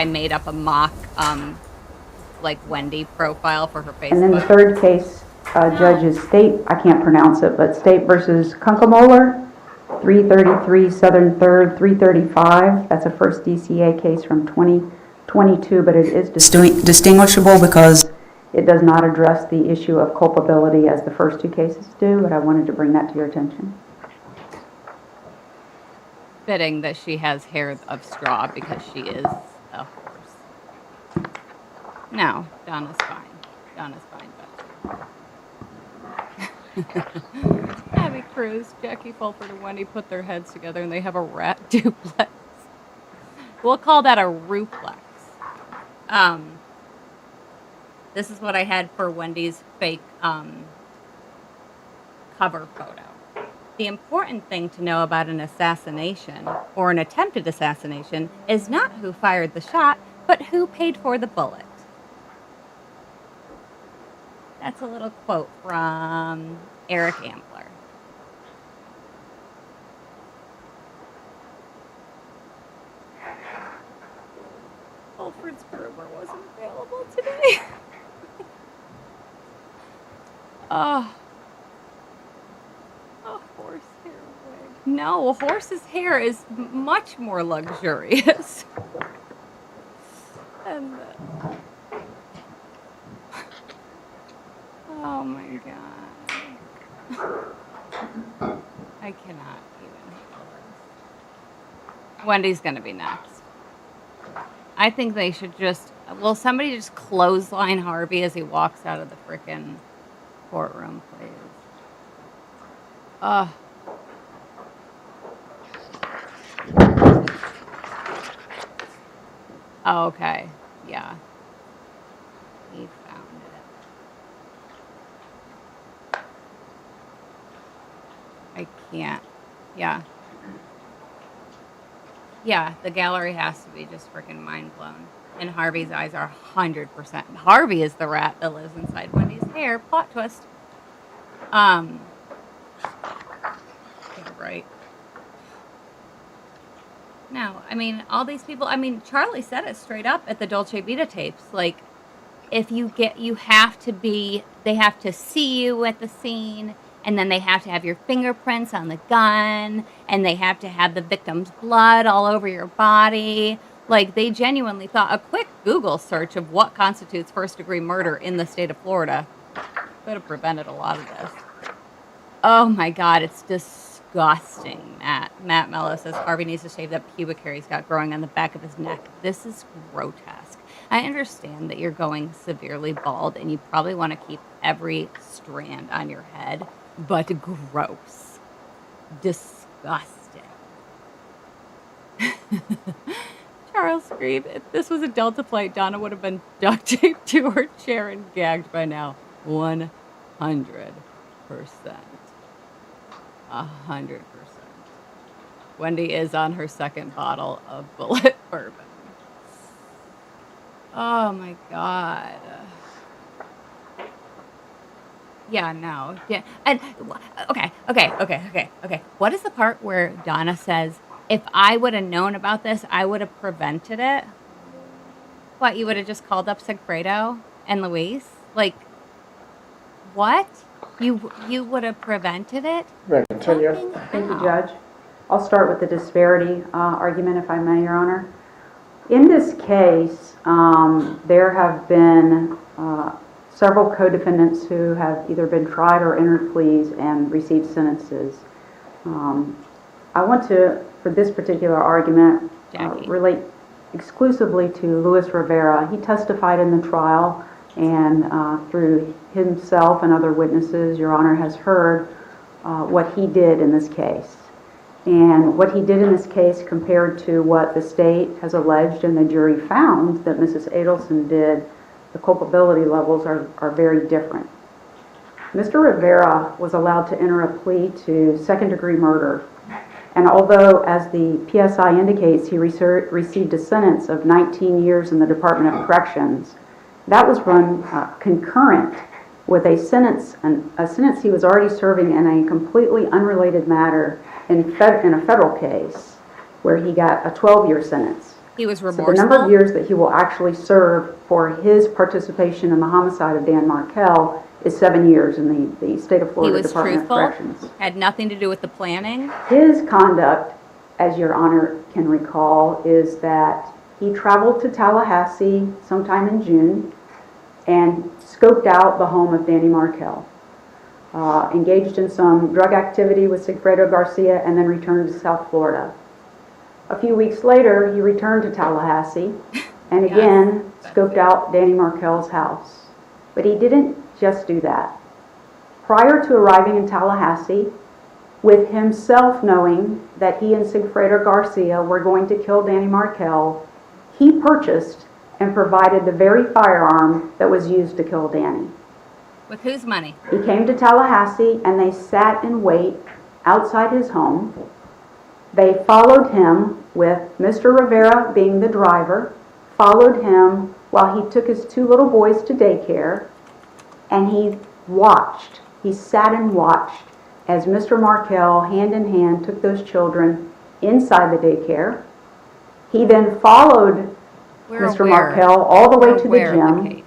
made up a mock, Wendy profile for her Facebook. And then the third case, Judge, is State, I can't pronounce it, but State versus Kunkemoller, 333 Southern 3rd, 335. That's a first DCA case from 2022, but it is distinguishable because it does not address the issue of culpability as the first two cases do, but I wanted to bring that to your attention. Fitting that she has hair of straw because she is a horse. No, Donna's fine. Donna's fine, but Abby Cruz, Jackie Fulford, and Wendy put their heads together and they have a rat duplex. We'll call that a rooflex. This is what I had for Wendy's fake cover photo. The important thing to know about an assassination or an attempted assassination is not who fired the shot, but who paid for the bullet. That's a little quote from Eric Ambler. Fulford's groomer wasn't available today. Oh. A horsehair wig. No, a horse's hair is much more luxurious. And oh my god. I cannot even handle this. Wendy's gonna be next. I think they should just, will somebody just clothesline Harvey as he walks out of the frickin' courtroom, please? Oh, okay. Yeah. He found it. I can't. Yeah. Yeah, the gallery has to be just freaking mind blown. And Harvey's eyes are 100%. Harvey is the rat that lives inside Wendy's hair. Plot twist. Yeah, right. No, I mean, all these people, I mean, Charlie said it straight up at the Dolce Vita tapes. Like, if you have to be, they have to see you at the scene, and then they have to have your fingerprints on the gun, and they have to have the victim's blood all over your body. Like, they genuinely thought a quick Google search of what constitutes first-degree murder in the state of Florida could have prevented a lot of this. Oh my God, it's disgusting, Matt. Matt Mello says Harvey needs to shave that pubic hair he's got growing on the back of his neck. This is grotesque. I understand that you're going severely bald and you probably want to keep every strand on your head, but gross. Disgusting. Charles screamed, if this was a Delta flight, Donna would have been duct taped to her chair and gagged by now. 100%. 100%. Wendy is on her second bottle of bullet bourbon. Oh my God. Yeah, no. Yeah. And okay. What is the part where Donna says, if I would have known about this, I would have prevented it? What, you would have just called up Sigfredo and Luis? Like, what? You would have prevented it? May I continue? Fucking Thank you, how? Judge. I'll start with the disparity argument, if I may, Your Honor. In this case, there have been several co-defendants who have either been tried or entered pleas and received sentences. I want to, for this particular argument, relate exclusively to Luis Rivera. He testified in the trial, and through himself and other witnesses, Your Honor has heard what he did in this case. And what he did in this case compared to what the state has alleged and the jury found that Mrs. Adelson did, the culpability levels are very different. Mr. Rivera was allowed to enter a plea to second-degree murder. And although, as the PSI indicates, he received a sentence of 19 years in the Department of Corrections, that was run concurrent with a sentence he was already serving in a completely unrelated matter in a federal case where he got a 12-year sentence. He was So remorseful? the number of years that he will actually serve for his participation in the homicide of Dan Markell is 7 years in the state of Florida He was Department truthful? of Corrections. Had nothing to do with the planning? His conduct, as Your Honor can recall, is that he traveled to Tallahassee sometime in June and scoped out the home of Danny Markell, engaged in some drug activity with Sigfredo Garcia, and then returned to South Florida. A few weeks later, he returned to Tallahassee and again scoped out Danny Markell's house. But he didn't just do that. Prior to arriving in Tallahassee, with himself knowing that he and Sigfredo Garcia were going to kill Danny Markell, he purchased and provided the very firearm that was used to kill Danny. With whose money? He came to Tallahassee and they sat in wait outside his home. They followed him with Mr. Rivera being the driver, followed him while he took his two little boys to daycare, and he sat and watched as Mr. Markell, hand in hand, took those children inside the daycare. He then followed Mr. Markell all the way to the gym,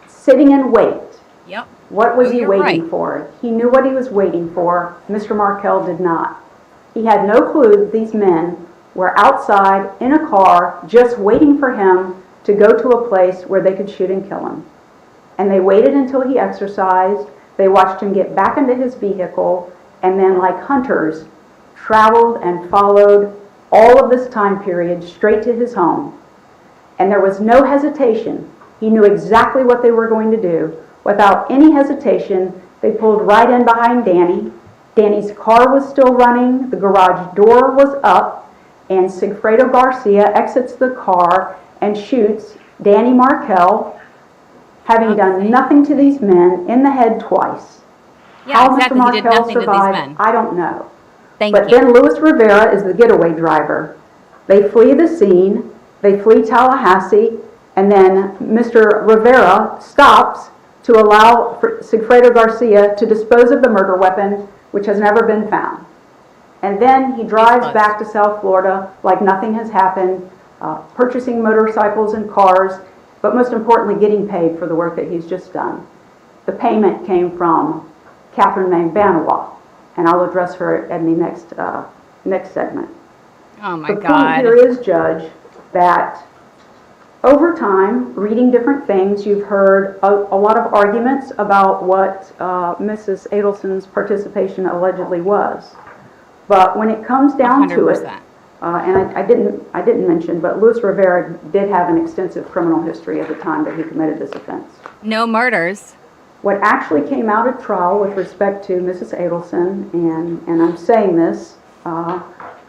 sitting in wait. Yep. What was he you're waiting right. for? He knew what he was waiting for. Mr. Markell did not. He had no clue that these men were outside in a car just waiting for him to go to a place where they could shoot and kill him. And they waited until he exercised. They watched him get back into his vehicle, and then, like hunters, traveled and followed all of this time period straight to his home. And there was no hesitation. He knew exactly what they were going to do. Without any hesitation, they pulled right in behind Danny. Danny's car was still running, the garage door was up, and Sigfredo Garcia exits the car and shoots Danny Markell, having done nothing to these men, in the head twice. Yeah, How exactly. Mr. He did Markell nothing to these survived, men. I don't know. Thank you. Then Luis Rivera is the getaway driver. They flee the scene, they flee Tallahassee, and then Mr. Rivera stops to allow Sigfredo Garcia to dispose of the murder weapon, which has never been found. And then he drives back to South Florida like nothing has happened, purchasing motorcycles and cars, but most importantly, getting paid for the work that he's just done. The payment came from Catherine Mangbanawah, and I'll address her in the next segment. Oh my The point God. here is, Judge, that over time, reading different things, you've heard a lot of arguments about what Mrs. Adelson's participation allegedly was. But when it comes down to it, 100%. and I didn't mention, but Luis Rivera did have an extensive criminal history at the time that he committed this offense. No murders. What actually came out at trial with respect to Mrs. Adelson, and I'm saying this,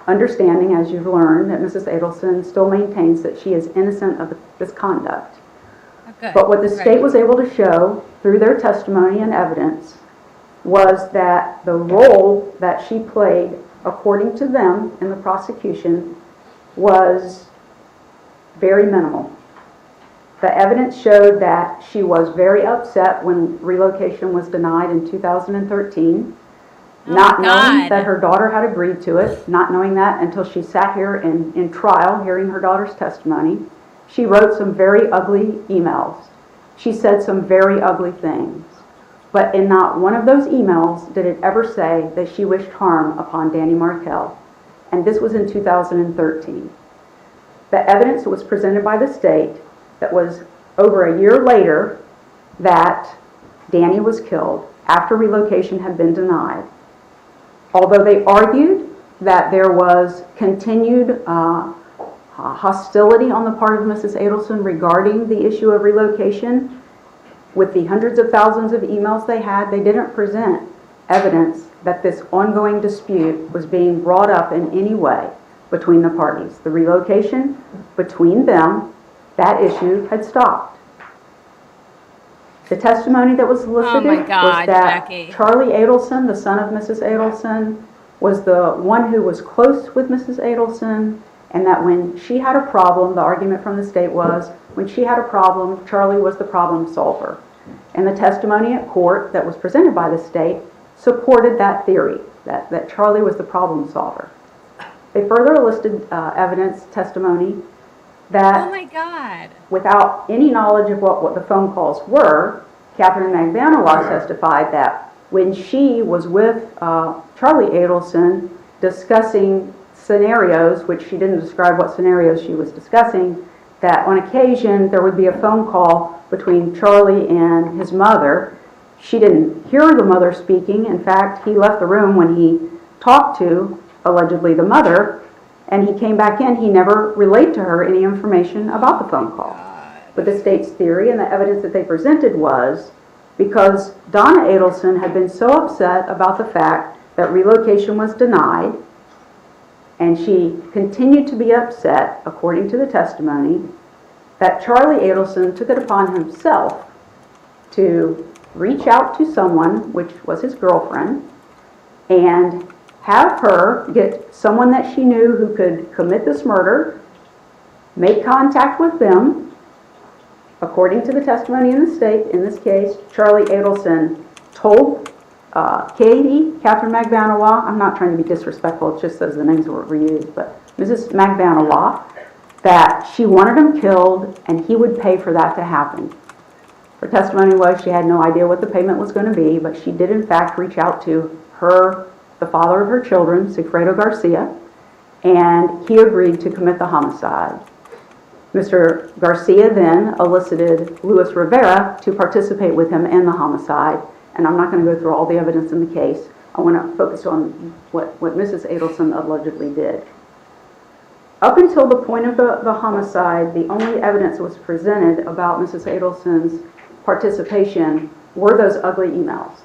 understanding, as you've learned, that Mrs. Adelson still maintains that she is innocent of this conduct. Oh, good. But what the Right. state was able to show through their testimony and evidence was that the role that she played, according to them in the prosecution, was very minimal. The evidence showed that she was very upset when relocation was denied in 2013, not knowing that her daughter had agreed to it, not knowing that until she sat here in trial hearing her daughter's testimony. She wrote some very ugly emails. She said some very ugly things. But in not one of those emails did it ever say that she wished harm upon Danny Markell. And this was in 2013. The evidence was presented by the state that was over a year later that Danny was killed after relocation had been denied. Although they argued that there was continued hostility on the part of Mrs. Adelson regarding the issue of relocation, with the hundreds of thousands of emails they had, they didn't present evidence that this ongoing dispute was being brought up in any way between the parties. The relocation between them, that issue had stopped. The testimony that was elicited was that Jackie. Charlie Adelson, the son of Mrs. Adelson, was the one who was close with Mrs. Adelson, and that when she had a problem, the argument from the state was, when she had a problem, Charlie was the problem solver. And the testimony at court that was presented by the state supported that theory, that Charlie was the problem solver. They further elicited evidence, testimony, that Oh my God. without any knowledge of what the phone calls were, Catherine Magbanawala testified that when she was with Charlie Adelson discussing scenarios, which she didn't describe what scenarios she was discussing, that on occasion there would be a phone call between Charlie and his mother. She didn't hear the mother speaking. In fact, he left the room when he talked to, allegedly, the mother, and he came back in. He never relayed to her any information about the phone call. But the state's theory and the evidence that they presented was because Donna Adelson had been so upset about the fact that relocation was denied, and she continued to be upset, according to the testimony, that Charlie Adelson took it upon himself to reach out to someone, which was his girlfriend, and have her get someone that she knew who could commit this murder, make contact with them. According to the testimony in the state, in this case, Charlie Adelson told Katie, Catherine Magbanawala, I'm not trying to be disrespectful, it's just those the names were reused, but Mrs. Magbanawala, that she wanted him killed and he would pay for that to happen. Her testimony was she had no idea what the payment was going to be, but she did in fact reach out to the father of her children, Sigfredo Garcia, and he agreed to commit the homicide. Mr. Garcia then elicited Luis Rivera to participate with him in the homicide, and I'm not going to go through all the evidence in the case. I want to focus on what Mrs. Adelson allegedly did. Up until the point of the homicide, the only evidence that was presented about Mrs. Adelson's participation were those ugly emails.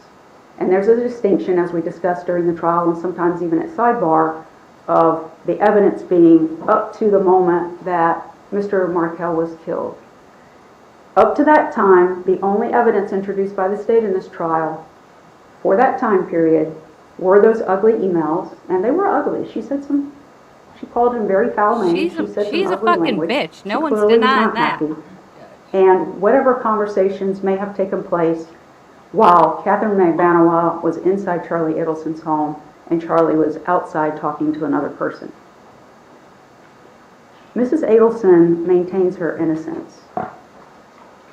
And there's a distinction, as we discussed during the trial and sometimes even at sidebar, of the evidence being up to the moment that Mr. Markell was killed. Up to that time, the only evidence introduced by the state in this trial for that time period were those ugly emails, and they were ugly. She called him very foul names. She's a fucking language. bitch. No She one's clearly was denying not that. happy. And whatever conversations may have taken place while Catherine Magbanawala was inside Charlie Adelson's home and Charlie was outside talking to another person. Mrs. Adelson maintains her innocence.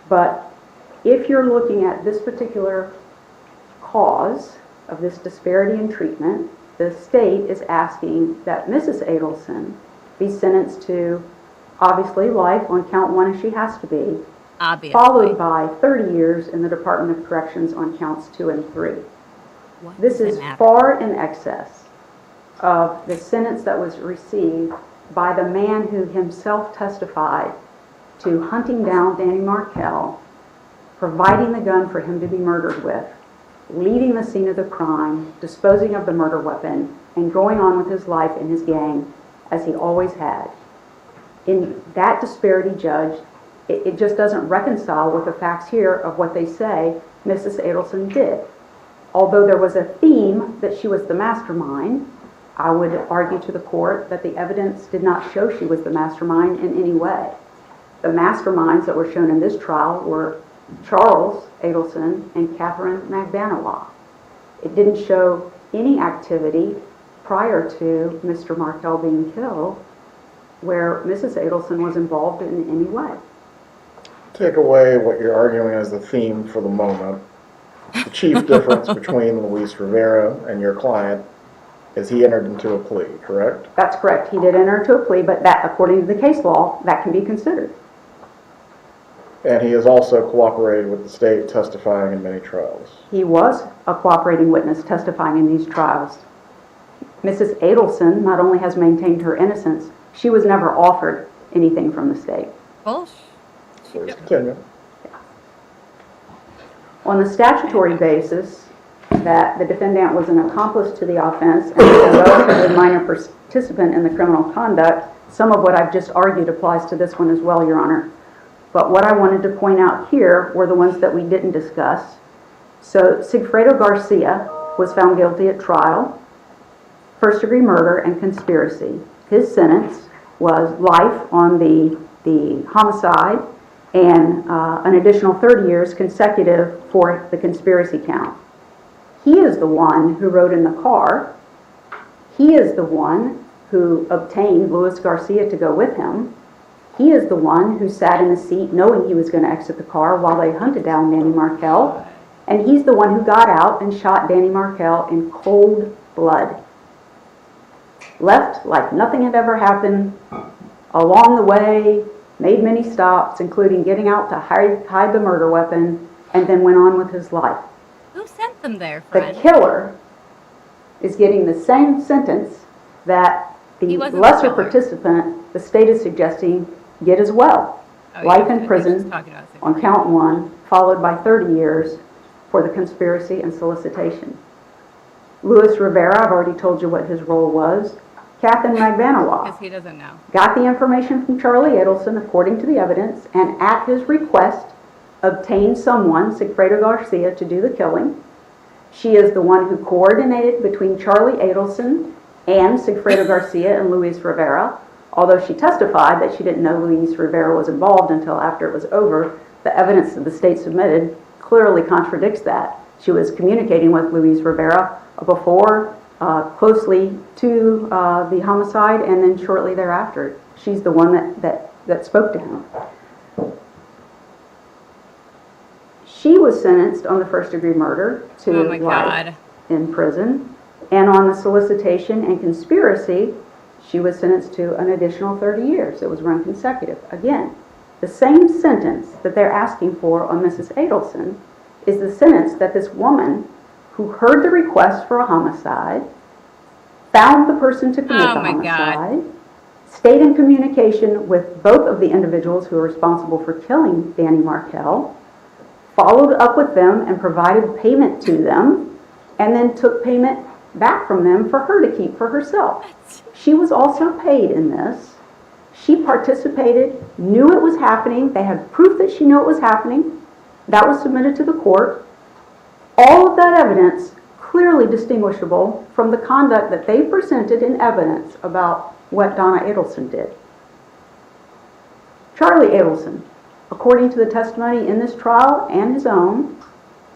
But if you're looking at this particular cause of this disparity in treatment, the state is asking that Mrs. Adelson be sentenced to, obviously, life on count 1 as she has to be, Obviously. followed by 30 years in the Department of Corrections on counts 2 and 3. What This does it is matter? far in excess of the sentence that was received by the man who himself testified to hunting down Danny Markell, providing the gun for him to be murdered with, leaving the scene of the crime, disposing of the murder weapon, and going on with his life in his gang as he always had. In that disparity, Judge, it just doesn't reconcile with the facts here of what they say Mrs. Adelson did. Although there was a theme that she was the mastermind, I would argue to the court that the evidence did not show she was the mastermind in any way. The masterminds that were shown in this trial were Charles Adelson and Catherine Magbanawa. It didn't show any activity prior to Mr. Markel being killed where Mrs. Adelson was involved in any way. Take away what you're arguing as the theme for the moment. The chief difference between Luis Rivera and your client is he entered into a plea, correct? That's correct. He did enter into a plea, but that, according to the case law, that can be considered. And he has also cooperated with the state, testifying in many trials. He was a cooperating witness testifying in these trials. Mrs. Adelson not only has maintained her innocence, she was never offered anything from the state. Bullshit. Please continue. On the statutory basis that the defendant was an accomplice to the offense and a relatively minor participant in the criminal conduct, some of what I've just argued applies to this one as well, Your Honor. But what I wanted to point out here were the ones that we didn't discuss. So Sigfredo Garcia was found guilty at trial, first-degree murder and conspiracy. His sentence was life on the homicide and an additional 30 years consecutive for the conspiracy count. He is the one who rode in the car. He is the one who obtained Luis Garcia to go with him. He is the one who sat in the seat knowing he was going to exit the car while they hunted down Danny Markel. And he's the one who got out and shot Danny Markel in cold blood. Left like nothing had ever happened. Along the way, made many stops, including getting out to hide the murder weapon, and then went on with his life. Who sent them there, The friend? killer is getting the same sentence that the He wasn't the lesser killer. participant, the state is suggesting, get as well. Oh, yeah, Life I in was prison just talking about on Sigfredo. count 1, followed by 30 years for the conspiracy and solicitation. Luis Rivera, I've already told you what his role was. Catherine Magbanawa Because he doesn't know. got the information from Charlie Adelson according to the evidence, and at his request obtained someone, Sigfredo Garcia, to do the killing. She is the one who coordinated between Charlie Adelson and Sigfredo Garcia and Luis Rivera. Although she testified that she didn't know Luis Rivera was involved until after it was over, the evidence that the state submitted clearly contradicts that. She was communicating with Luis Rivera before, closely to the homicide, and then shortly thereafter. She's the one that spoke to him. She was sentenced on the first-degree murder to Oh my life God. in prison, and on the solicitation and conspiracy, she was sentenced to an additional 30 years. It was run consecutive. Again, the same sentence that they're asking for on Mrs. Adelson is the sentence that this woman who heard the request for a homicide, found the person to commit Oh the my God. homicide, stayed in communication with both of the individuals who were responsible for killing Danny Markel, followed up with them and provided payment to them, and then took payment back from them for her to keep for herself. She was also paid in this. She participated, knew it was happening. They had proof that she knew it was happening. That was submitted to the court. All of that evidence clearly distinguishable from the conduct that they presented in evidence about what Donna Adelson did. Charlie Adelson, according to the testimony in this trial and his own,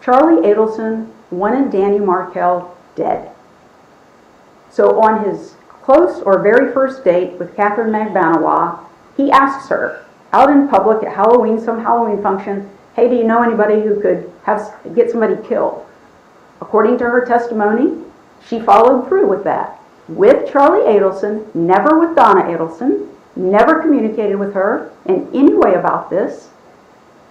Charlie Adelson wanted Danny Markel dead. So on his close or very first date with Catherine Magbanawa, he asks her out in public at Halloween, some Halloween function, hey, do you know anybody who could get somebody killed? According to her testimony, she followed through with that. With Charlie Adelson, never with Donna Adelson, never communicated with her in any way about this.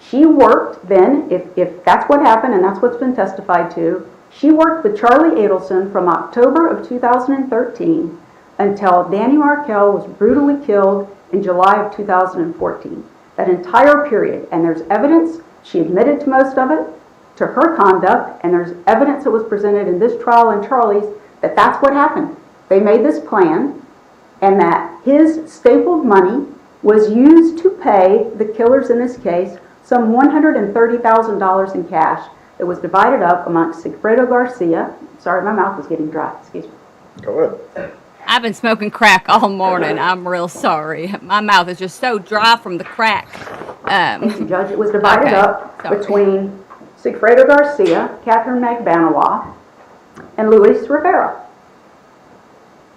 She worked then, if that's what happened and that's what's been testified to, she worked with Charlie Adelson from October of 2013 until Danny Markel was brutally killed in July of 2014. That entire period, and there's evidence, she admitted to most of it, to her conduct, and there's evidence that was presented in this trial and Charlie's that that's what happened. They made this plan, and that his stapled money was used to pay the killers in this case some $130,000 in cash that was divided up amongst Sigfredo Garcia. Sorry, my mouth is getting dry, excuse me. Go ahead. I've been smoking crack all morning. I'm real sorry. My mouth is just so dry from the crack. Thank you, Judge. It was divided Okay, up sorry. between Sigfredo Garcia, Catherine Magbanowa, and Luis Rivera.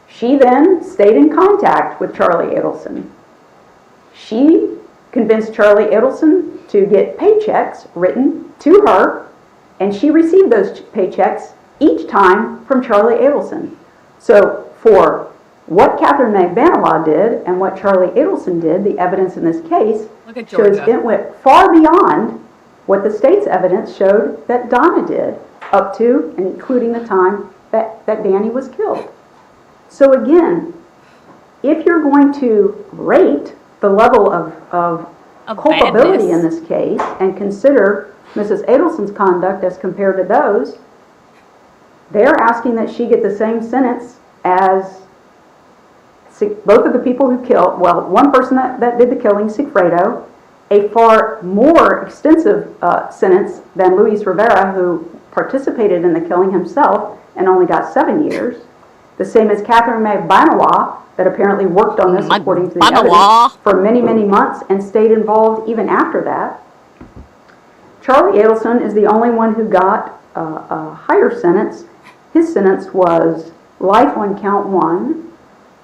She then stayed in contact with Charlie Adelson. She convinced Charlie Adelson to get paychecks written to her, and she received those paychecks each time from Charlie Adelson. So for what Catherine Magbanowa did and what Charlie Adelson did, the evidence in this case Look at shows Georgia. it went far beyond what the state's evidence showed that Donna did, up to and including the time that Danny was killed. So again, if you're going to rate the level of culpability in badness. this case and consider Mrs. Adelson's conduct as compared to those, they're asking that she get the same sentence as both of the people who killed, well, one person that did the killing, Sigfredo, a far more extensive sentence than Luis Rivera, who participated in the killing himself and only got 7 years. The same as Catherine Magbanowa, that apparently worked on this, according to the evidence, for many, many months and stayed involved even after that. Charlie Adelson is the only one who got a higher sentence. His sentence was life on count 1,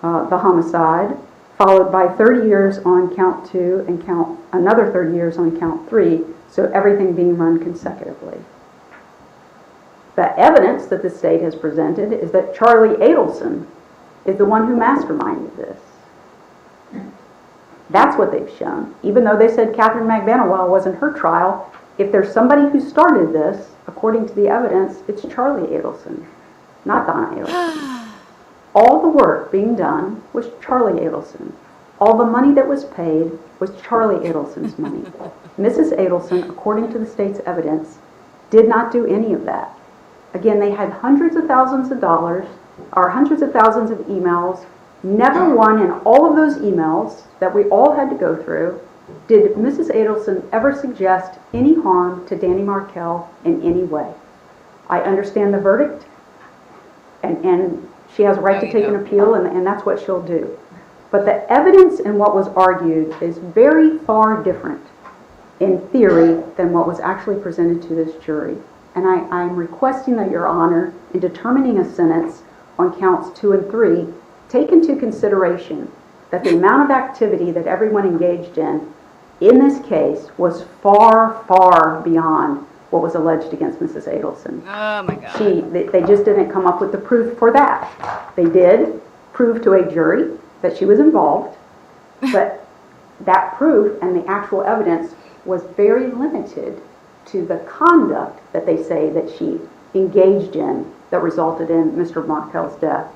the homicide, followed by 30 years on count 2 and another 30 years on count 3, so everything being run consecutively. The evidence that the state has presented is that Charlie Adelson is the one who masterminded this. That's what they've shown. Even though they said Catherine Magbanowa wasn't her trial, if there's somebody who started this, according to the evidence, it's Charlie Adelson, not Donna Adelson. All the work being done was Charlie Adelson. All the money that was paid was Charlie Adelson's money. Mrs. Adelson, according to the state's evidence, did not do any of that. Again, they had hundreds of thousands of dollars, or hundreds of thousands of emails. Never one in all of those emails that we all had to go through did Mrs. Adelson ever suggest any harm to Danny Markell in any way. I understand the verdict, and she has a right to take an appeal, and that's what she'll do. But the evidence in what was argued is very far different in theory than what was actually presented to this jury. And I'm requesting that Your Honor, in determining a sentence on counts 2 and 3, take into consideration that the amount of activity that everyone engaged in this case was far, far beyond what was alleged against Mrs. Adelson. Oh my God. They just didn't come up with the proof for that. They did prove to a jury that she was involved, but that proof and the actual evidence was very limited to the conduct that they say that she engaged in that resulted in Mr. Markell's death.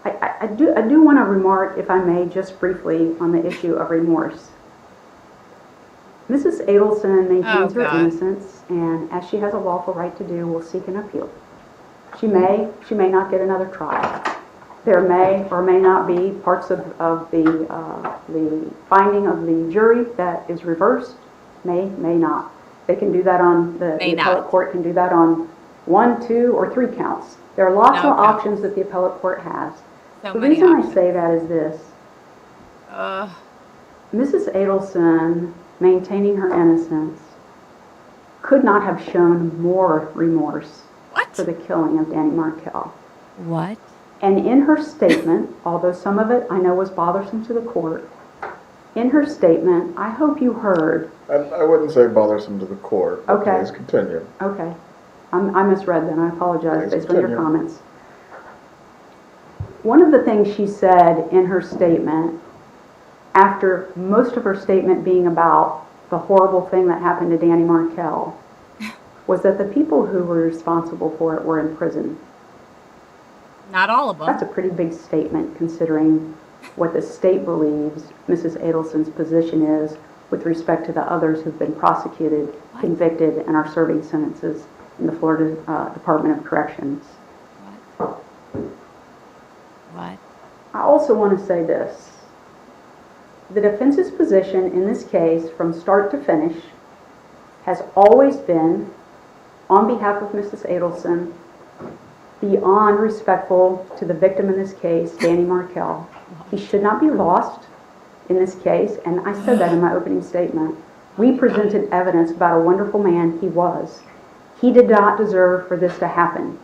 I do want to remark, if I may, just briefly on the issue of remorse. Mrs. Adelson maintains her innocence, and as she has a lawful right to do, will seek an appeal. She may not get another trial. There may or may not be parts of the finding of the jury that is reversed. May not. They can do that on the appellate court can do that on 1, 2, or 3 counts. There are lots of options that the appellate court has. So the many reason options. I say that is this. Mrs. Adelson, maintaining her innocence, could not have shown more remorse for the killing of Danny Markell. What? And in her statement, although some of it I know was bothersome to the court, in her statement, I hope you heard. I wouldn't say bothersome to the court. Okay. Please continue. Okay. I misread then. I apologize based on your comments. One of the things she said in her statement, after most of her statement being about the horrible thing that happened to Danny Markell, was that the people who were responsible for it were in prison. Not all of them. That's a pretty big statement considering what the state believes Mrs. Adelson's position is with respect to the others who've been prosecuted, convicted, and are serving sentences in the Florida Department of Corrections. What? I also want to say this. The defense's position in this case, from start to finish, has always been, on behalf of Mrs. Adelson, beyond respectful to the victim in this case, Danny Markell. He should not be lost in this case, and I said that in my opening statement. We presented evidence about a wonderful man he was. He did not deserve for this to happen.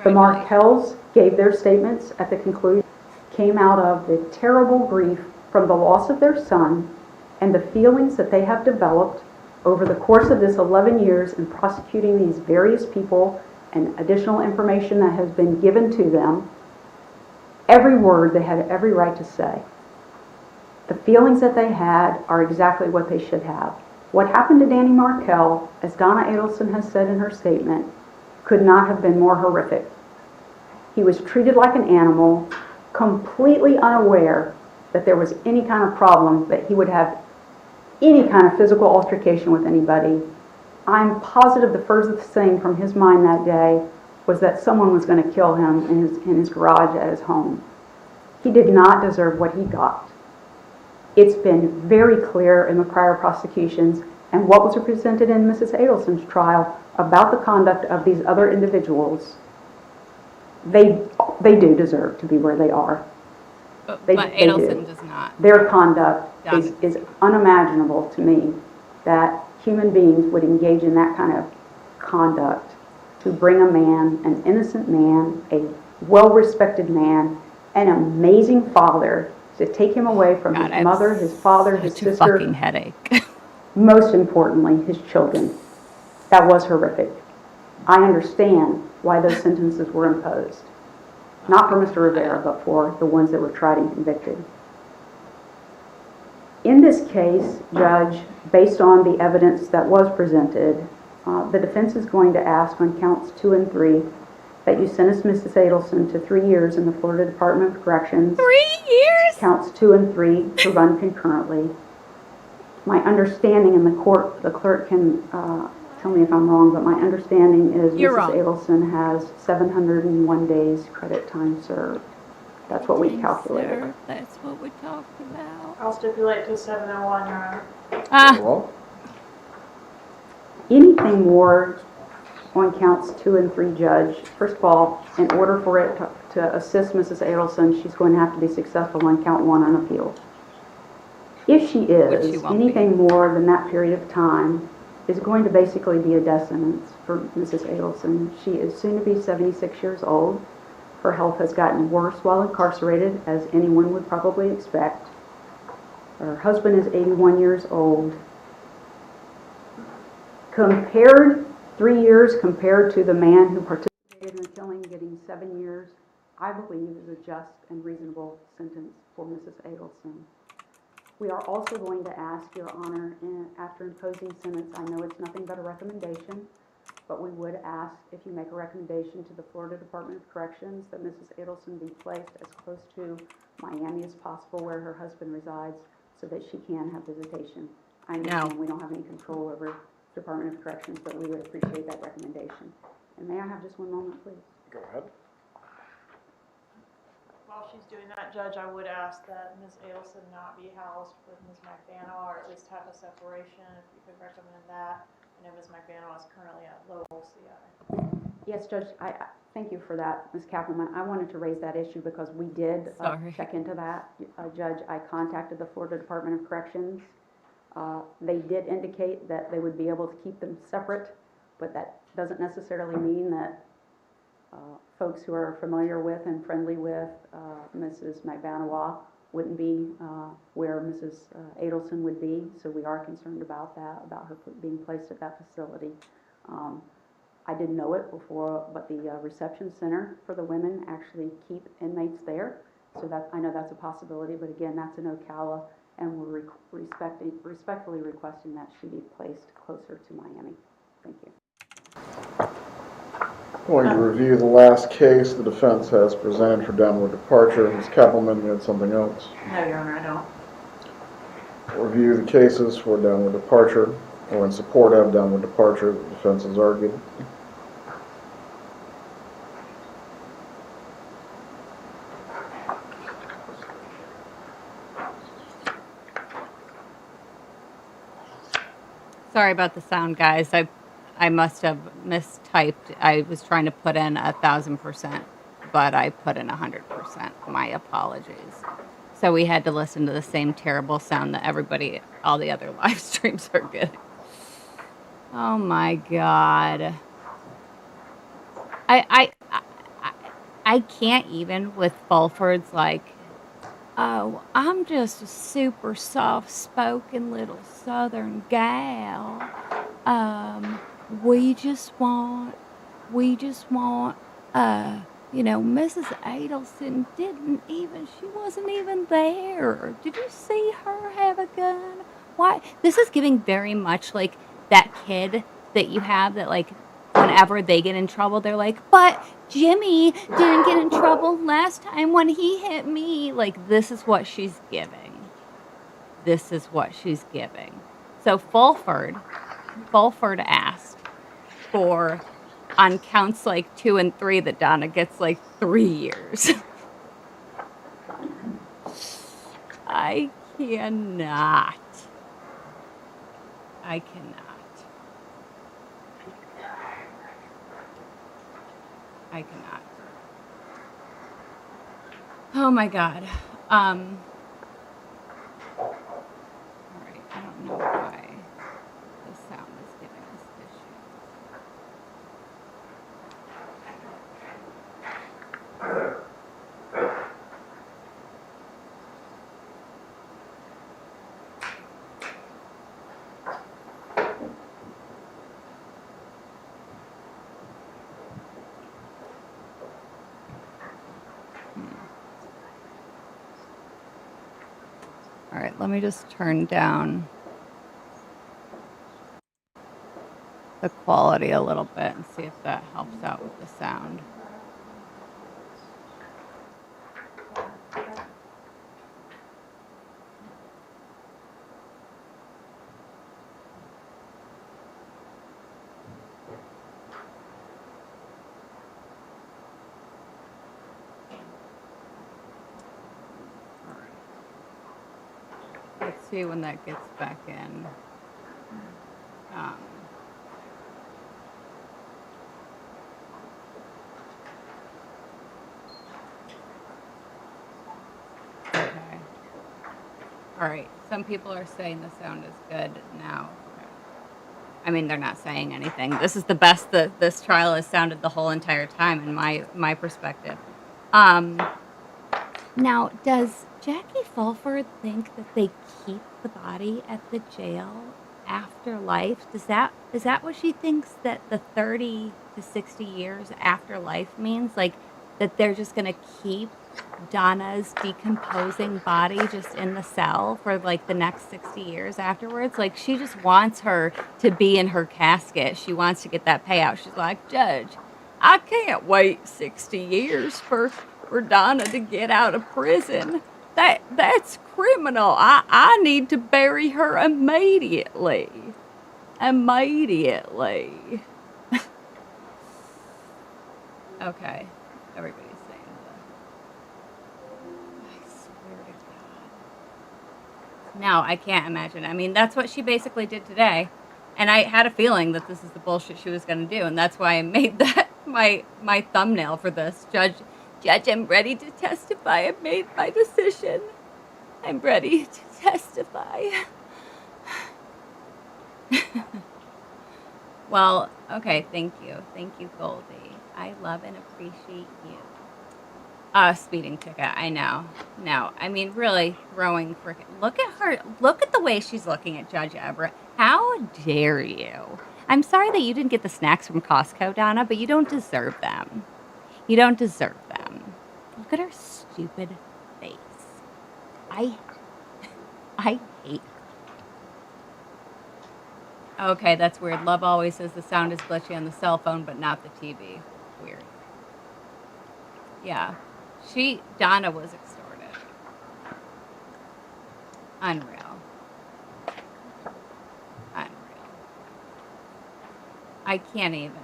The Markells gave their statements at the conclusion, came out of the terrible grief from the loss of their son and the feelings that they have developed over the course of this 11 years in prosecuting these various people and additional information that has been given to them. Every word they had every right to say. The feelings that they had are exactly what they should have. What happened to Danny Markell, as Donna Adelson has said in her statement, could not have been more horrific. He was treated like an animal, completely unaware that there was any kind of problem, that he would have any kind of physical altercation with anybody. I'm positive the furthest thing from his mind that day was that someone was going to kill him in his garage at his home. He did not deserve what he got. It's been very clear in the prior prosecutions and what was presented in Mrs. Adelson's trial about the conduct of these other individuals. They do deserve to be where they are. But They Adelson do. does not. Their conduct Doesn't. is unimaginable to me, that human beings would engage in that kind of conduct to bring a man, an innocent man, a well-respected man, an amazing father, to take him away from God, I his have mother, his father, his such a sister, fucking headache. most importantly, his children. That was horrific. I understand why those sentences were imposed. Not for Mr. Rivera, but for the ones that were tried and convicted. In this case, Judge, based on the evidence that was presented, the defense is going to ask on counts 2 and 3 that you sentence Mrs. Adelson to 3 years in the Florida Department of Corrections. 3 years? Counts 2 and 3 to run concurrently. My understanding in the court, the clerk can tell me if I'm wrong, but my understanding is You're Mrs. wrong. Adelson has 701 days credit time served. That's what we calculated. Sir, that's what we talked about. I'll stipulate to 7:01, Your Honor. Well, Anything more on counts 2 and 3, Judge? First of all, in order for it to assist Mrs. Adelson, she's going to have to be successful on count 1 unappealed. If she Which she is, won't anything more than that period of time is going to basically be a death sentence for Mrs. Adelson. She is soon to be 76 years old. Her health has gotten worse while incarcerated, as anyone would probably expect. Her husband is 81 years old. Compared, 3 years compared to the man who participated in the killing getting 7 years, I believe is a just and reasonable sentence for Mrs. Adelson. We are also going to ask, Your Honor, after imposing sentence, I know it's nothing but a recommendation, but we would ask if you make a recommendation to the Florida Department of Corrections that Mrs. Adelson be placed as close to Miami as possible, where her husband resides, so that she can have visitation. I understand we don't have any control over Department of Corrections, but we would appreciate that recommendation. And may I have just one moment, please? go ahead. While she's doing that, Judge, I would ask that Ms. Adelson not be housed with Ms. McBanow, or at least have a separation, if you could recommend that. I know Ms. McBanow is currently at Lowell CI. Yes, Judge, I thank you for that, Ms. Kappelman. I wanted to raise that issue because we did Sorry. check into that. Judge, I contacted the Florida Department of Corrections. They did indicate that they would be able to keep them separate, but that doesn't necessarily mean that folks who are familiar with and friendly with Mrs. McBanow wouldn't be where Mrs. Adelson would be, so we are concerned about that, about her being placed at that facility. I didn't know it before, but the reception center for the women actually keep inmates there, so that I know that's a possibility, but again, that's in Ocala, and we're respectfully requesting that she be placed closer to Miami. Thank you. Going to review the last case the defense has presented for downward departure. Ms. Kappelman, you had something else? No, Your Honor, I don't. Review the cases for downward departure, or in support of downward departure, the defense has argued. Sorry about the sound, guys. I must have mistyped. I was trying to put in 1,000%, but I put in 100%. My apologies. So we had to listen to the same terrible sound that all the other live streams are getting. Oh my God. I can't even with Fulford's like, oh, I'm just a super soft-spoken little Southern gal. We just want, Mrs. Adelson she wasn't even there. Did you see her have a gun? Why? This is giving very much like that kid that you have that like whenever they get in trouble, they're like, but Jimmy didn't get in trouble last time when he hit me. Like, this is what she's giving. This is what she's giving. So Fulford asked for, on counts like 2 and 3, that Donna gets like 3 years. I cannot. I cannot. Oh my God. All right. I don't know why the sound is giving us All right, let me just turn down the quality a little bit and see if that helps out with the sound. Let's see when that gets back in. Okay. All right. Some people are saying the sound is good now. Okay. I mean, they're not saying anything. This is the best that this trial has sounded the whole entire time in my perspective. Now, does Jackie Fulford think that they keep the body at the jail after life? Is that what she thinks that the 30 to 60 years after life means? Like that they're just going to keep Donna's decomposing body just in the cell for like the next 60 years afterwards? Like she just wants her to be in her casket. She wants to get that payout. She's like, Judge, I can't wait 60 years for Donna to get out of prison. That's criminal. I need to bury her immediately. Immediately. Okay. Everybody's saying that. I swear to God. No, I can't imagine. I mean, that's what she basically did today. And I had a feeling that this is the bullshit she was going to do. And that's why I made that my thumbnail for this. Judge, I'm ready to testify. I've made my decision. I'm ready to testify. Well, okay, thank you. Thank you, Goldie. I love and appreciate you. Speeding ticket, I know. No, I mean, really throwing frickin'. Look at her. Look at the way she's looking at Judge Everett. How dare you? I'm sorry that you didn't get the snacks from Costco, Donna, but you don't deserve them. You don't deserve them. Look at her stupid face. I hate her. Okay, that's weird. Love always says the sound is glitchy on the cell phone, but not the TV. Weird. Yeah. Donna was extorted. Unreal. I can't even.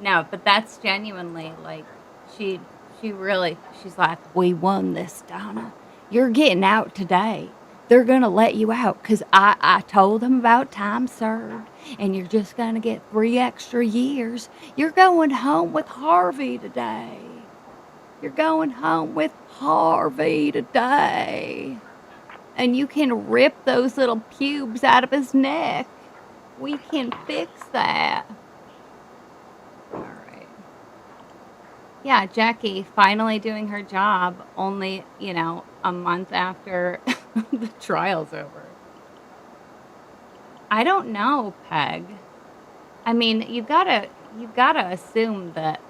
No, but that's genuinely like, she's like, we won this, Donna. You're getting out today. they're going to let you out because I told them about time served and you're just going to get 3 extra years. You're going home with Harvey today. You're going home with Harvey today. And you can rip those little pubes out of his neck. We can fix that. All right. Yeah, Jackie finally doing her job only, a month after the trial's over. I don't know, Peg. I mean, you've gotta assume that,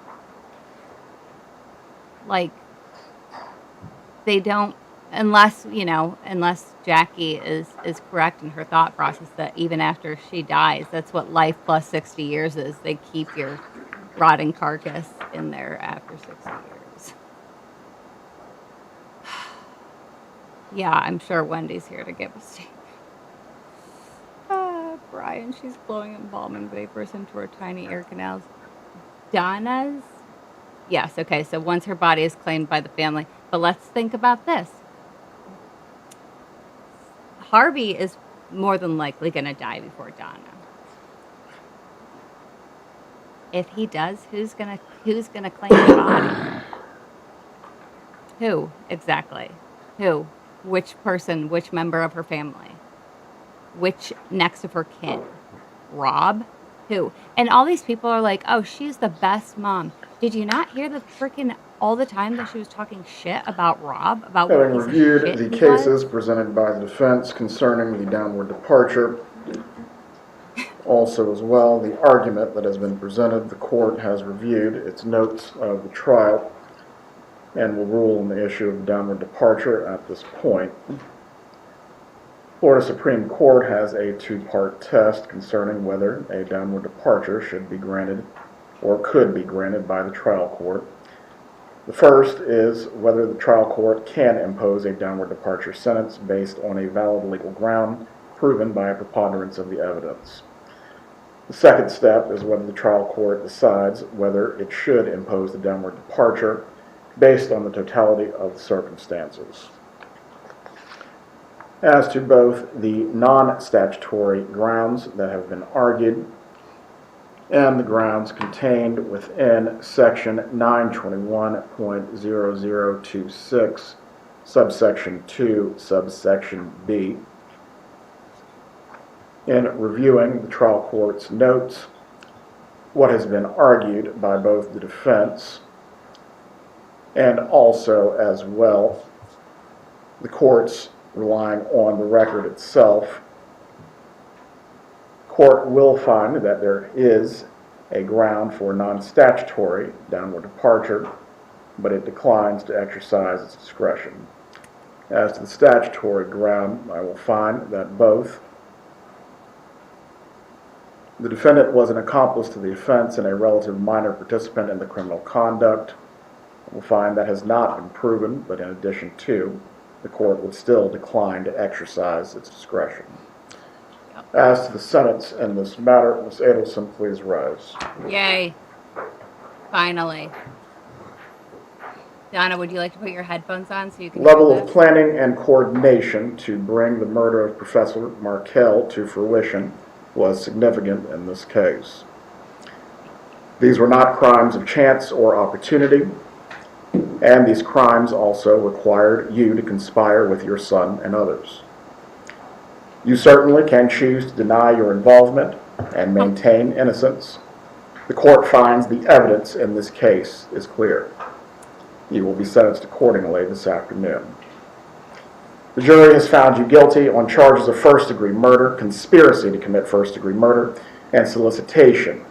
like, they don't, unless Jackie is correct in her thought process that even after she dies, that's what life plus 60 years is. They keep your rotting carcass in there after 60 years. Yeah, I'm sure Wendy's here to give a statement. Brian, she's blowing embalming vapors into her tiny ear canals. Donna's? Yes, okay, so once her body is claimed by the family. But let's think about this. Harvey is more than likely going to die before Donna. If he does, who's gonna claim the body? Who exactly? Who? Which person? Which member of her family? Which next of her kin? Rob? Who? And all these people are like, oh, she's the best mom. Did you not hear the freaking all the time that she was talking shit about Rob? About what Having piece of reviewed shit the he cases was? presented by the defense concerning the downward departure, also as well the argument that has been presented, the court has reviewed its notes of the trial and will rule on the issue of downward departure at this point. Florida Supreme Court has a 2-part test concerning whether a downward departure should be granted or could be granted by the trial court. The first is whether the trial court can impose a downward departure sentence based on a valid legal ground proven by a preponderance of the evidence. The second step is whether the trial court decides whether it should impose the downward departure based on the totality of the circumstances. As to both the non-statutory grounds that have been argued and the grounds contained within Section 921.0026, subsection 2, subsection B, in reviewing the trial court's notes, what has been argued by both the defense and also as well the court's relying on the record itself, court will find that there is a ground for non-statutory downward departure, but it declines to exercise its discretion. As to the statutory ground, I will find that both the defendant was an accomplice to the offense and a relative minor participant in the criminal conduct. I will find that has not been proven, but in addition to, the court would still decline to exercise its discretion. As to the sentence in this matter, Ms. Adelson, please rise. Yay. Finally. Donna, would you like to put your headphones on so you can Level hear of this? planning and coordination to bring the murder of Professor Markell to fruition was significant in this case. These were not crimes of chance or opportunity, and these crimes also required you to conspire with your son and others. You certainly can choose to deny your involvement and maintain innocence. The court finds the evidence in this case is clear. You will be sentenced accordingly this afternoon. The jury has found you guilty on charges of first-degree murder, conspiracy to commit first-degree murder, and solicitation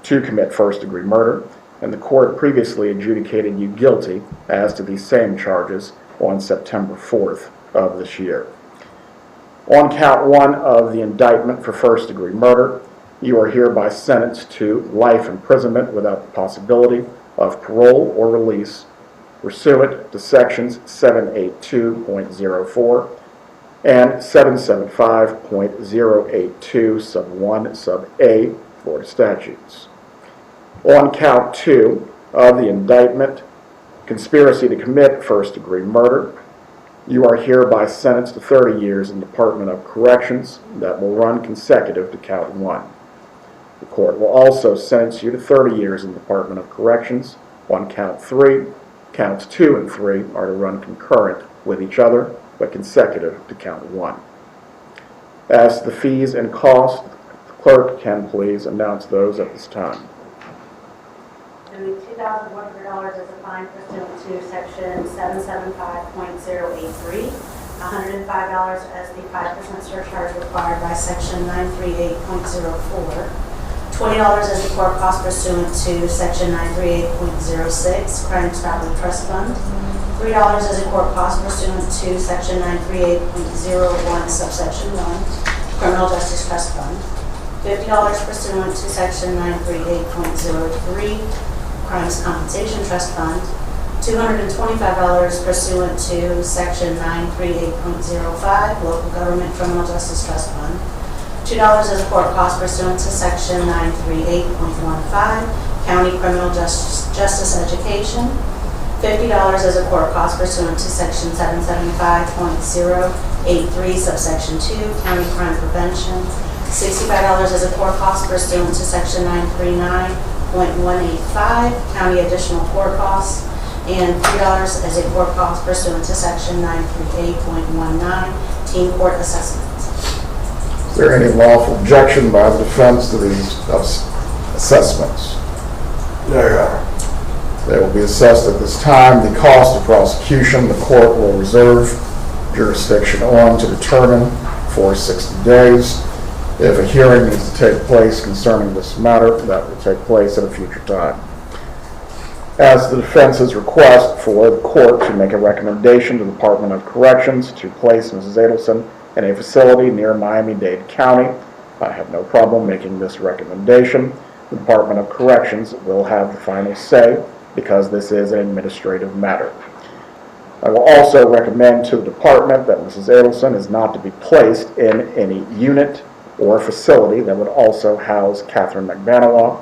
to commit first-degree murder, and the court previously adjudicated you guilty as to these same charges on September 4th of this year. On count 1 of the indictment for first-degree murder, you are hereby sentenced to life imprisonment without the possibility of parole or release pursuant to sections 782.04 and 775.082 sub 1 sub A Florida statutes. On count 2 of the indictment, conspiracy to commit first-degree murder, You are hereby sentenced to 30 years in Department of Corrections that will run consecutive to count 1. The court will also sentence you to 30 years in Department of Corrections on count 3. Counts 2 and 3 are to run concurrent with each other, but consecutive to count 1. As to the fees and costs, the clerk can please announce those at this time. Doing $2,100 as a fine pursuant to section 775.083, $105 as the 5% surcharge required by section 938.04, $20 as the court cost pursuant to section 938.06, Crime Stopping Trust Fund, $3 as a court cost pursuant to section 938.01, subsection 1, Criminal Justice Trust Fund, $50 pursuant to section 938.03, Crimes Compensation Trust Fund, $225 pursuant to section 938.05, Local Government Criminal Justice Trust Fund, $2 as a court cost pursuant to section 938.15, County Criminal Justice Education, $50 as a court cost pursuant to section 775.083, subsection 2, County Crime Prevention, $65 as a court cost pursuant to section 939.185, County Additional Court Costs, and $3 as a court cost pursuant to section 938.19, Teen Court Assessment. Is there any lawful objection by the defense to these assessments? No, Your Honor. They will be assessed at this time. The cost of prosecution, the court will reserve jurisdiction on to determine for 60 days. If a hearing needs to take place concerning this matter, that will take place at a future time. As the defense's request for the court to make a recommendation to the Department of Corrections to place Mrs. Adelson in a facility near Miami-Dade County, I have no problem making this recommendation. The Department of Corrections will have the final say because this is an administrative matter. I will also recommend to the department that Mrs. Adelson is not to be placed in any unit or facility that would also house Catherine McVanawa.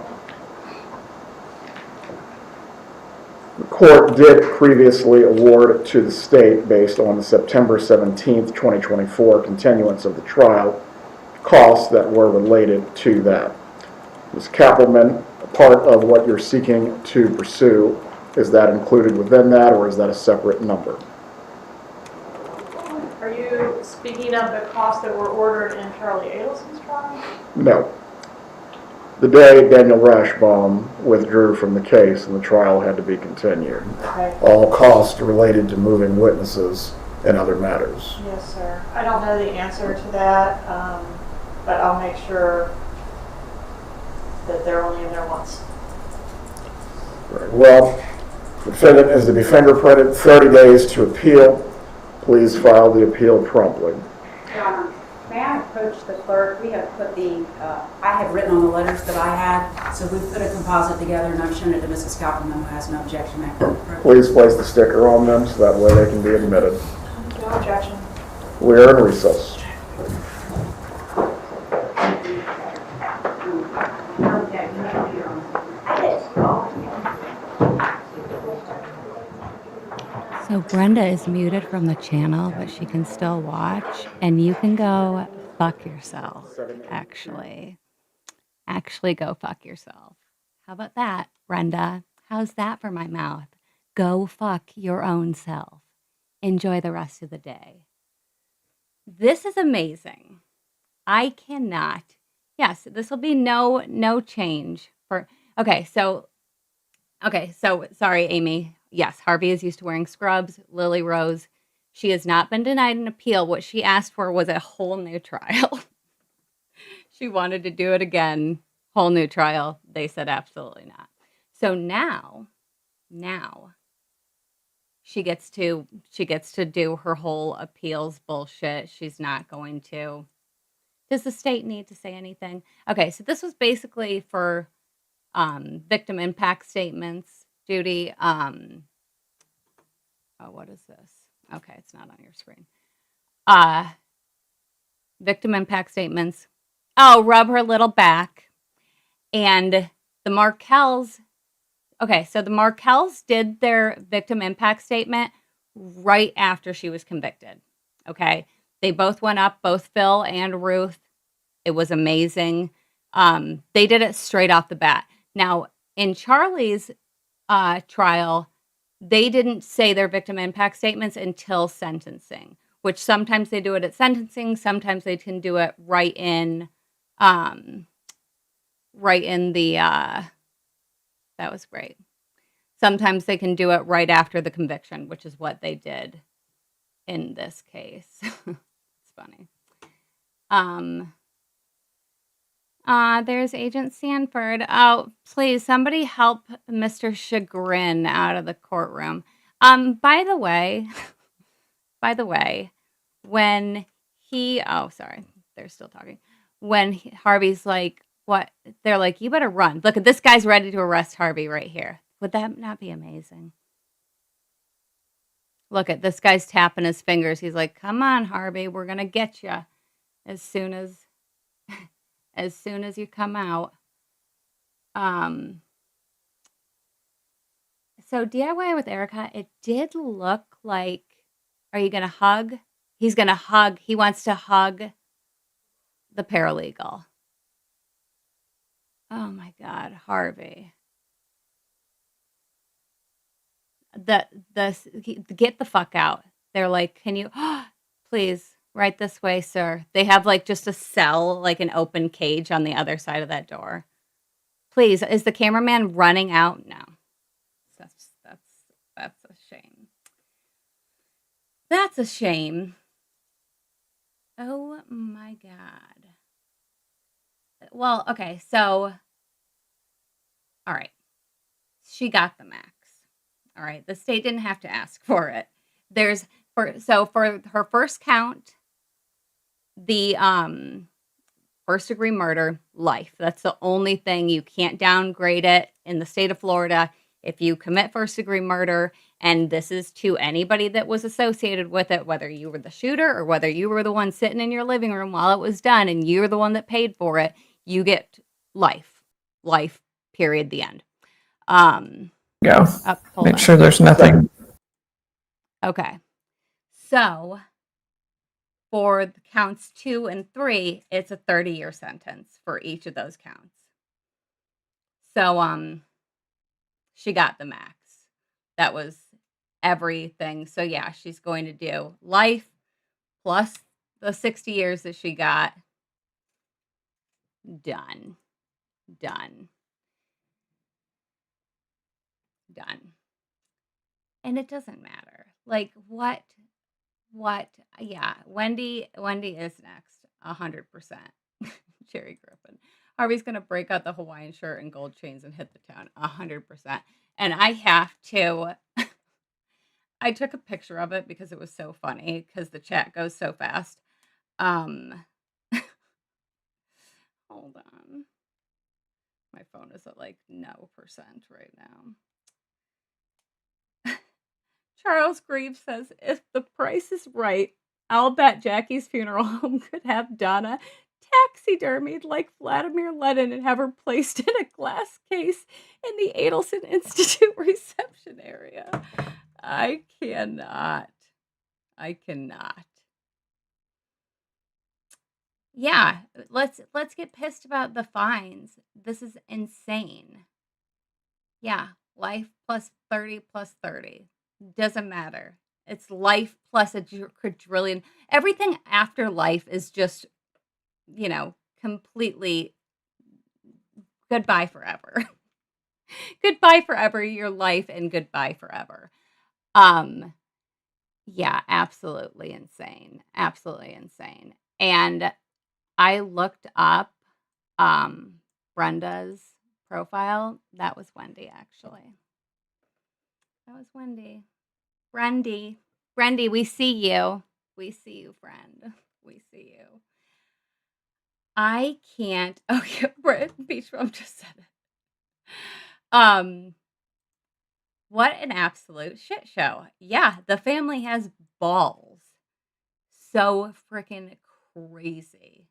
The court did previously award to the state, based on the September 17th, 2024 continuance of the trial, costs that were related to that. Ms. Kappelman, part of what you're seeking to pursue, is that included within that, or is that a separate number? Are you speaking of the costs that were ordered in Charlie Adelson's trial? No. The day Daniel Rashbaum withdrew from the case and the trial had to be continued. Okay. All costs related to moving witnesses and other matters. Yes, sir. I don't know the answer to that, but I'll make sure that they're only in there once. Very well. The defendant is to be fingerprinted, 30 days to appeal. Please file the appeal promptly. Your Honor, may I approach the clerk? We have put I have written on the letters that I had, so we put a composite together and I've shown it to Mrs. Kappelman, who has no objection. Please place the sticker on them so that way they can be admitted. No objection. We are in recess. So Brenda is muted from the channel, but she can still watch, and you can go fuck yourself, actually. Actually go fuck yourself. How about that, Brenda? How's that for my mouth? Go fuck your own self. Enjoy the rest of the day. This is amazing. I cannot. Yes, this will be no change for. Okay, so sorry, Amy. Yes, Harvey is used to wearing scrubs. Lily Rose, she has not been denied an appeal. What she asked for was a whole new trial. She wanted to do it again, whole new trial. They said absolutely not. So now she gets to do her whole appeals bullshit. She's not going to. Does the state need to say anything? Okay, so this was basically for victim impact statements. Judy, what is this? Okay, it's not on your screen. Victim impact statements. Oh, rub her little back. And the Markells, okay, so the Markells did their victim impact statement right after she was convicted. Okay. They both went up, both Phil and Ruth. It was amazing. They did it straight off the bat. Now, in Charlie's trial, they didn't say their victim impact statements until sentencing, which sometimes they do it at sentencing, sometimes they can do it right in the that was great. Sometimes they can do it right after the conviction, which is what they did in this case. It's funny. There's Agent Sanford. Oh, please, somebody help Mr. Chagrin out of the courtroom. By the way, when sorry, they're still talking. When Harvey's like, what? They're like, you better run. Look at this guy's ready to arrest Harvey right here. Would that not be amazing? Look at this guy's tapping his fingers. He's like, come on, Harvey, we're going to get you as soon as you come out. So DIY with Erica, it did look like, are you going to hug? He's going to hug. He wants to hug the paralegal. Oh my God, Harvey. Get the fuck out. They're like, can you, please, right this way, sir. They have like just a cell, like an open cage on the other side of that door. Please, is the cameraman running out? No. That's a shame. That's a shame. Oh my God. Well, okay, so, all right. She got the max. All right, the state didn't have to ask for it. For her first count, the first degree murder, life. That's the only thing. You can't downgrade it in the state of Florida. If you commit first degree murder, and this is to anybody that was associated with it, whether you were the shooter or whether you were the one sitting in your living room while it was done and you're the one that paid for it, you get life. Life, period, the end. Go. Hold Make on. sure there's nothing. Okay. So for the counts 2 and 3, it's a 30-year sentence for each of those counts. So she got the max. That was everything. So yeah, she's going to do life plus the 60 years that she got. Done. And it doesn't matter. Like what? Yeah, Wendy is next. 100%. Jerry Griffin. Harvey's going to break out the Hawaiian shirt and gold chains and hit the town. 100%. And I have to, I took a picture of it because it was so funny because the chat goes so fast. Hold on. My phone is at like no percent right now. Charles Greaves says, if the price is right, I'll bet Jackie's funeral home could have Donna taxidermied like Vladimir Lenin and have her placed in a glass case in the Adelson Institute reception area. I cannot. Yeah, let's get pissed about the fines. This is insane. Yeah, life plus 30 plus 30. Doesn't matter. It's life plus a quadrillion. Everything after life is just, completely goodbye forever. Goodbye forever, your life, and goodbye forever. Yeah, absolutely insane. And I looked up Brenda's profile. That was Wendy, actually. Brendy, we see you. Friend. We see you. I can't. Okay, Beach Bum just said it. What an absolute shit show. Yeah, the family has balls. So freaking crazy.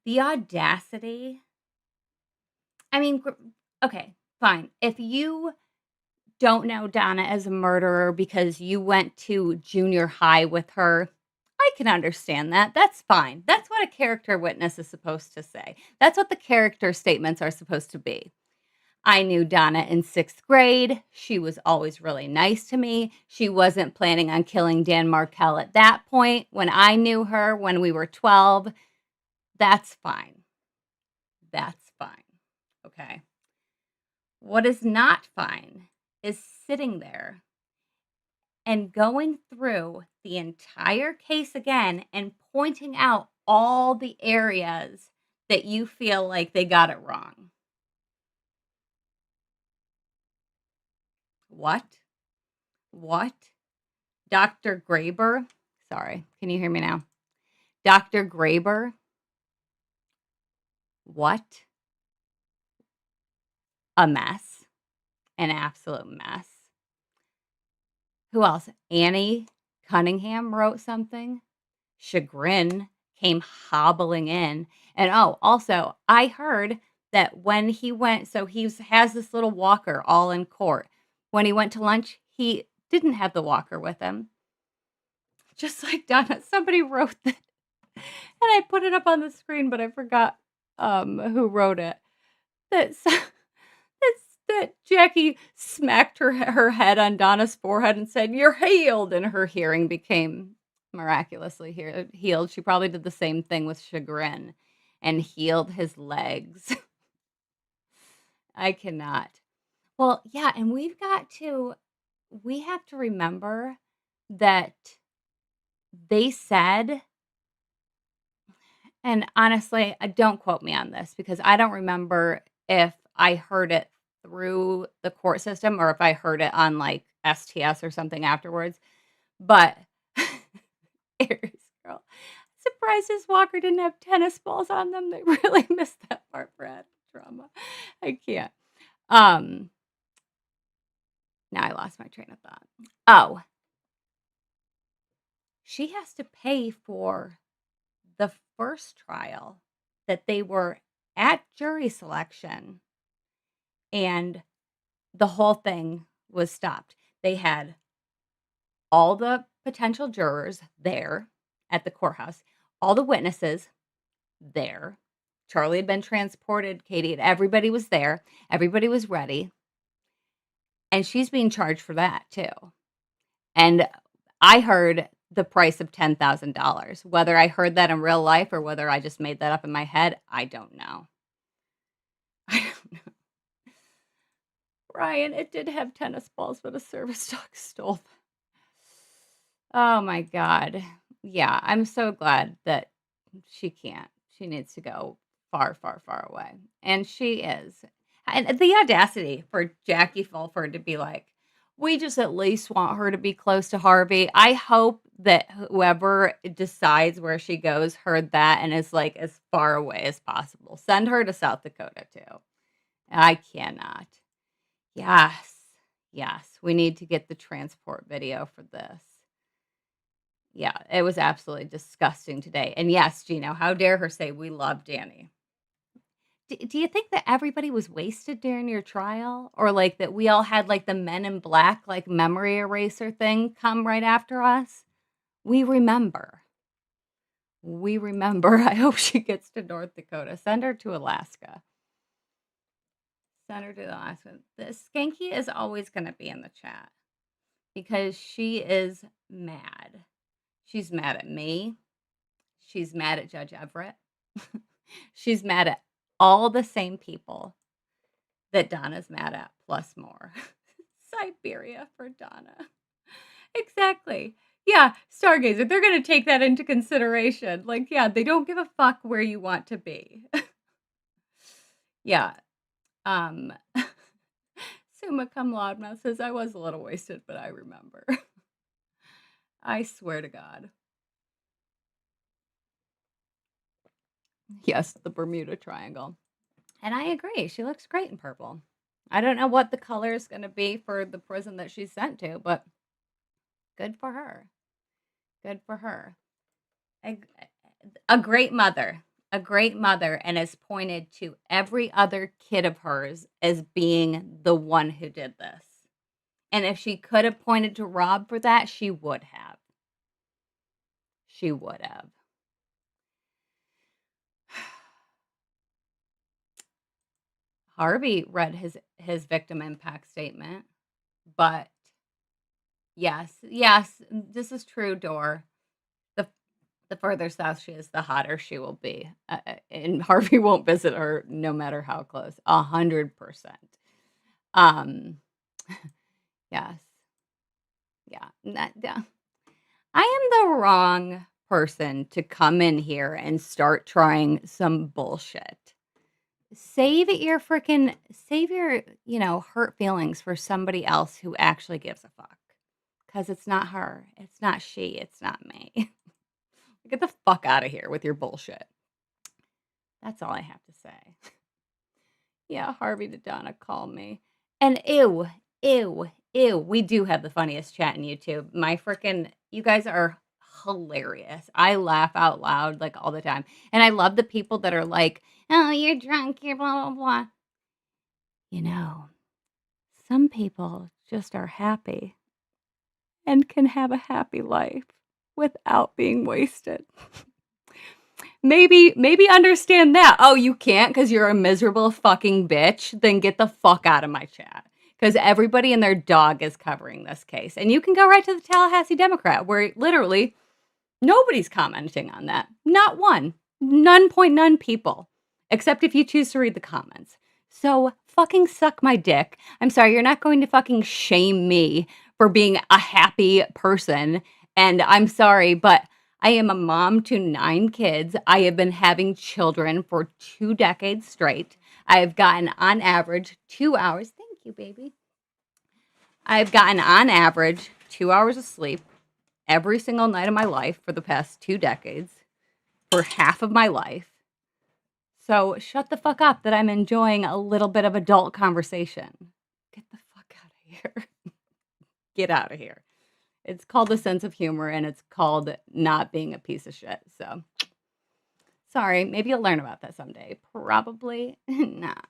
The audacity. I mean, okay, fine. If you don't know Donna as a murderer because you went to junior high with her, I can understand that. That's fine. That's what a character witness is supposed to say. That's what the character statements are supposed to be. I knew Donna in 6th grade. She was always really nice to me. She wasn't planning on killing Dan Markel at that point. When I knew her, when we were 12, that's fine. That's fine. Okay. What is not fine is sitting there and going through the entire case again and pointing out all the areas that you feel like they got it wrong. What? What? Dr. Graber? Sorry, can you hear me now? Dr. Graber? What? A mess. An absolute mess. Who else? Annie Cunningham wrote something. Chagrin came hobbling in. And oh, also, I heard that when he went, so he has this little walker all in court. When he went to lunch, he didn't have the walker with him. Just like Donna, somebody wrote that. And I put it up on the screen, but I forgot who wrote it. That Jackie smacked her head on Donna's forehead and said, "You're healed," and her hearing became miraculously healed. She probably did the same thing with Chagrin and healed his legs. I cannot. Well, yeah, and we have to remember that they said, and honestly, don't quote me on this because I don't remember if I heard it through the court system or if I heard it on like STS or something afterwards. But Aries girl, surprised his walker didn't have tennis balls on them. They really missed that part, Brad. Drama. I can't. Now I lost my train of thought. Oh, she has to pay for the first trial that they were at jury selection and the whole thing was stopped. They had all the potential jurors there at the courthouse, all the witnesses there. Charlie had been transported, Katie, and everybody was there. Everybody was ready. And she's being charged for that too. And I heard the price of $10,000. Whether I heard that in real life or whether I just made that up in my head, I don't know. I don't know. Ryan, it did have tennis balls, but a service dog stole them. Oh my God. Yeah, I'm so glad that she can't. She needs to go far, far, far away. And she is. And the audacity for Jackie Fulford to be like, we just at least want her to be close to Harvey. I hope that whoever decides where she goes heard that and is like as far away as possible. Send her to South Dakota too. I cannot. Yes. Yes. We need to get the transport video for this. Yeah, it was absolutely disgusting today. And yes, Gino, how dare her say we love Danny? Do you think that everybody was wasted during your trial? Or like that we all had like the Men in Black, like memory eraser thing come right after us? We remember. We remember. I hope she gets to North Dakota. Send her to Alaska. Send her to Alaska. The Skanky is always going to be in the chat because she is mad. She's mad at me. She's mad at Judge Everett. She's mad at all the same people that Donna's mad at, plus more. Siberia for Donna. Exactly. Yeah, Stargazer, they're going to take that into consideration. Like, yeah, they don't give a fuck where you want to be. Yeah. Summa cum laude mouth says, I was a little wasted, but I remember. I swear to God. Yes, the Bermuda Triangle. And I agree. She looks great in purple. I don't know what the color is going to be for the prison that she's sent to, but good for her. Good for her. A great mother. A great mother, and has pointed to every other kid of hers as being the one who did this. And if she could have pointed to Rob for that, she would have. She would have. Harvey read his victim impact statement, but yes, this is true, Dor. The further south she is, the hotter she will be. And Harvey won't visit her no matter how close. 100%. Yes. Yeah. Yeah. I am the wrong person to come in here and start trying some bullshit. Save your, hurt feelings for somebody else who actually gives a fuck. Because it's not her. It's not she. It's not me. Get the fuck out of here with your bullshit. That's all I have to say. Yeah, Harvey to Donna, call me. And ew. We do have the funniest chat in YouTube. You guys are hilarious. I laugh out loud like all the time. And I love the people that are like, oh, you're drunk, you're blah, blah, blah. Some people just are happy and can have a happy life without being wasted. Maybe understand that. Oh, you can't because you're a miserable fucking bitch? Then get the fuck out of my chat. Because everybody and their dog is covering this case. And you can go right to the Tallahassee Democrat, where literally nobody's commenting on that. Not one. None people. Except if you choose to read the comments. So fucking suck my dick. I'm sorry, you're not going to fucking shame me for being a happy person. And I'm sorry, but I am a mom to 9 kids. I have been having children for 2 decades straight. I have gotten on average 2 hours. Thank you, baby. I've gotten on average 2 hours of sleep every single night of my life for the past 2 decades, for half of my life. So shut the fuck up that I'm enjoying a little bit of adult conversation. Get the fuck out of here. Get out of here. It's called a sense of humor, and it's called not being a piece of shit. So, sorry. Maybe you'll learn about that someday. Probably not.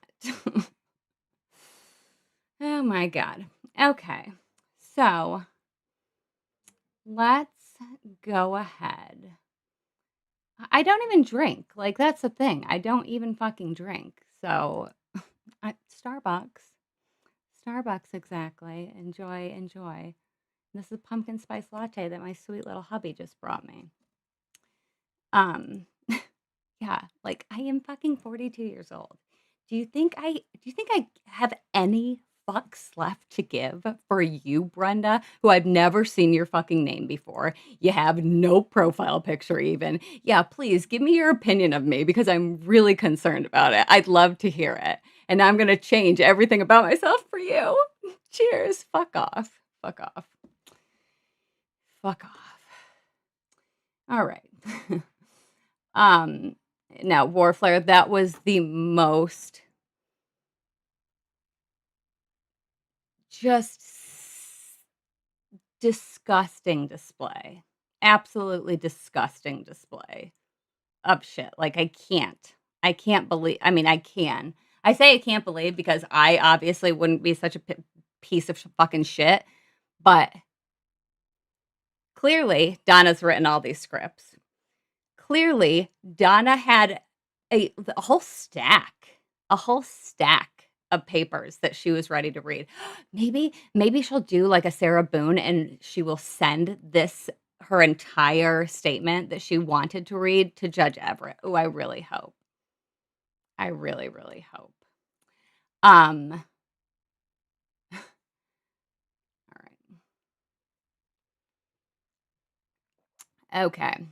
Oh, my God. Okay. So, let's go ahead. I don't even drink. Like, that's the thing. I don't even fucking drink. So, Starbucks, exactly. Enjoy. This is a pumpkin spice latte that my sweet little hubby just brought me. Yeah, like I am fucking 42 years old. Do you think I have any fucks left to give for you, Brenda, who I've never seen your fucking name before? You have no profile picture even. Yeah, please give me your opinion of me because I'm really concerned about it. I'd love to hear it. And I'm going to change everything about myself for you. Cheers. Fuck off. All right. Now, Warflare, that was the most just disgusting display. Absolutely disgusting display of shit. Like, I can't believe, I can. I say I can't believe because I obviously wouldn't be such a piece of fucking shit, but clearly Donna's written all these scripts. Clearly Donna had a whole stack of papers that she was ready to read. Maybe she'll do like a Sarah Boone and she will send her entire statement that she wanted to read to Judge Everett. Oh, I really hope. I really, really hope. All right. Okay.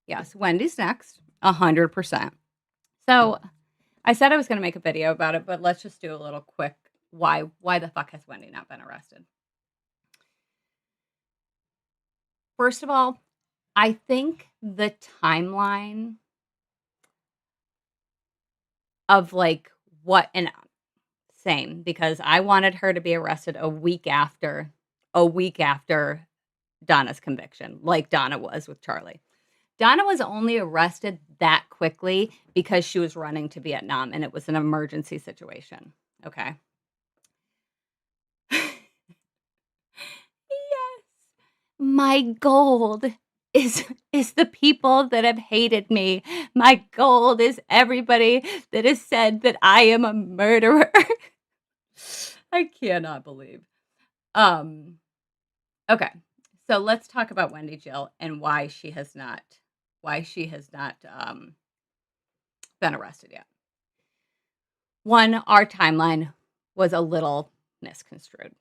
Yes, Wendy's next, 100%. So I said I was going to make a video about it, but let's just do a little quick why the fuck has Wendy not been arrested? First of all, I think the timeline of like what, and same, because I wanted her to be arrested a week after Donna's conviction, like Donna was with Charlie. Donna was only arrested that quickly because she was running to Vietnam and it was an emergency situation. Okay. My gold is the people that have hated me. My gold is everybody that has said that I am a murderer. I cannot believe. Um, okay. So let's talk about Wendy Jill and why she has not been arrested yet. One, our timeline was a little misconstrued.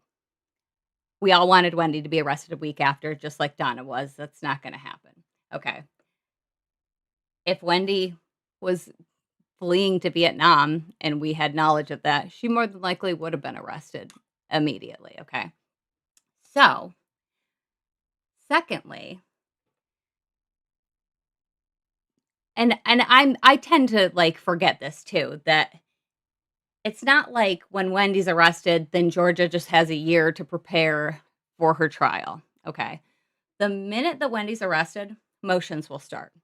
We all wanted Wendy to be arrested a week after, just like Donna was. That's not going to happen. Okay. If Wendy was fleeing to Vietnam and we had knowledge of that, she more than likely would have been arrested immediately. Okay. So, secondly, and I tend to like forget this too, that it's not like when Wendy's arrested, then Georgia just has a year to prepare for her trial. Okay. The minute that Wendy's arrested, motions will start.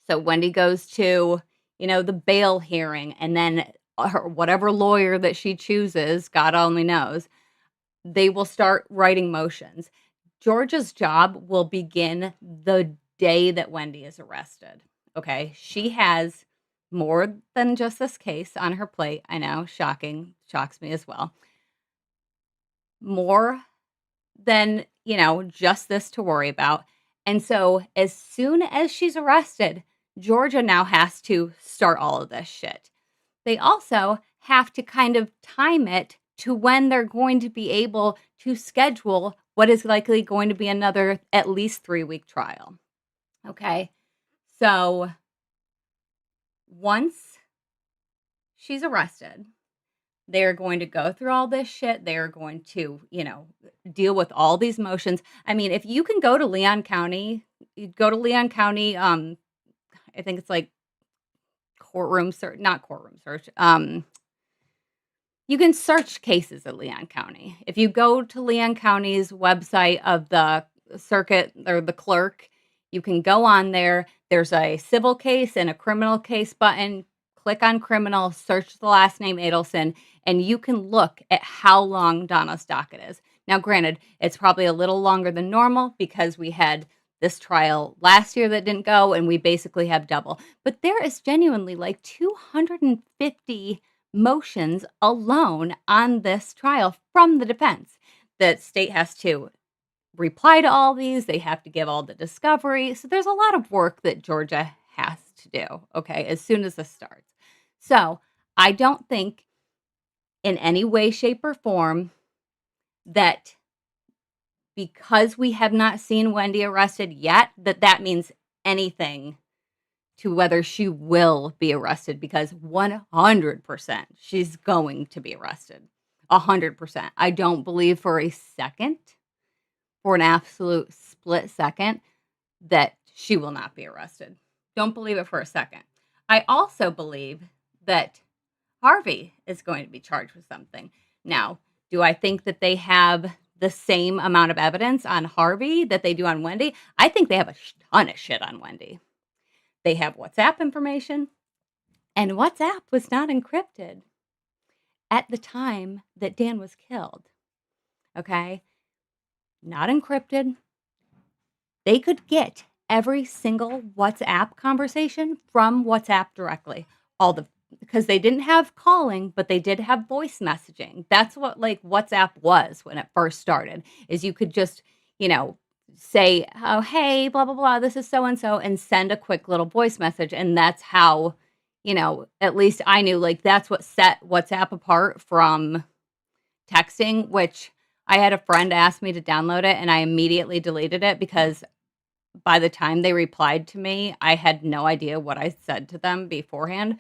So Wendy goes to, the bail hearing, and then whatever lawyer that she chooses, God only knows, they will start writing motions. Georgia's job will begin the day that Wendy is arrested. Okay. She has more than just this case on her plate. I know, shocking, shocks me as well. More than, just this to worry about. And so as soon as she's arrested, Georgia now has to start all of this shit. They also have to kind of time it to when they're going to be able to schedule what is likely going to be another at least 3-week trial. Okay. So once she's arrested, they're going to go through all this shit. They're going to, deal with all these motions. I mean, if you can go to Leon County, I think it's like courtroom search, not courtroom search. You can search cases at Leon County. If you go to Leon County's website of the circuit or the clerk, you can go on there. There's a civil case and a criminal case button. Click on criminal, search the last name Adelson, and you can look at how long Donna's docket is. Now, granted, it's probably a little longer than normal because we had this trial last year that didn't go, and we basically have double. But there is genuinely like 250 motions alone on this trial from the defense. The state has to reply to all these. They have to give all the discovery. So there's a lot of work that Georgia has to do, okay, as soon as this starts. So I don't think in any way, shape, or form that because we have not seen Wendy arrested yet, that means anything to whether she will be arrested, because 100% she's going to be arrested. 100%. I don't believe for a second, for an absolute split second, that she will not be arrested. Don't believe it for a second. I also believe that Harvey is going to be charged with something. Now, do I think that they have the same amount of evidence on Harvey that they do on Wendy? I think they have a ton of shit on Wendy. They have WhatsApp information, and WhatsApp was not encrypted at the time that Dan was killed. Okay? Not encrypted. They could get every single WhatsApp conversation from WhatsApp directly. Because they didn't have calling, but they did have voice messaging. That's what like WhatsApp was when it first started, is you could just, say, oh, hey, blah, blah, blah, this is so-and-so, and send a quick little voice message. And that's how, at least I knew, like, that's what set WhatsApp apart from texting, which I had a friend ask me to download it, and I immediately deleted it because by the time they replied to me, I had no idea what I said to them beforehand.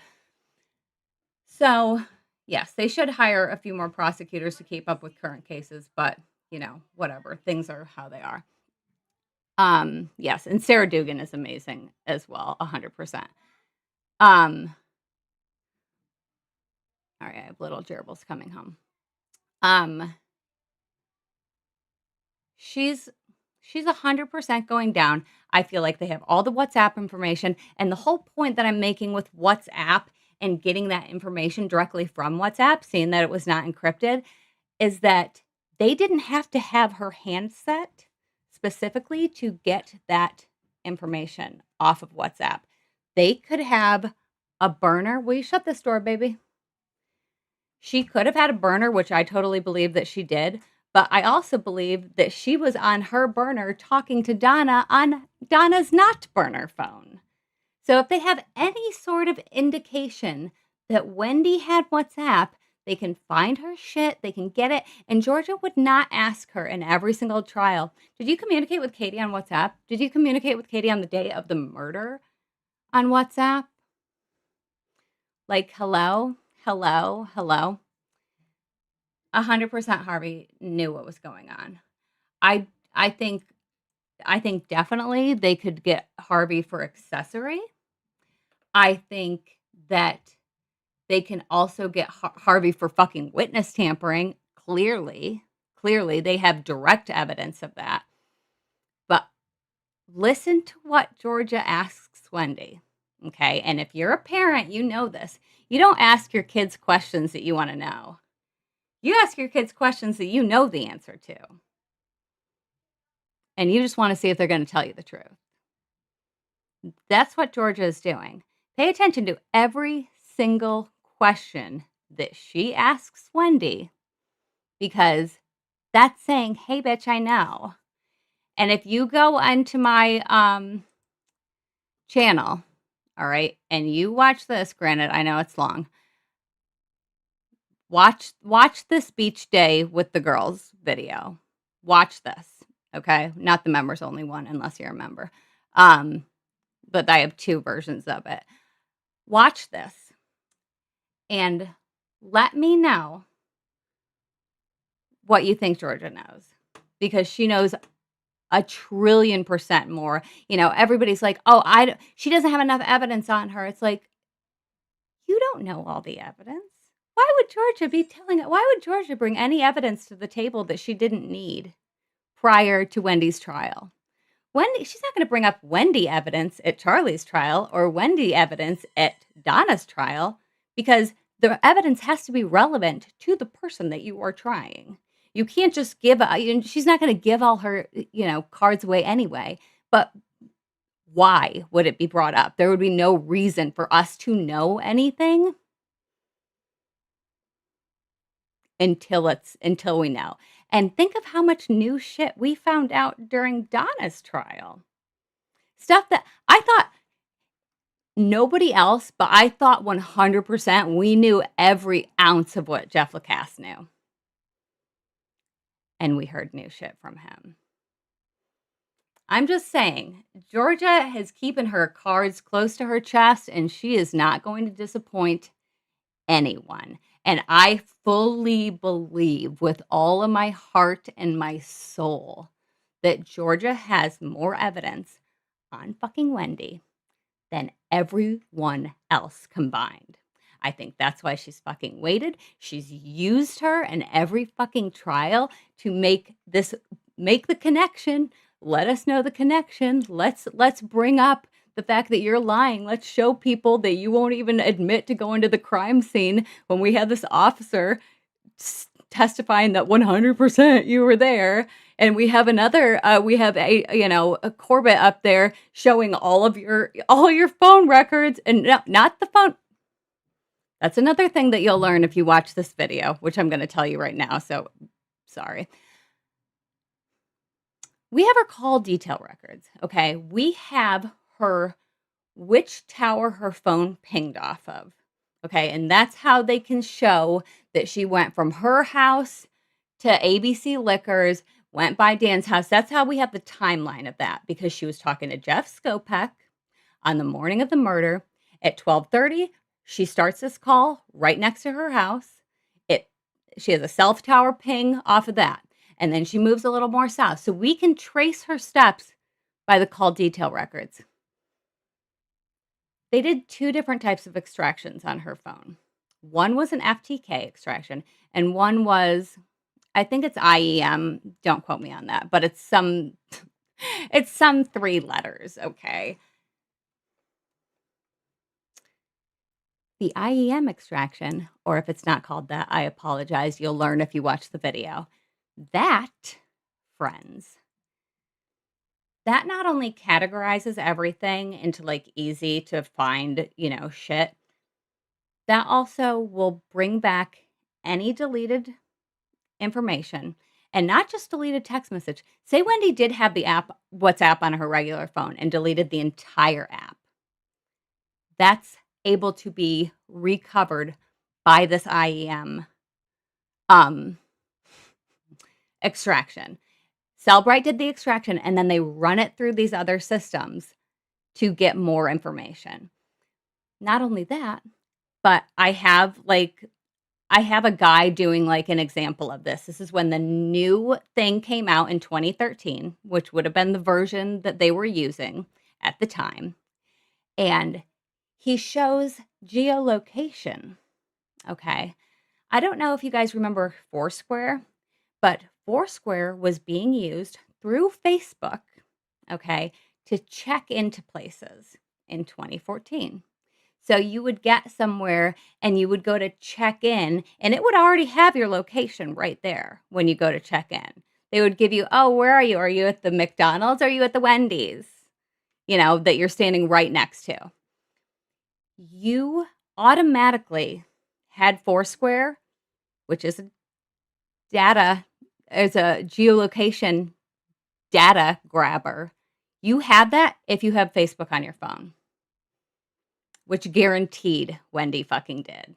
So, yes, they should hire a few more prosecutors to keep up with current cases, but, whatever. Things are how they are. Yes, and Sarah Dugan is amazing as well, 100%. All right, I have little gerbils coming home. She's 100% going down. I feel like they have all the WhatsApp information, and the whole point that I'm making with WhatsApp and getting that information directly from WhatsApp, seeing that it was not encrypted, is that they didn't have to have her handset specifically to get that information off of WhatsApp. They could have a burner. Will you shut this door, baby? She could have had a burner, which I totally believe that she did. But I also believe that she was on her burner talking to Donna on Donna's not burner phone. So if they have any sort of indication that Wendy had WhatsApp, they can find her shit, they can get it. And Georgia would not ask her in every single trial, did you communicate with Katie on WhatsApp? Did you communicate with Katie on the day of the murder on WhatsApp? Like, hello? 100% Harvey knew what was going on. I think definitely they could get Harvey for accessory. I think that they can also get Harvey for fucking witness tampering. Clearly, they have direct evidence of that. But listen to what Georgia asks Wendy, okay? And if you're a parent, you know this. You don't ask your kids questions that you want to know. You ask your kids questions that you know the answer to. And you just want to see if they're going to tell you the truth. That's what Georgia is doing. Pay attention to every single question that she asks Wendy, because that's saying, hey, bitch, I know. And if you go onto my channel, all right, and you watch this, granted, I know it's long, watch this beach day with the girls video. Watch this, okay? Not the members only one, unless you're a member. But I have 2 versions of it. Watch this and let me know what you think Georgia knows, because she knows 1,000,000,000% more. You know, everybody's like, oh, she doesn't have enough evidence on her. It's like, you don't know all the evidence. Why would Georgia bring any evidence to the table that she didn't need prior to Wendy's trial? She's not going to bring up Wendy evidence at Charlie's trial or Wendy evidence at Donna's trial, because the evidence has to be relevant to the person that you are trying. You can't just she's not going to give all her, cards away anyway. But why would it be brought up? There would be no reason for us to know anything until we know. And think of how much new shit we found out during Donna's trial. Stuff that I thought nobody else, but I thought 100% we knew every ounce of what Jeff Lacasse knew. And we heard new shit from him. I'm just saying, Georgia is keeping her cards close to her chest, and she is not going to disappoint anyone. And I fully believe with all of my heart and my soul that Georgia has more evidence on fucking Wendy than everyone else combined. I think that's why she's fucking waited. She's used her in every fucking trial to make the connection. Let us know the connection. Let's bring up the fact that you're lying. Let's show people that you won't even admit to going to the crime scene when we had this officer testifying that 100% you were there. And we have a Corbett up there showing all your phone records, and not the phone. That's another thing that you'll learn if you watch this video, which I'm going to tell you right now. So sorry. We have her call detail records. Okay. We have which tower her phone pinged off of. Okay. And that's how they can show that she went from her house to ABC Liquors, went by Dan's house. That's how we have the timeline of that, because she was talking to Jeff Skopek on the morning of the murder at 12:30. She starts this call right next to her house. She has a self tower ping off of that. And then she moves a little more south. So we can trace her steps by the call detail records. They did 2 different types of extractions on her phone. One was an FTK extraction, and one was, I think it's IEM. Don't quote me on that, but it's some 3 letters, okay? The IEM extraction, or if it's not called that, I apologize. You'll learn if you watch the video. That, friends, that not only categorizes everything into like easy to find, shit, that also will bring back any deleted information and not just deleted text message. Say Wendy did have the app, WhatsApp on her regular phone and deleted the entire app. That's able to be recovered by this IEM extraction. Cellbrite did the extraction and then they run it through these other systems to get more information. Not only that, but I have a guy doing like an example of this. This is when the new thing came out in 2013, which would have been the version that they were using at the time. And he shows geolocation. Okay. I don't know if you guys remember Foursquare, but Foursquare was being used through Facebook, okay, to check into places in 2014. So you would get somewhere and you would go to check in and it would already have your location right there when you go to check in. They would give you, oh, where are you? Are you at the McDonald's? Are you at the Wendy's? That you're standing right next to. You automatically had Foursquare, which is a geolocation data grabber. You had that if you have Facebook on your phone, which guaranteed Wendy fucking did.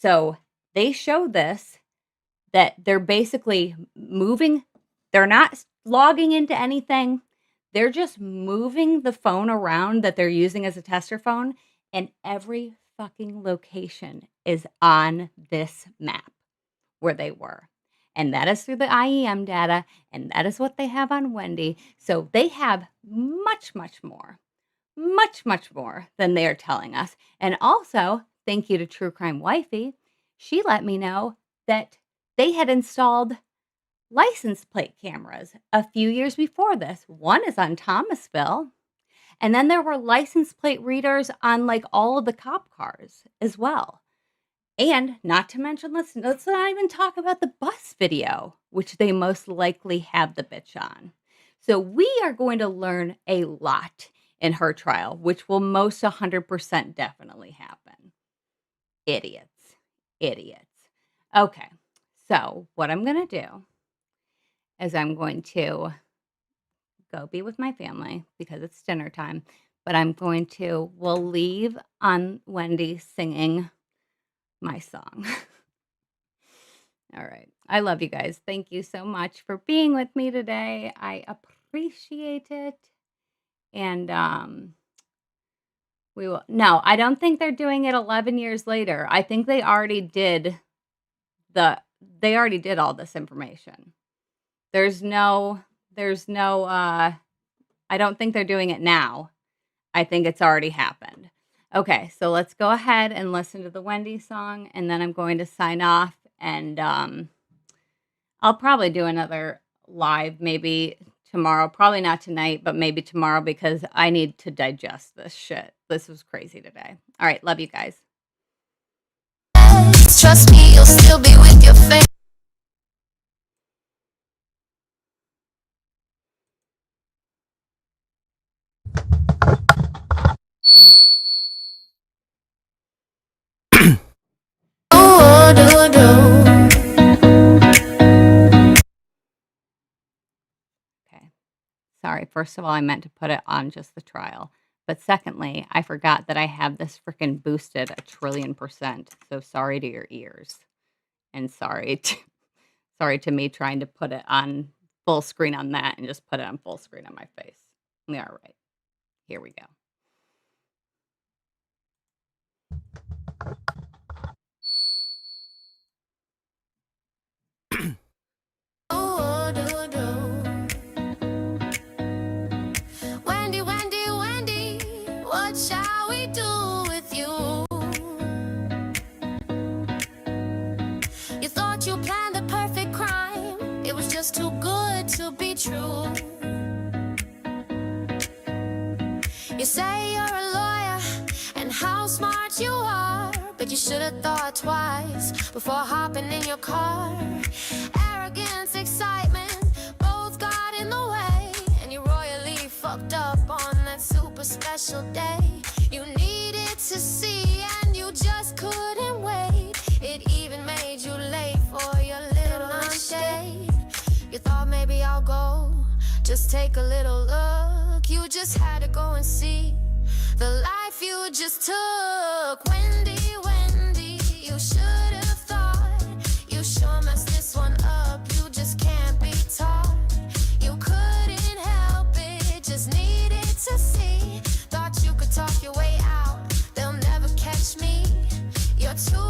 So they show this, that they're basically moving. They're not logging into anything. They're just moving the phone around that they're using as a tester phone. And every fucking location is on this map where they were. And that is through the IEM data. And that is what they have on Wendy. So they have much, much more than they are telling us. And also, thank you to True Crime Wifey, she let me know that they had installed license plate cameras a few years before this. One is on Thomasville. And then there were license plate readers on like all of the cop cars as well. And not to mention, let's not even talk about the bus video, which they most likely have the bitch on. So we are going to learn a lot in her trial, which will most 100% definitely happen. Idiots. Okay, so what I'm going to do is I'm going to go be with my family because it's dinner time, but we'll leave on Wendy singing my song. All right. I love you guys. Thank you so much for being with me today. I appreciate it. And I don't think they're doing it 11 years later. I think they already did all this information. I don't think they're doing it now. I think it's already happened. Okay, so let's go ahead and listen to the Wendy song, and then I'm going to sign off, and I'll probably do another live maybe tomorrow. Probably not tonight, but maybe tomorrow because I need to digest this shit. This was crazy today. All right, love you guys. Trust me, you'll still be with your family. Okay. Sorry. First of all, I meant to put it on just the trial. But secondly, I forgot that I have this freaking boosted 1,000,000,000%. So sorry to your ears. And sorry to me trying to put it on full screen on that and just put it on full screen on my face. We are right. Here we go. Wendy, Wendy, Wendy, what shall we do with you? You thought you planned the perfect crime. It was just too good to be true. You say you're a lawyer and how smart you are, but you should have thought twice before hopping in your car. Arrogance, excitement, both got in the way, and your royal special day. You needed to see and you just couldn't wait. It even made you late for your little lunch date. You thought maybe I'll go, just take a little look. You just had to go and see the life you just took. Wendy, Wendy, you should have thought. You sure messed this one up, you just can't be taught. You couldn't help it, just needed to see. Thought you could talk your way out, they'll never catch me. You're too